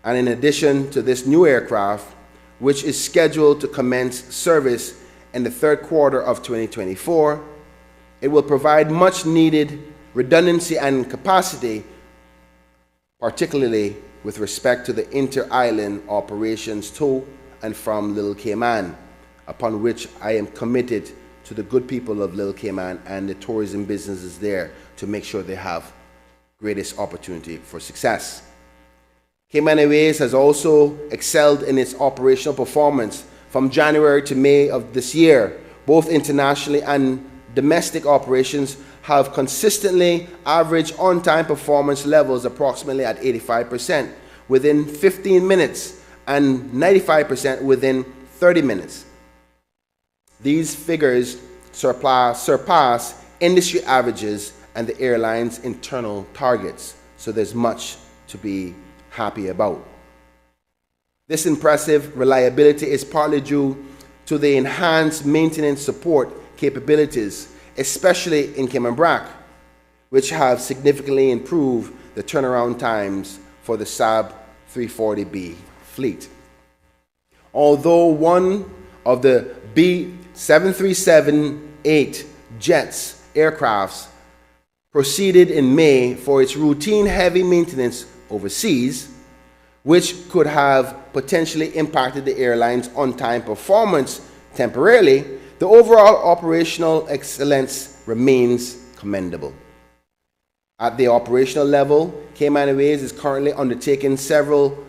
H: And in addition to this new aircraft, which is scheduled to commence service in the third quarter of 2024, it will provide much-needed redundancy and capacity, particularly with respect to the inter-island operations to and from Little Cayman, upon which I am committed to the good people of Little Cayman and the tourism businesses there to make sure they have greatest opportunity for success. Cayman Airways has also excelled in its operational performance from January to May of this year. Both internationally and domestic operations have consistently averaged on-time performance levels approximately at 85% within 15 minutes and 95% within 30 minutes. These figures surpass industry averages and the airline's internal targets. So there's much to be happy about. This impressive reliability is partly due to the enhanced maintenance support capabilities, especially in Cayman Brac, which have significantly improved the turnaround times for the SAB 340B fleet. Although one of the B737-8 jets aircrafts proceeded in May for its routine heavy maintenance overseas, which could have potentially impacted the airline's on-time performance temporarily, the overall operational excellence remains commendable. At the operational level, Cayman Airways is currently undertaking several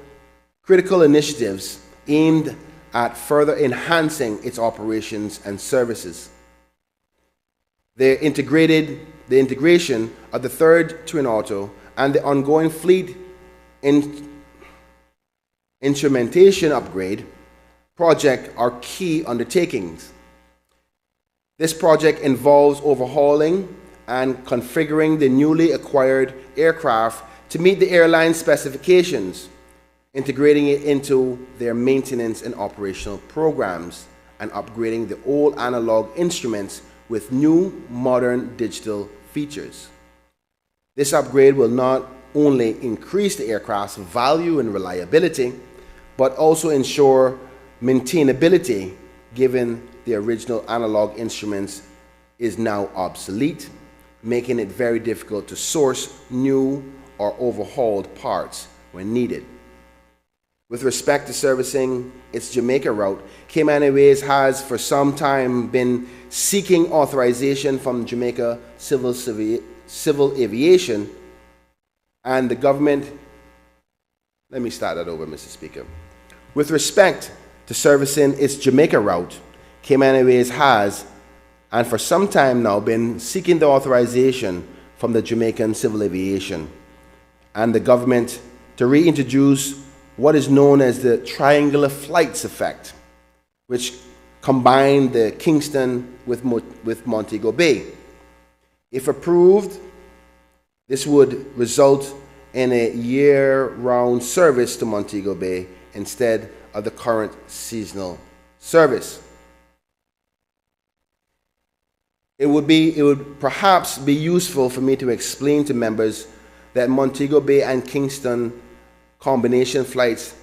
H: critical initiatives aimed at further enhancing its operations and services. The integration of the third twin auto and the ongoing fleet instrumentation upgrade project are key undertakings. This project involves overhauling and configuring the newly acquired aircraft to meet the airline specifications, integrating it into their maintenance and operational programs, and upgrading the old analog instruments with new modern digital features. This upgrade will not only increase the aircraft's value and reliability, but also ensure maintainability, given the original analog instruments is now obsolete, making it very difficult to source new or overhauled parts when needed. With respect to servicing its Jamaica route, Cayman Airways has for some time been seeking authorization from Jamaica Civil Aviation and the government. Let me start that over, Mr. Speaker. With respect to servicing its Jamaica route, Cayman Airways has, and for some time now, been seeking the authorization from the Jamaican Civil Aviation and the government to reintroduce what is known as the triangular flights effect, which combine the Kingston with Montego Bay. If approved, this would result in a year-round service to Montego Bay instead of the current seasonal service. It would perhaps be useful for me to explain to members that Montego Bay and Kingston combination flights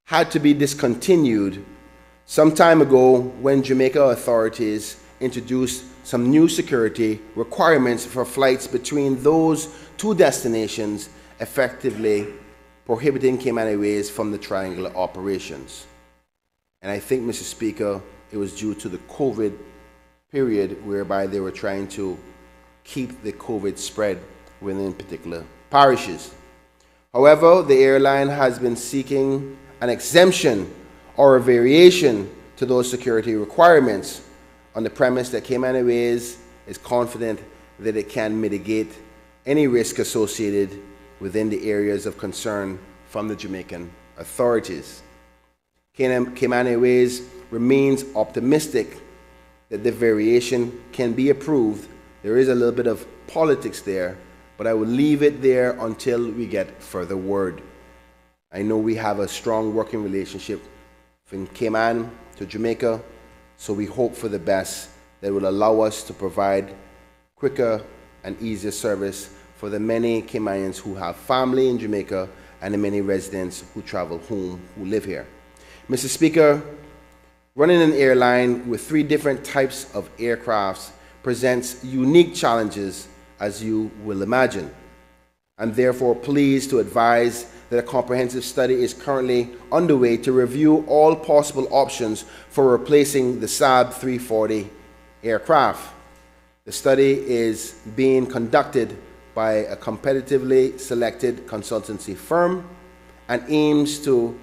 H: had to be discontinued some time ago when Jamaica authorities introduced some new security requirements for flights between those two destinations, effectively prohibiting Cayman Airways from the triangular operations. And I think, Mr. Speaker, it was due to the COVID period whereby they were trying to keep the COVID spread within particular parishes. However, the airline has been seeking an exemption or a variation to those security requirements on the premise that Cayman Airways is confident that it can mitigate any risk associated within the areas of concern from the Jamaican authorities. Cayman Airways remains optimistic that the variation can be approved. There is a little bit of politics there, but I will leave it there until we get further word. I know we have a strong working relationship from Cayman to Jamaica, so we hope for the best that will allow us to provide quicker and easier service for the many Caymanians who have family in Jamaica and the many residents who travel home who live here. Mr. Speaker, running an airline with 3 different types of aircrafts presents unique challenges, as you will imagine. I'm therefore pleased to advise that a comprehensive study is currently underway to review all possible options for replacing the SAB 340 aircraft. The study is being conducted by a competitively selected consultancy firm and aims to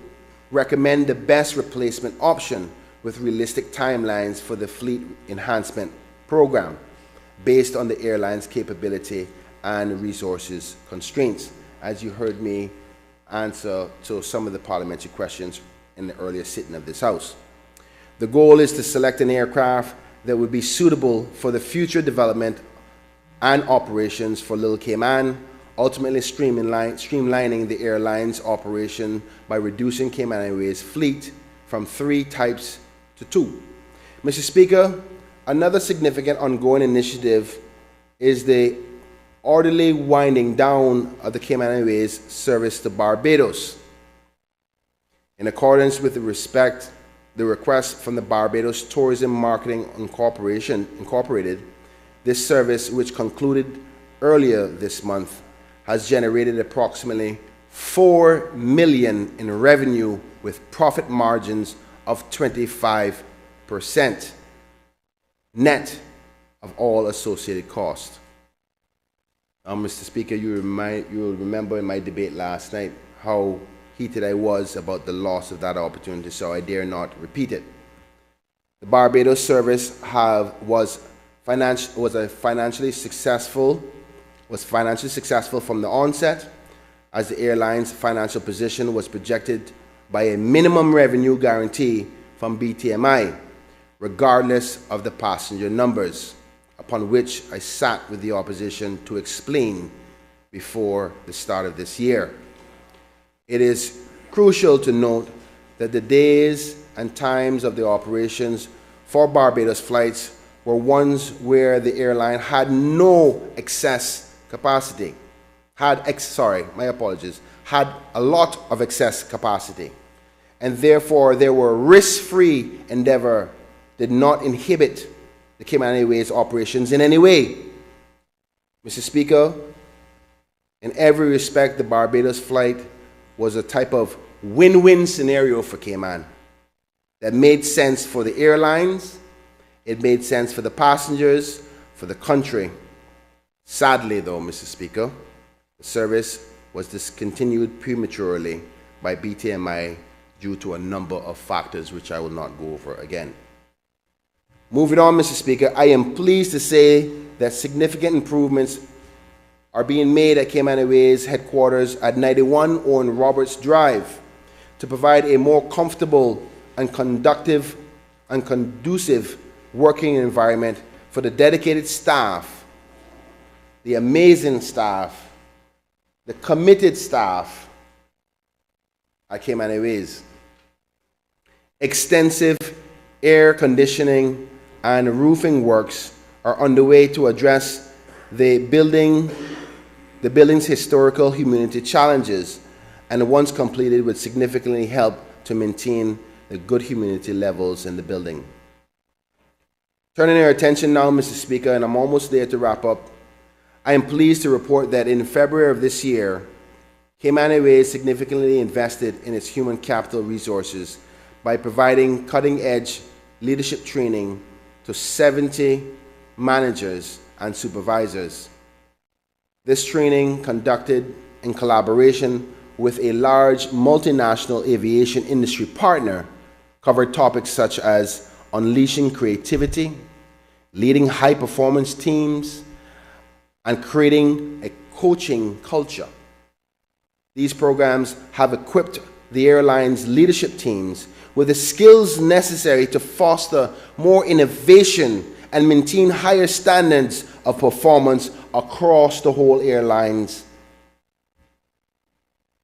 H: recommend the best replacement option with realistic timelines for the fleet enhancement program based on the airline's capability and resources constraints, as you heard me answer to some of the parliamentary questions in the earlier sitting of this House. The goal is to select an aircraft that would be suitable for the future development and operations for Little Cayman, ultimately streamlining the airline's operation by reducing Cayman Airways' fleet from 3 types to 2. Mr. Speaker, another significant ongoing initiative is the orderly winding down of the Cayman Airways service to Barbados. In accordance with the request from the Barbados Tourism Marketing Incorporated, this service, which concluded earlier this month, has generated approximately $4 million in revenue with profit margins of 25% net of all associated costs. Mr. Speaker, you will remember in my debate last night how heated I was about the loss of that opportunity, so I dare not repeat it. The Barbados service was financially successful from the onset, as the airline's financial position was projected by a minimum revenue guarantee from BTMI, regardless of the passenger numbers, upon which I sat with the opposition to explain before the start of this year. It is crucial to note that the days and times of the operations for Barbados flights were ones where the airline had no excess capacity, had a lot of excess capacity, and therefore there were risk-free endeavor did not inhibit the Cayman Airways operations in any way. Mr. Speaker, in every respect, the Barbados flight was a type of win-win scenario for Cayman that made sense for the airlines, it made sense for the passengers, for the country. Sadly, though, Mr. Speaker, the service was discontinued prematurely by BTMI due to a number of factors which I will not go over again. Moving on, Mr. Speaker, I am pleased to say that significant improvements are being made at Cayman Airways headquarters at 91 Owen Roberts Drive to provide a more comfortable and conducive working environment for the dedicated staff, the amazing staff, the committed staff at Cayman Airways. Extensive air conditioning and roofing works are underway to address the building's historical humidity challenges, and once completed would significantly help to maintain the good humidity levels in the building. Turning our attention now, Mr. Speaker, and I'm almost there to wrap up, I am pleased to report that in February of this year, Cayman Airways significantly invested in its human capital resources by providing cutting-edge leadership training to 70 managers and supervisors. This training, conducted in collaboration with a large multinational aviation industry partner, covered topics such as unleashing creativity, leading high-performance teams, and creating a coaching culture. These programs have equipped the airline's leadership teams with the skills necessary to foster more innovation and maintain higher standards of performance across the whole airlines.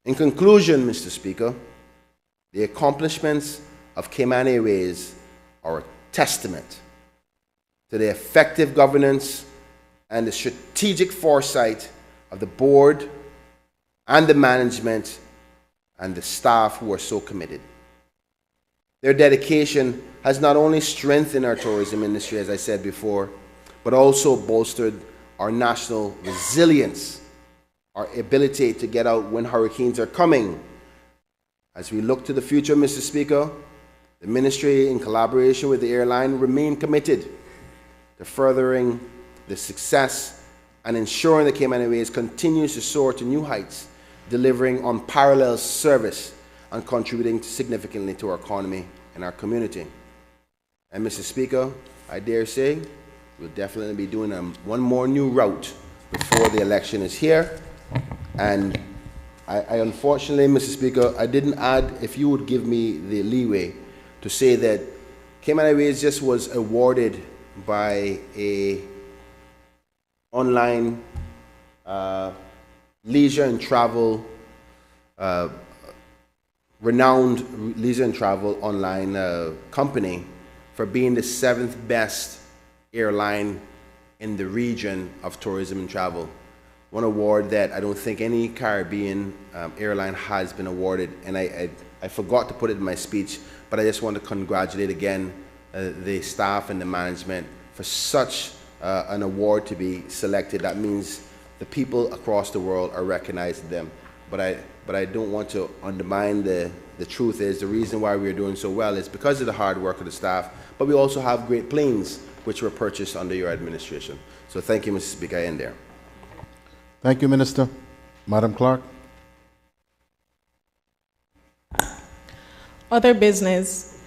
H: In conclusion, Mr. Speaker, the accomplishments of Cayman Airways are a testament to the effective governance and the strategic foresight of the board and the management and the staff who are so committed. Their dedication has not only strengthened our tourism industry, as I said before, but also bolstered our national resilience, our ability to get out when hurricanes are coming. As we look to the future, Mr. Speaker, the Ministry, in collaboration with the airline, remain committed to furthering the success and ensuring that Cayman Airways continues to soar to new heights, delivering unparalleled service and contributing significantly to our economy and our community. And Mr. Speaker, I dare say we'll definitely be doing one more new route before the election is here. And I unfortunately, Mr. Speaker, I didn't add, if you would give me the leeway to say that Cayman Airways just was awarded by a online leisure and travel, renowned leisure and travel online company for being the 7th best airline in the region of tourism and travel. One award that I don't think any Caribbean airline has been awarded, and I forgot to put it in my speech, but I just want to congratulate again the staff and the management for such an award to be selected. That means the people across the world are recognizing them. But I don't want to undermine the truth is the reason why we are doing so well is because of the hard work of the staff, but we also have great planes which were purchased under your administration. So thank you, Mr. Speaker. I end there.
B: Thank you, Minister. Madam Clerk.
I: Other business.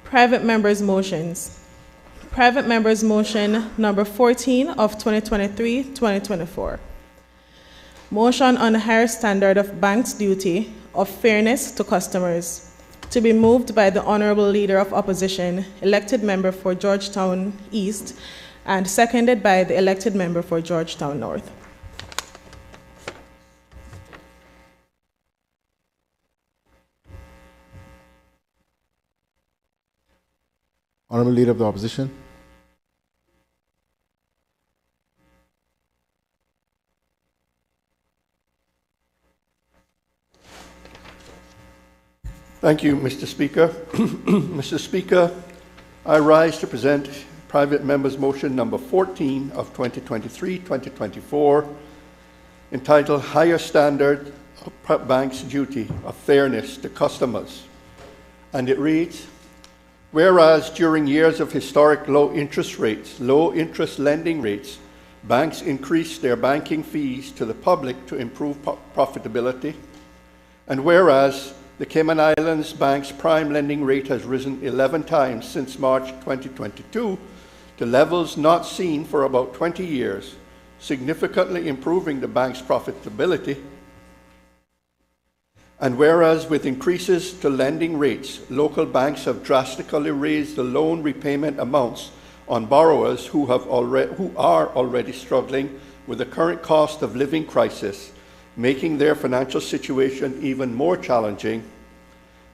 I: Private members' motions. Private members' motion number 14 of 2023-2024. Motion on higher standard of banks' duty of fairness to customers. To be moved by the Honorable Leader of Opposition, elected member for Georgetown East, and seconded by the elected member for Georgetown North.
B: Honorable Leader of the Opposition.
D: Thank you, Mr. Speaker. Mr. Speaker, I rise to present private members' motion number 14 of 2023-2024, entitled Higher Standard of Banks' Duty of Fairness to Customers. And it reads, whereas during years of historic low interest lending rates, banks increased their banking fees to the public to improve profitability, and whereas the Cayman Islands Bank's prime lending rate has risen 11 times since March 2022 to levels not seen for about 20 years, significantly improving the bank's profitability. And whereas with increases to lending rates, local banks have drastically raised the loan repayment amounts on borrowers who are already struggling with the current cost of living crisis, making their financial situation even more challenging.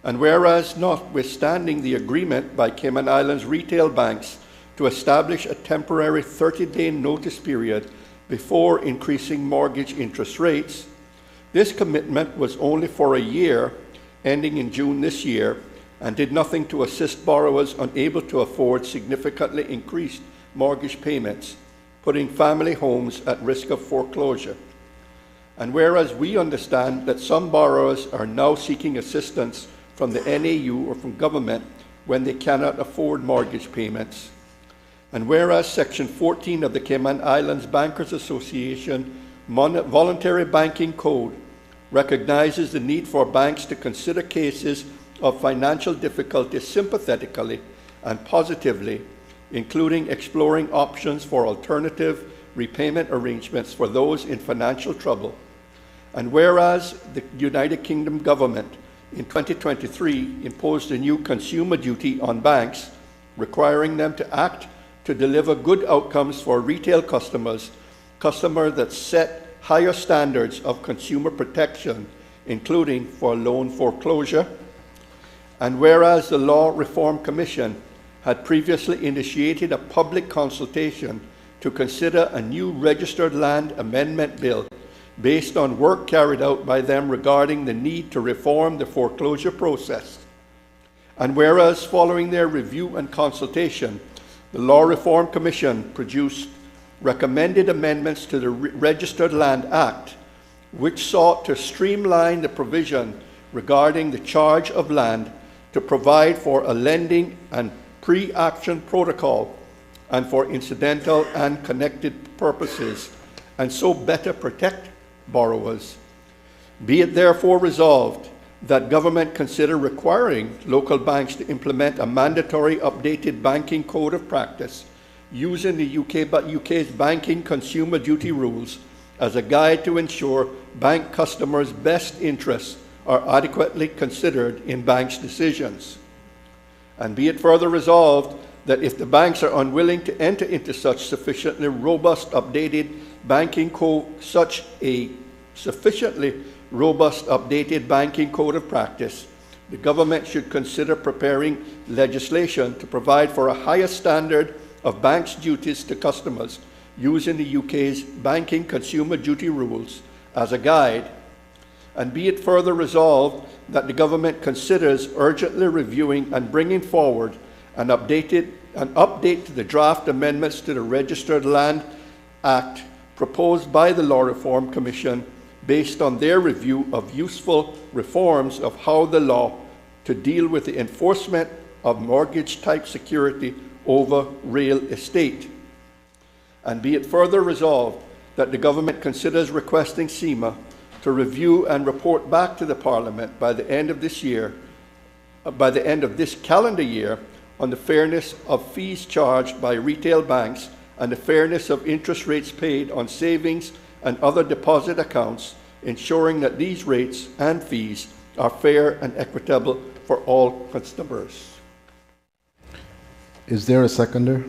D: And whereas notwithstanding the agreement by Cayman Islands retail banks to establish a temporary 30-day notice period before increasing mortgage interest rates, this commitment was only for a year, ending in June this year, and did nothing to assist borrowers unable to afford significantly increased mortgage payments, putting family homes at risk of foreclosure. And whereas we understand that some borrowers are now seeking assistance from the NAU or from government when they cannot afford mortgage payments, and whereas Section 14 of the Cayman Islands Bankers Association Voluntary Banking Code recognizes the need for banks to consider cases of financial difficulty sympathetically and positively, including exploring options for alternative repayment arrangements for those in financial trouble. And whereas the United Kingdom government in 2023 imposed a new consumer duty on banks, requiring them to act to deliver good outcomes for retail customers that set higher standards of consumer protection, including for loan foreclosure. And whereas the Law Reform Commission had previously initiated a public consultation to consider a new registered land amendment bill based on work carried out by them regarding the need to reform the foreclosure process. And whereas following their review and consultation, the Law Reform Commission produced recommended amendments to the Registered Land Act, which sought to streamline the provision regarding the charge of land to provide for a lending and pre-action protocol and for incidental and connected purposes, and so better protect borrowers. Be it therefore resolved that government consider requiring local banks to implement a mandatory updated banking code of practice using the UK's banking consumer duty rules as a guide to ensure bank customers' best interests are adequately considered in banks' decisions. And be it further resolved that if the banks are unwilling to enter into such sufficiently robust updated such a sufficiently robust updated banking code of practice, the government should consider preparing legislation to provide for a higher standard of banks' duties to customers using the UK's banking consumer duty rules as a guide. And be it further resolved that the government considers urgently reviewing and bringing forward an update to the draft amendments to the Registered Land Act proposed by the Law Reform Commission based on their review of useful reforms of how the law to deal with the enforcement of mortgage-type security over real estate. And be it further resolved that the government considers requesting CEMA to review and report back to the Parliament by the end of this calendar year on the fairness of fees charged by retail banks and the fairness of interest rates paid on savings and other deposit accounts, ensuring that these rates and fees are fair and equitable for all customers.
B: Is there a seconder?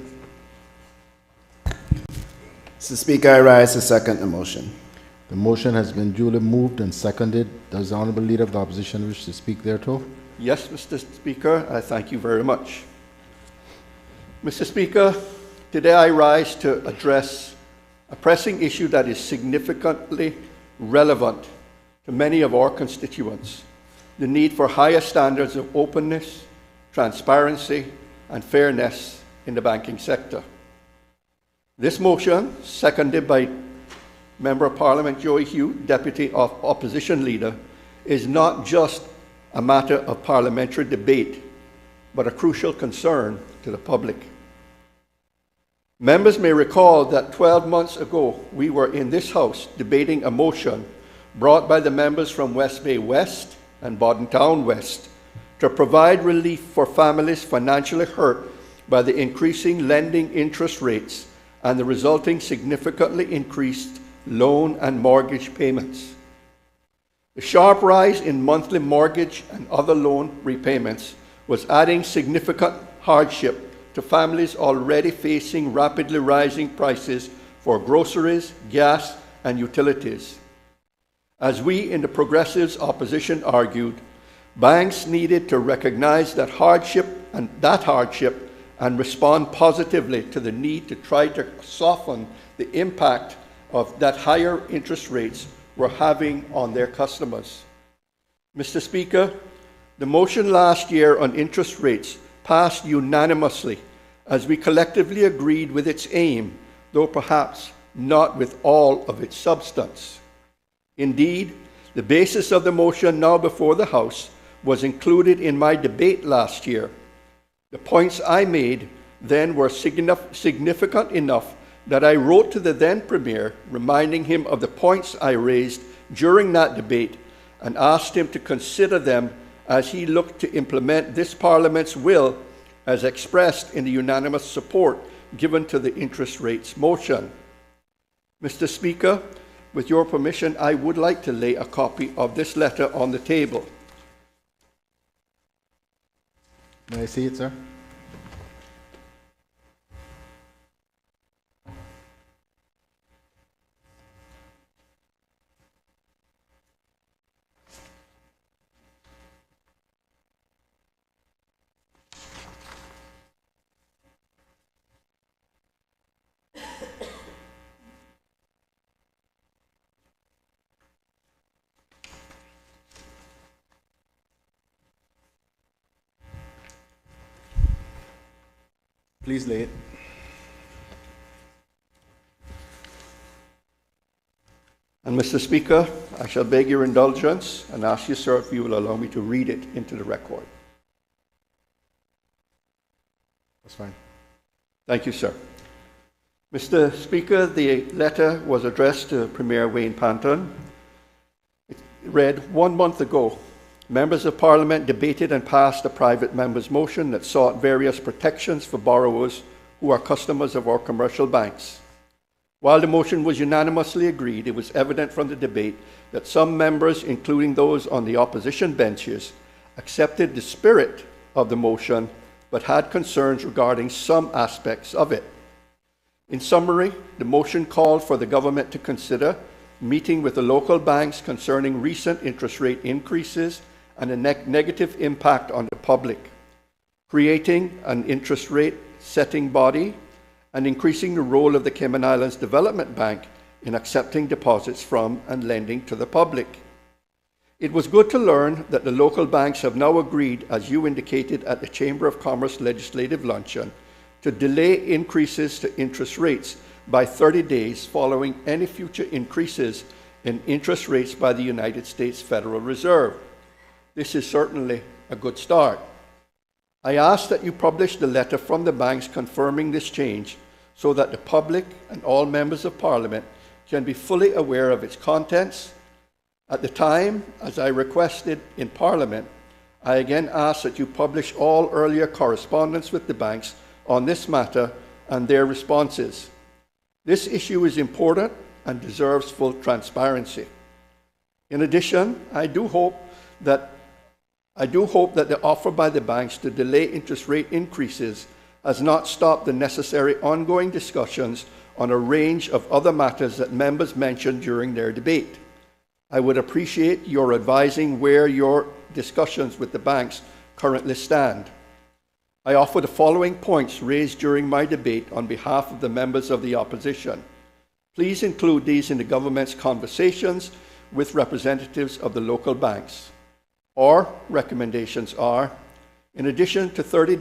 J: Mr. Speaker, I rise to second the motion.
B: The motion has been duly moved and seconded. Does the Honourable Leader of the Opposition wish to speak thereto?
D: Yes, Mr. Speaker, I thank you very much. Mr. Speaker, today I rise to address a pressing issue that is significantly relevant to many of our constituents: the need for higher standards of openness, transparency, and fairness in the banking sector. This motion, seconded by Member of Parliament Joey Hugh, Deputy Opposition Leader, is not just a matter of parliamentary debate, but a crucial concern to the public. Members may recall that 12 months ago, we were in this House debating a motion brought by the members from West Bay West and Bodden Town West to provide relief for families financially hurt by the increasing lending interest rates and the resulting significantly increased loan and mortgage payments. The sharp rise in monthly mortgage and other loan repayments was adding significant hardship to families already facing rapidly rising prices for groceries, gas, and utilities. As we in the Progressives opposition argued, banks needed to recognize that hardship and respond positively to the need to try to soften the impact of that higher interest rates were having on their customers. Mr. Speaker, the motion last year on interest rates passed unanimously as we collectively agreed with its aim, though perhaps not with all of its substance. Indeed, the basis of the motion now before the House was included in my debate last year. The points I made then were significant enough that I wrote to the then Premier, reminding him of the points I raised during that debate and asked him to consider them as he looked to implement this Parliament's will as expressed in the unanimous support given to the interest rates motion. Mr. Speaker, with your permission, I would like to lay a copy of this letter on the table.
B: May I see it, sir? Please lay it.
D: And Mr. Speaker, I shall beg your indulgence and ask you, sir, if you will allow me to read it into the record.
B: That's fine.
D: Thank you, sir. Mr. Speaker, the letter was addressed to Premier Wayne Panton. It read, 1 month ago, members of Parliament debated and passed a private member's motion that sought various protections for borrowers who are customers of our commercial banks. While the motion was unanimously agreed, it was evident from the debate that some members, including those on the opposition benches, accepted the spirit of the motion but had concerns regarding some aspects of it. In summary, the motion called for the government to consider meeting with the local banks concerning recent interest rate increases and a negative impact on the public, creating an interest rate setting body, and increasing the role of the Cayman Islands Development Bank in accepting deposits from and lending to the public. It was good to learn that the local banks have now agreed, as you indicated at the Chamber of Commerce Legislative Luncheon, to delay increases to interest rates by 30 days following any future increases in interest rates by the United States Federal Reserve. This is certainly a good start. I ask that you publish the letter from the banks confirming this change so that the public and all members of Parliament can be fully aware of its contents. At the time, as I requested in Parliament, I again ask that you publish all earlier correspondence with the banks on this matter and their responses. This issue is important and deserves full transparency. In addition, I do hope that the offer by the banks to delay interest rate increases has not stopped the necessary ongoing discussions on a range of other matters that members mentioned during their debate. I would appreciate your advising where your discussions with the banks currently stand. I offer the following points raised during my debate on behalf of the members of the opposition. Please include these in the government's conversations with representatives of the local banks. Our recommendations are, in addition to 30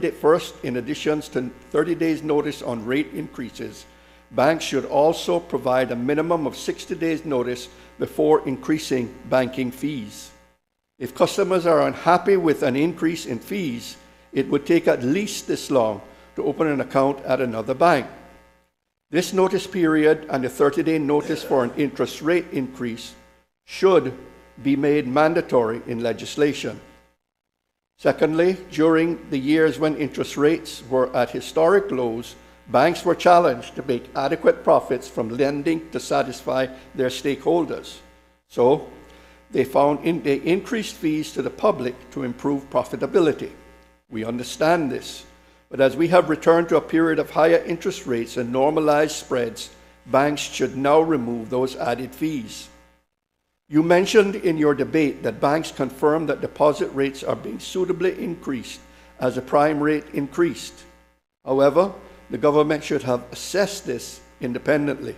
D: days notice on rate increases, banks should also provide a minimum of 60 days notice before increasing banking fees. If customers are unhappy with an increase in fees, it would take at least this long to open an account at another bank. This notice period and the 30-day notice for an interest rate increase should be made mandatory in legislation. Secondly, during the years when interest rates were at historic lows, banks were challenged to make adequate profits from lending to satisfy their stakeholders. So, they increased fees to the public to improve profitability. We understand this, but as we have returned to a period of higher interest rates and normalized spreads, banks should now remove those added fees. You mentioned in your debate that banks confirm that deposit rates are being suitably increased as the prime rate increased. However, the government should have assessed this independently.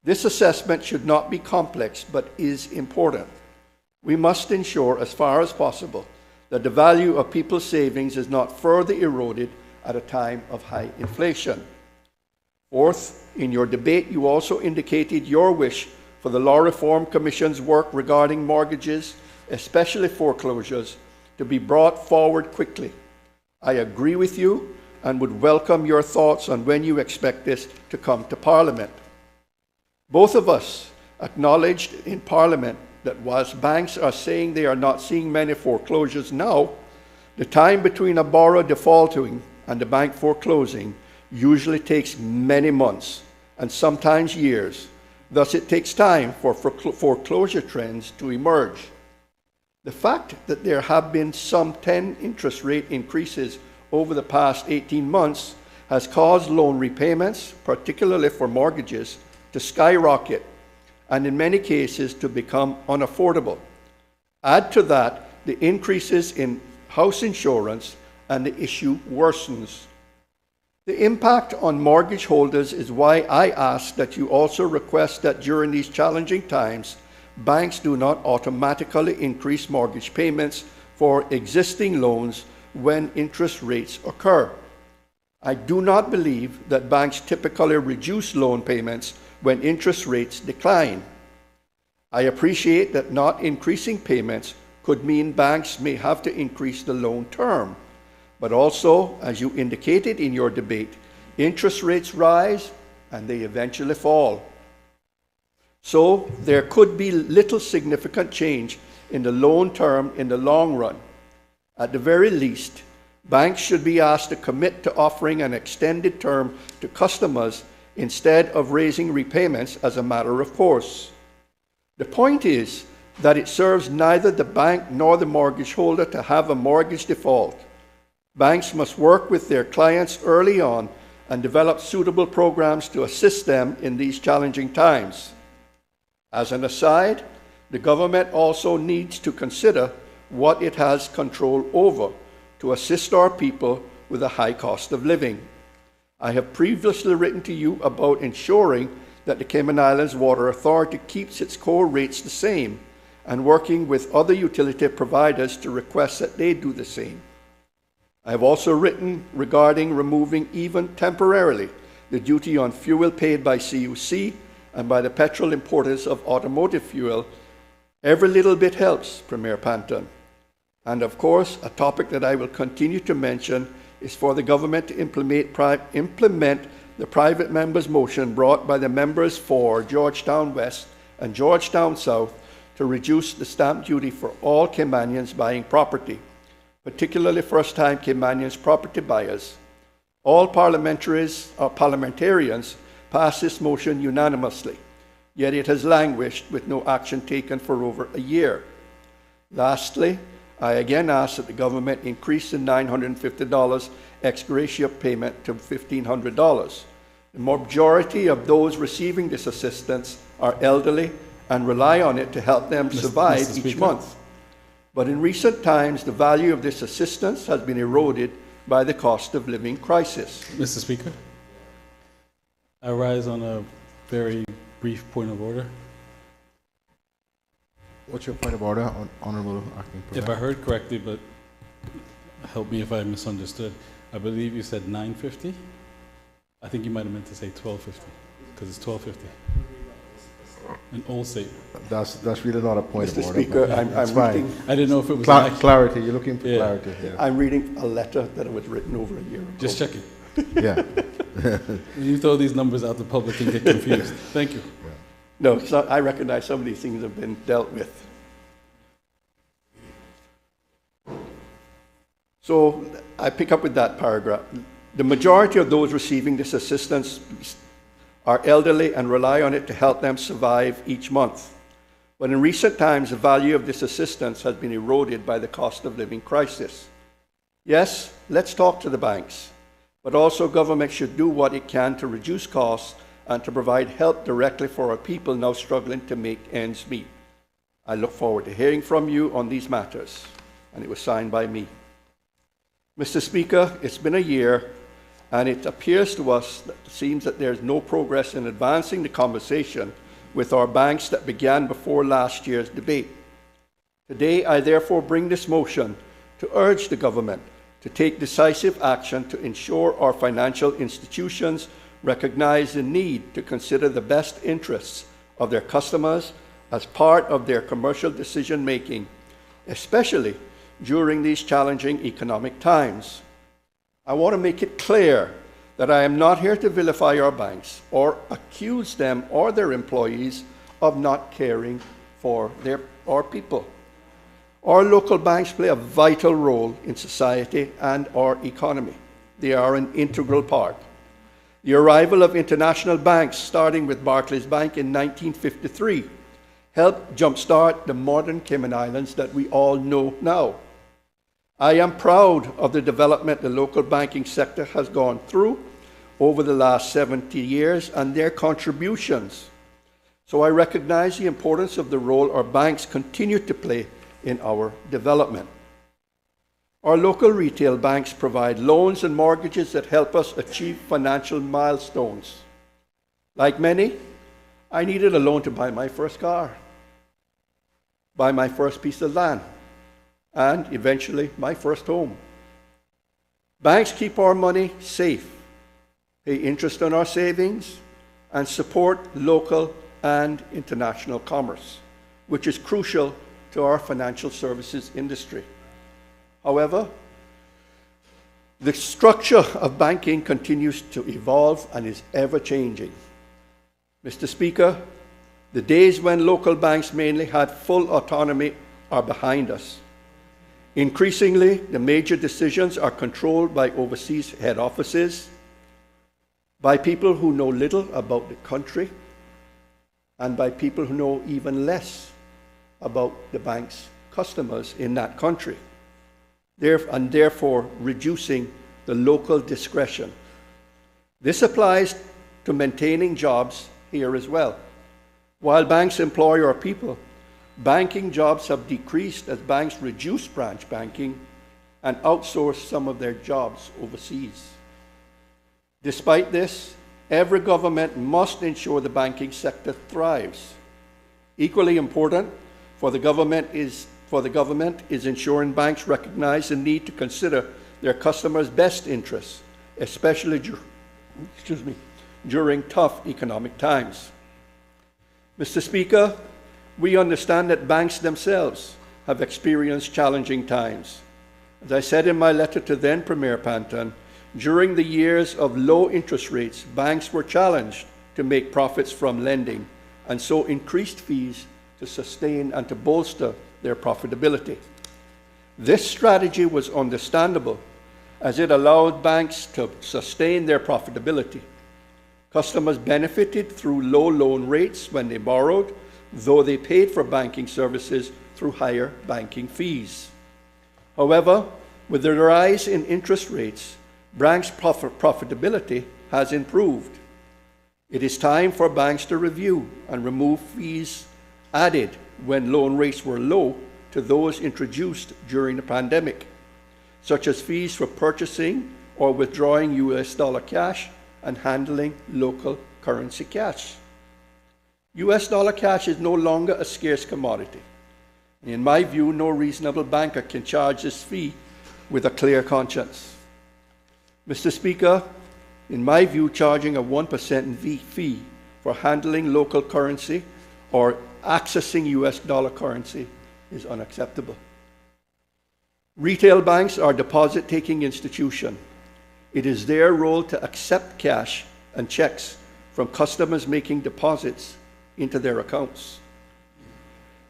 D: This assessment should not be complex, but is important. We must ensure, as far as possible, that the value of people's savings is not further eroded at a time of high inflation. Fourth, in your debate, you also indicated your wish for the Law Reform Commission's work regarding mortgages, especially foreclosures, to be brought forward quickly. I agree with you and would welcome your thoughts on when you expect this to come to Parliament. Both of us acknowledged in Parliament that whilst banks are saying they are not seeing many foreclosures now, the time between a borrower defaulting and the bank foreclosing usually takes many months and sometimes years. Thus, it takes time for foreclosure trends to emerge. The fact that there have been some 10 interest rate increases over the past 18 months has caused loan repayments, particularly for mortgages, to skyrocket and in many cases to become unaffordable. Add to that the increases in house insurance and the issue worsens. The impact on mortgage holders is why I ask that you also request that during these challenging times, banks do not automatically increase mortgage payments for existing loans when interest rates occur. I do not believe that banks typically reduce loan payments when interest rates decline. I appreciate that not increasing payments could mean banks may have to increase the loan term, but also, as you indicated in your debate, interest rates rise and they eventually fall. So there could be little significant change in the loan term in the long run. At the very least, banks should be asked to commit to offering an extended term to customers instead of raising repayments as a matter of course. The point is that it serves neither the bank nor the mortgage holder to have a mortgage default. Banks must work with their clients early on and develop suitable programs to assist them in these challenging times. As an aside, the government also needs to consider what it has control over to assist our people with a high cost of living. I have previously written to you about ensuring that the Cayman Islands Water Authority keeps its core rates the same and working with other utility providers to request that they do the same. I have also written regarding removing, even temporarily, the duty on fuel paid by CUC and by the petrol importers of automotive fuel. Every little bit helps, Premier Panton. And of course, a topic that I will continue to mention is for the government to implement the private members' motion brought by the members for Georgetown West and Georgetown South to reduce the stamp duty for all Caymanians buying property, particularly first-time Caymanians property buyers. All parliamentarians passed this motion unanimously, yet it has languished with no action taken for over a year. Lastly, I again ask that the government increase the $950 ex gratia payment to $1,500. The majority of those receiving this assistance are elderly and rely on it to help them survive each month. But in recent times, the value of this assistance has been eroded by the cost of living crisis.
C: Mr. Speaker, I rise on a very brief point of order.
B: What's your point of order, Honorable Acting Premier?
C: If I heard correctly, but help me if I misunderstood, I believe you said $950. I think you might have meant to say $1250, because it's $1250. An old statement.
B: That's really not a point
D: Mr.
B: of order.
D: Speaker, I'm reading.
C: I didn't know if it was
B: clarity. You're looking for clarity here.
D: I'm reading a letter that was written over a year ago.
C: Just checking.
B: Yeah.
C: You throw these numbers out, the public can get confused. Thank you.
D: No, I recognize some of these things have been dealt with. So I pick up with that paragraph. The majority of those receiving this assistance are elderly and rely on it to help them survive each month. But in recent times, the value of this assistance has been eroded by the cost of living crisis. Yes, let's talk to the banks, but also government should do what it can to reduce costs and to provide help directly for our people now struggling to make ends meet. I look forward to hearing from you on these matters. And it was signed by me. Mr. Speaker, it's been a year, and it appears to us that it seems that there's no progress in advancing the conversation with our banks that began before last year's debate. Today, I therefore bring this motion to urge the government to take decisive action to ensure our financial institutions recognize the need to consider the best interests of their customers as part of their commercial decision-making, especially during these challenging economic times. I want to make it clear that I am not here to vilify our banks or accuse them or their employees of not caring for our people. Our local banks play a vital role in society and our economy. They are an integral part. The arrival of international banks, starting with Barclays Bank in 1953, helped jumpstart the modern Cayman Islands that we all know now. I am proud of the development the local banking sector has gone through over the last 70 years and their contributions. So I recognize the importance of the role our banks continue to play in our development. Our local retail banks provide loans and mortgages that help us achieve financial milestones. Like many, I needed a loan to buy my first car, buy my first piece of land, and eventually my first home. Banks keep our money safe, pay interest on our savings, and support local and international commerce, which is crucial to our financial services industry. However, the structure of banking continues to evolve and is ever-changing. Mr. Speaker, the days when local banks mainly had full autonomy are behind us. Increasingly, the major decisions are controlled by overseas head offices, by people who know little about the country, and by people who know even less about the bank's customers in that country, and therefore reducing the local discretion This applies to maintaining jobs here as well. While banks employ our people, banking jobs have decreased as banks reduce branch banking and outsource some of their jobs overseas. Despite this, every government must ensure the banking sector thrives. Equally important for the government is ensuring banks recognize the need to consider their customers' best interests, especially during tough economic times. Mr. Speaker, we understand that banks themselves have experienced challenging times. As I said in my letter to then Premier Panton, during the years of low interest rates, banks were challenged to make profits from lending and so increased fees to sustain and to bolster their profitability. This strategy was understandable as it allowed banks to sustain their profitability. Customers benefited through low loan rates when they borrowed, though they paid for banking services through higher banking fees. However, with the rise in interest rates, banks' profitability has improved. It is time for banks to review and remove fees added when loan rates were low to those introduced during the pandemic, such as fees for purchasing or withdrawing US dollar cash and handling local currency cash. US dollar cash is no longer a scarce commodity. In my view, no reasonable banker can charge this fee with a clear conscience. Mr. Speaker, in my view, charging a 1% fee for handling local currency or accessing US dollar currency is unacceptable. Retail banks are deposit-taking institutions. It is their role to accept cash and checks from customers making deposits into their accounts.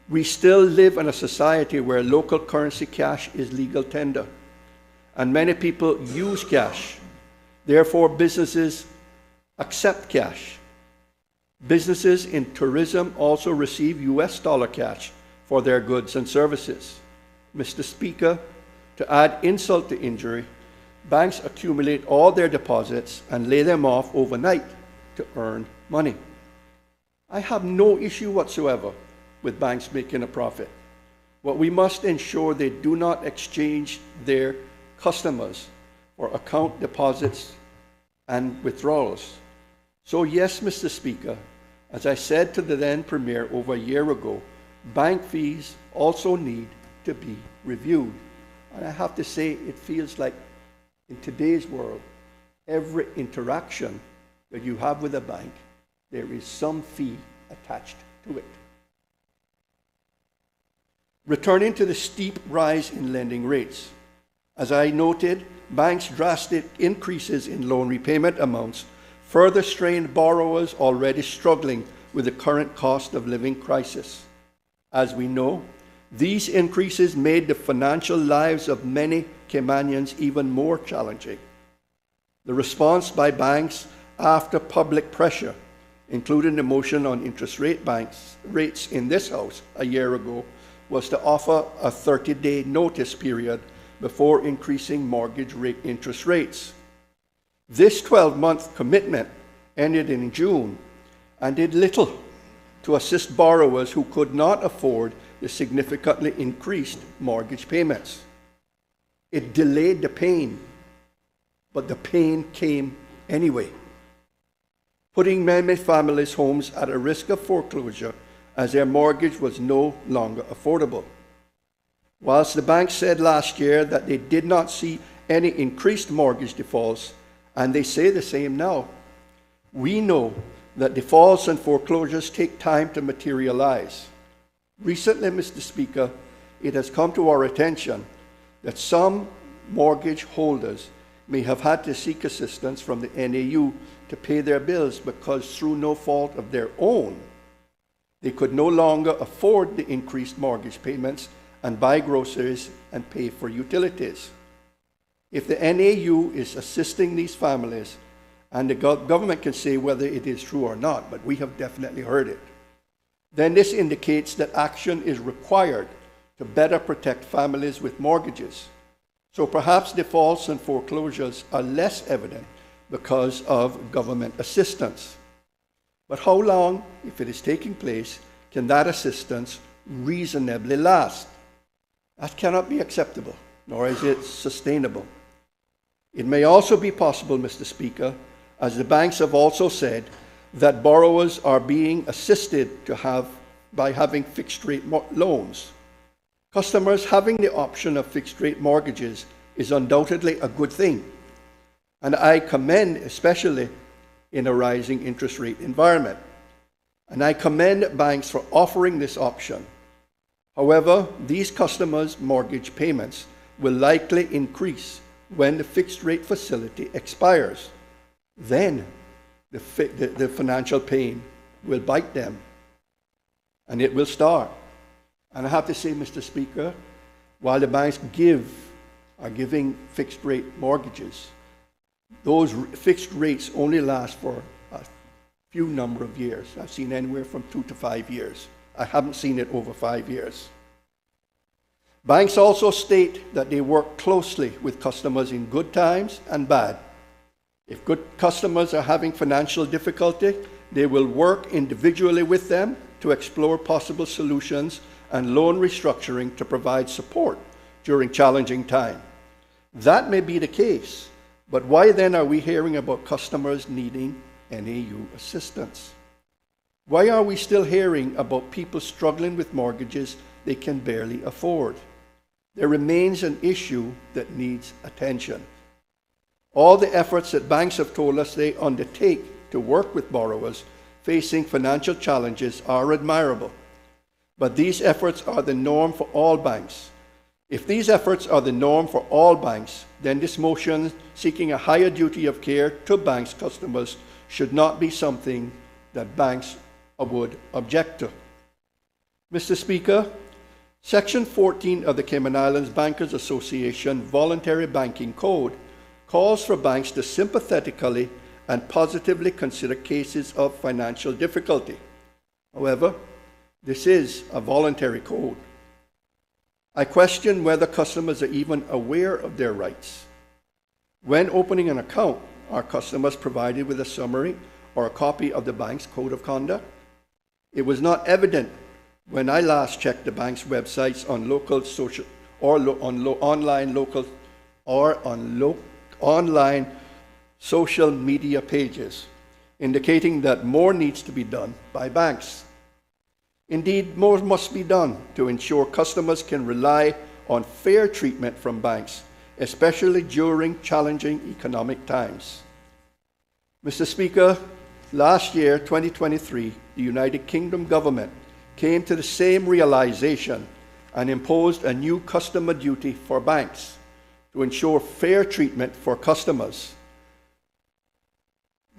D: We still live in a society where local currency cash is legal tender, and many people use cash. Therefore, businesses accept cash. Businesses in tourism also receive US dollar cash for their goods and services. Mr. Speaker, to add insult to injury, banks accumulate all their deposits and lay them off overnight to earn money. I have no issue whatsoever with banks making a profit, but we must ensure they do not exchange their customers for account deposits and withdrawals. So yes, Mr. Speaker, as I said to the then Premier over a year ago, bank fees also need to be reviewed. And I have to say, it feels like in today's world, every interaction that you have with a bank, there is some fee attached to it. Returning to the steep rise in lending rates, as I noted, banks' drastic increases in loan repayment amounts further strained borrowers already struggling with the current cost of living crisis. As we know, these increases made the financial lives of many Caymanians even more challenging. The response by banks after public pressure, including the motion on interest rates in this House a year ago, was to offer a 30-day notice period before increasing mortgage rate interest rates. This 12-month commitment ended in June and did little to assist borrowers who could not afford the significantly increased mortgage payments. It delayed the pain, but the pain came anyway, putting many families' homes at a risk of foreclosure as their mortgage was no longer affordable. Whilst the bank said last year that they did not see any increased mortgage defaults, and they say the same now, we know that defaults and foreclosures take time to materialize. Recently, Mr. Speaker, it has come to our attention that some mortgage holders may have had to seek assistance from the NAU to pay their bills because through no fault of their own, they could no longer afford the increased mortgage payments and buy groceries and pay for utilities. If the NAU is assisting these families, and the government can say whether it is true or not, but we have definitely heard it, then this indicates that action is required to better protect families with mortgages. So perhaps defaults and foreclosures are less evident because of government assistance. But how long, if it is taking place, can that assistance reasonably last? That cannot be acceptable, nor is it sustainable. It may also be possible, Mr. Speaker, as the banks have also said, that borrowers are being assisted by having fixed-rate loans. Customers having the option of fixed-rate mortgages is undoubtedly a good thing, and I commend, especially in a rising interest rate environment, and I commend banks for offering this option. However, these customers' mortgage payments will likely increase when the fixed-rate facility expires. Then the financial pain will bite them, and it will start. And I have to say, Mr. Speaker, while the banks are giving fixed-rate mortgages, those fixed rates only last for a few number of years. I've seen anywhere from 2 to 5 years. I haven't seen it over 5 years. Banks also state that they work closely with customers in good times and bad. If good customers are having financial difficulty, they will work individually with them to explore possible solutions and loan restructuring to provide support during challenging time. That may be the case, but why then are we hearing about customers needing NAU assistance? Why are we still hearing about people struggling with mortgages they can barely afford? There remains an issue that needs attention. All the efforts that banks have told us they undertake to work with borrowers facing financial challenges are admirable. But these efforts are the norm for all banks. If these efforts are the norm for all banks, then this motion seeking a higher duty of care to banks' customers should not be something that banks would object to. Mr. Speaker, Section 14 of the Cayman Islands Bankers Association Voluntary Banking Code calls for banks to sympathetically and positively consider cases of financial difficulty. However, this is a voluntary code. I question whether customers are even aware of their rights. When opening an account, are customers provided with a summary or a copy of the bank's code of conduct? It was not evident when I last checked the bank's websites on local social or online social media pages, indicating that more needs to be done by banks. Indeed, more must be done to ensure customers can rely on fair treatment from banks, especially during challenging economic times. Mr. Speaker, last year, 2023, the United Kingdom government came to the same realization and imposed a new customer duty for banks to ensure fair treatment for customers.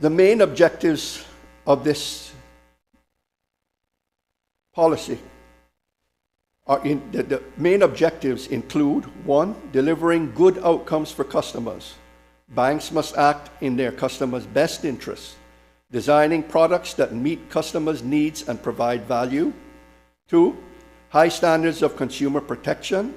D: The main objectives of this policy the main objectives include: 1, delivering good outcomes for customers. Banks must act in their customers' best interests, designing products that meet customers' needs and provide value. 2, high standards of consumer protection,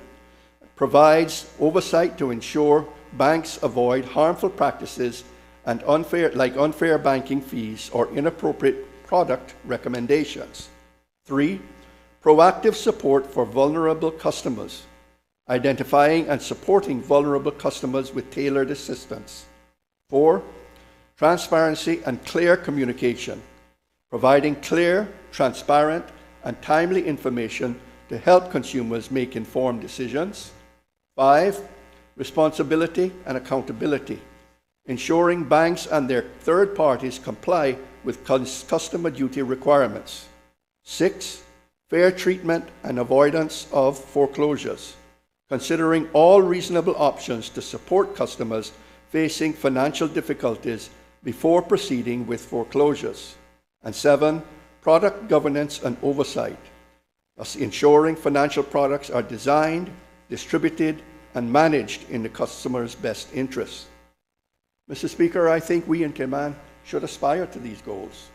D: provides oversight to ensure banks avoid harmful practices and unfair banking fees or inappropriate product recommendations. 3, proactive support for vulnerable customers, identifying and supporting vulnerable customers with tailored assistance. 4, transparency and clear communication, providing clear, transparent, and timely information to help consumers make informed decisions. 5, responsibility and accountability, ensuring banks and their third parties comply with customer duty requirements. 6, fair treatment and avoidance of foreclosures, considering all reasonable options to support customers facing financial difficulties before proceeding with foreclosures. And 7, product governance and oversight, thus ensuring financial products are designed, distributed, and managed in the customer's best interests. Mr. Speaker, I think we in Cayman should aspire to these goals.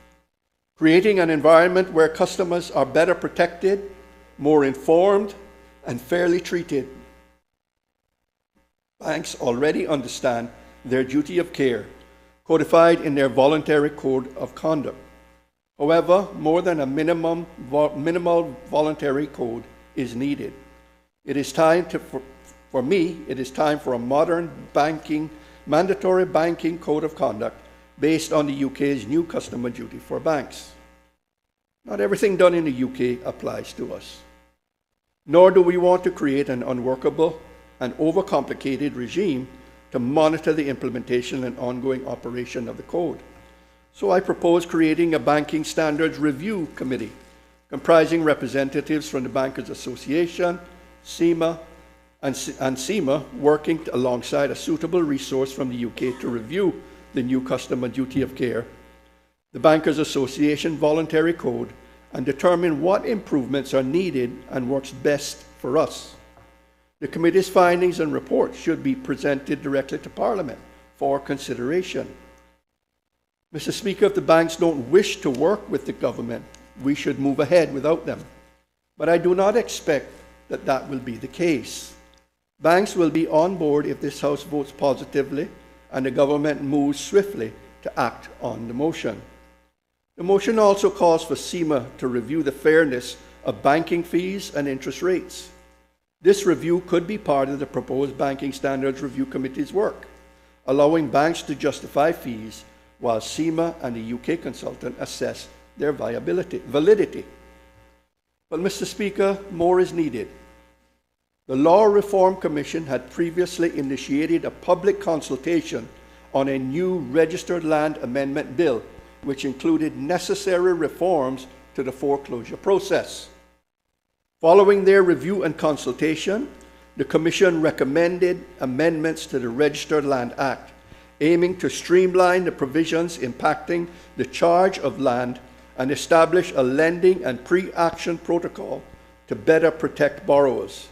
D: Creating an environment where customers are better protected, more informed, and fairly treated. Banks already understand their duty of care. codified in their voluntary code of conduct. However, more than a minimal voluntary code is needed. It is time for me, it is time for a modern mandatory banking code of conduct based on the UK's new customer duty for banks. Not everything done in the UK applies to us. Nor do we want to create an unworkable and overcomplicated regime to monitor the implementation and ongoing operation of the code. So I propose creating a Banking Standards Review Committee comprising representatives from the Bankers Association, CIMA, and CIMA, working alongside a suitable resource from the UK to review the new Customer Duty of Care, the Bankers Association Voluntary Code, and determine what improvements are needed and works best for us. The committee's findings and reports should be presented directly to Parliament for consideration. Mr. Speaker, if the banks don't wish to work with the government, we should move ahead without them. But I do not expect that that will be the case. Banks will be on board if this House votes positively and the government moves swiftly to act on the motion. The motion also calls for CIMA to review the fairness of banking fees and interest rates. This review could be part of the proposed Banking Standards Review Committee's work, allowing banks to justify fees while CIMA and the UK consultant assess their validity. But Mr. Speaker, more is needed. The Law Reform Commission had previously initiated a public consultation on a new Registered Land Amendment Bill, which included necessary reforms to the foreclosure process. Following their review and consultation, the Commission recommended amendments to the Registered Land Act, aiming to streamline the provisions impacting the charge of land and establish a lending and pre-action protocol to better protect borrowers.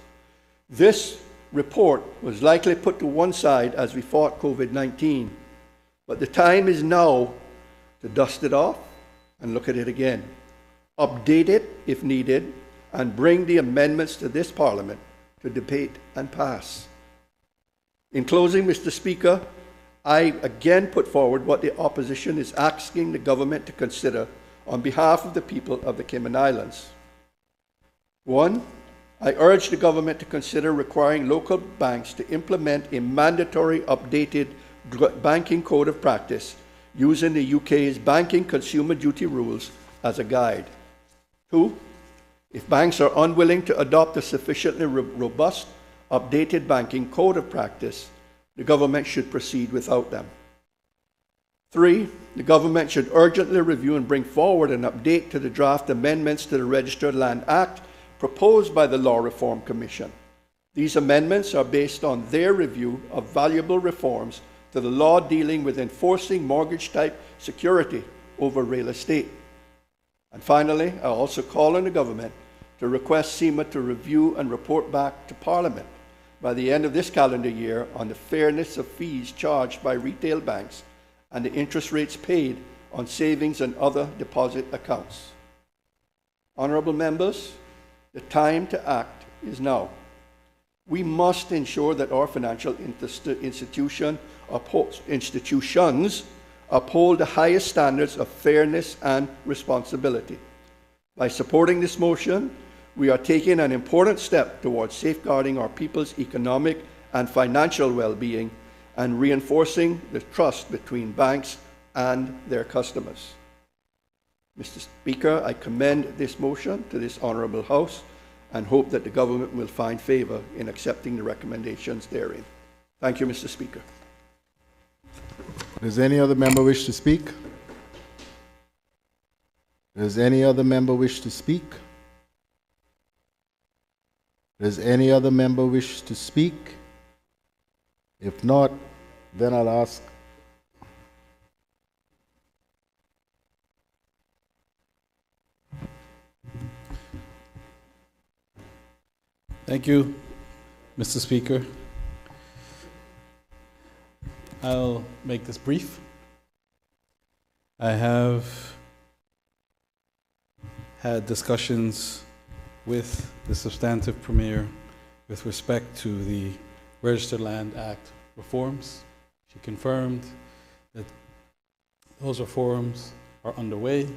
D: This report was likely put to one side as we fought COVID-19, but the time is now to dust it off and look at it again, update it if needed, and bring the amendments to this Parliament to debate and pass. In closing, Mr. Speaker, I again put forward what the opposition is asking the government to consider on behalf of the people of the Cayman Islands. 1, I urge the government to consider requiring local banks to implement a mandatory updated banking code of practice using the UK's Banking Consumer Duty rules as a guide. 2, if banks are unwilling to adopt a sufficiently robust, updated banking code of practice, the government should proceed without them. 3, the government should urgently review and bring forward an update to the draft amendments to the Registered Land Act proposed by the Law Reform Commission. These amendments are based on their review of valuable reforms to the law dealing with enforcing mortgage-type security over real estate. And finally, I also call on the government to request CIMA to review and report back to Parliament by the end of this calendar year on the fairness of fees charged by retail banks and the interest rates paid on savings and other deposit accounts. Honourable members, the time to act is now. We must ensure that our financial institutions uphold the highest standards of fairness and responsibility. By supporting this motion, we are taking an important step towards safeguarding our people's economic and financial well-being and reinforcing the trust between banks and their customers. Mr. Speaker, I commend this motion to this Honourable House and hope that the government will find favour in accepting the recommendations therein. Thank you, Mr. Speaker.
B: Does any other member wish to speak? Does any other member wish to speak? Does any other member wish to speak? If not, then I'll ask.
C: Thank you, Mr. Speaker. I'll make this brief. I have had discussions with the substantive Premier with respect to the Registered Land Act reforms. She confirmed that those reforms are underway.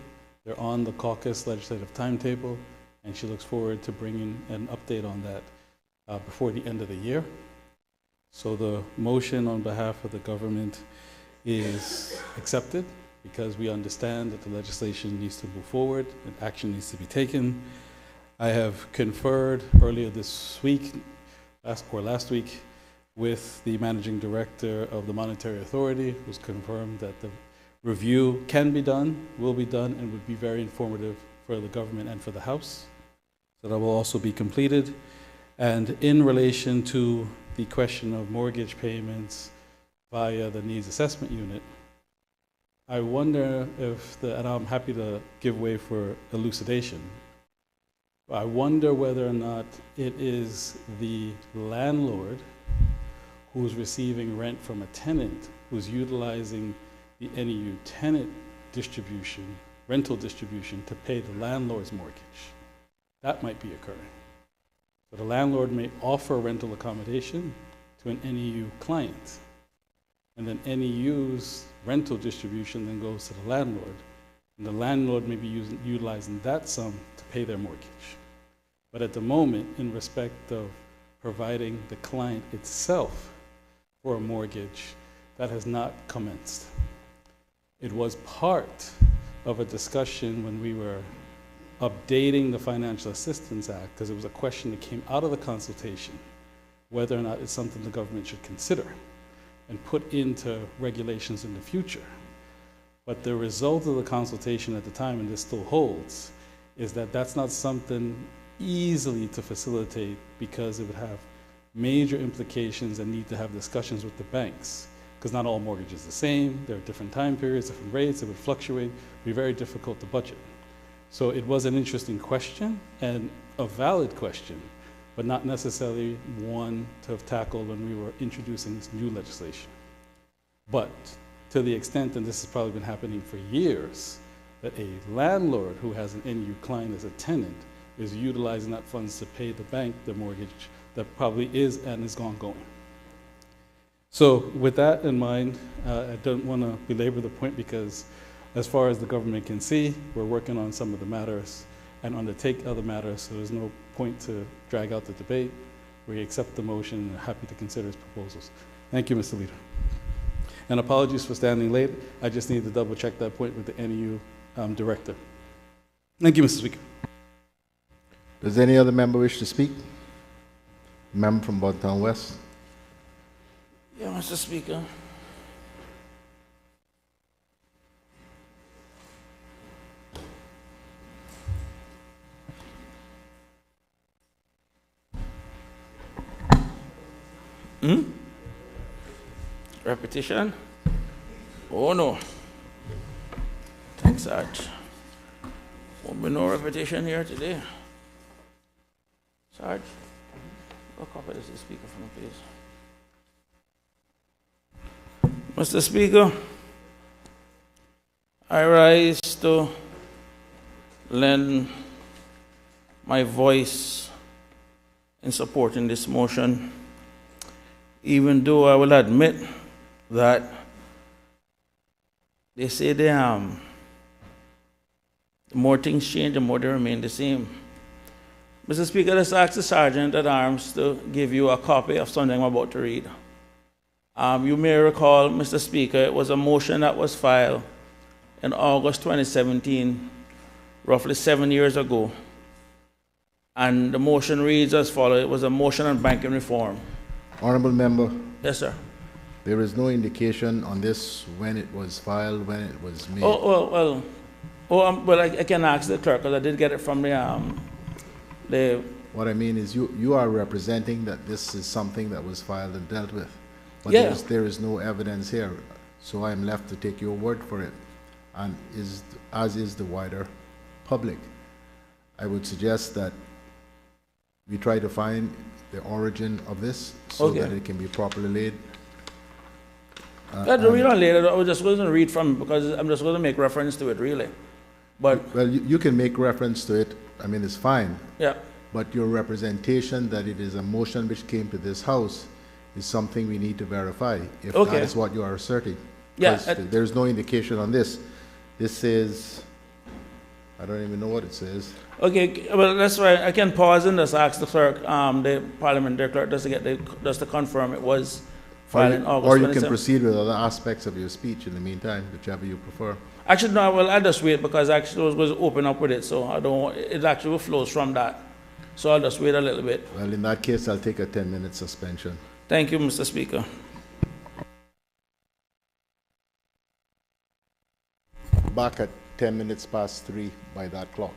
C: They're on the caucus legislative timetable, and she looks forward to bringing an update on that before the end of the year. So the motion on behalf of the government is accepted because we understand that the legislation needs to move forward and action needs to be taken. I have conferred earlier this week, last week, with the managing director of the Monetary Authority, who's confirmed that the review can be done, will be done, and would be very informative for the government and for the House. So that will also be completed. And in relation to the question of mortgage payments via the needs assessment unit, I wonder if, and I'm happy to give way for elucidation, I wonder whether or not it is the landlord who's receiving rent from a tenant who's utilizing the NEU tenant distribution, rental distribution, to pay the landlord's mortgage. That might be occurring. So the landlord may offer rental accommodation to an NEU client, and then NEU's rental distribution then goes to the landlord, and the landlord may be utilizing that sum to pay their mortgage. But at the moment, in respect of providing the client itself for a mortgage, that has not commenced. It was part of a discussion when we were updating the Financial Assistance Act, because it was a question that came out of the consultation, whether or not it's something the government should consider and put into regulations in the future. But the result of the consultation at the time, and this still holds, is that that's not something easily to facilitate, because it would have major implications and need to have discussions with the banks, because not all mortgages are the same. There are different time periods, different rates. It would fluctuate. It would be very difficult to budget. So it was an interesting question and a valid question, but not necessarily one to have tackled when we were introducing this new legislation. But to the extent, and this has probably been happening for years, that a landlord who has an NU client as a tenant is utilizing that funds to pay the bank the mortgage that probably is and is ongoing. So with that in mind, I don't want to belabor the point, because as far as the government can see, we're working on some of the matters and undertake other matters, so there's no point to drag out the debate. We accept the motion and are happy to consider its proposals. Thank you, Mr. Leader. And apologies for standing late. I just need to double check that point with the NEU director. Thank you, Mr. Speaker.
B: Does any other member wish to speak? Member from Bontown West.
K: Yeah, Mr. Speaker. Repetition? Oh no. Thanks, Sarge. Won't be no repetition here today. Sarge, go copy this to the speaker for me, please. Mr. Speaker, I rise to lend my voice in supporting this motion, even though I will admit that they say the more things change, the more they remain the same. Mr. Speaker, let's ask the Sergeant at Arms to give you a copy of something I'm about to read. You may recall, Mr. Speaker, it was a motion that was filed in August 2017, roughly 7 years ago. And the motion reads as follows. It was a motion on banking reform.
B: Honorable member.
K: Yes, sir.
B: There is no indication on this when it was filed, when it was made.
K: Well, I can ask the clerk, because I did get it from the
B: What I mean is you are representing that this is something that was filed and dealt with. But
K: yeah.
B: there is no evidence here, so I am left to take your word for it, and as is the wider public. I would suggest that we try to find the origin of this so that it can be properly laid.
K: Read on later. I was just going to read from it, because I'm just going to make reference to it, really. But
B: well, you can make reference to it. I mean, it's fine.
K: Yeah.
B: But your representation that it is a motion which came to this House is something we need to verify, if that is what you are asserting.
K: Yeah,
B: Because there's no indication on this. This is, I don't even know what it says.
K: Okay, well, that's right. I can pause and just ask the clerk, the parliamentary clerk, just to confirm it was filed in August
B: Or you can
K: 27th.
B: proceed with other aspects of your speech in the meantime, whichever you prefer.
K: Actually, no, well, I'll just wait because actually I was going to open up with it, so I don't, it actually flows from that. So I'll just wait a little bit.
B: Well, in that case, I'll take a 10-minute suspension.
K: Thank you, Mr. Speaker.
B: Back at 10 minutes past 3 by that clock.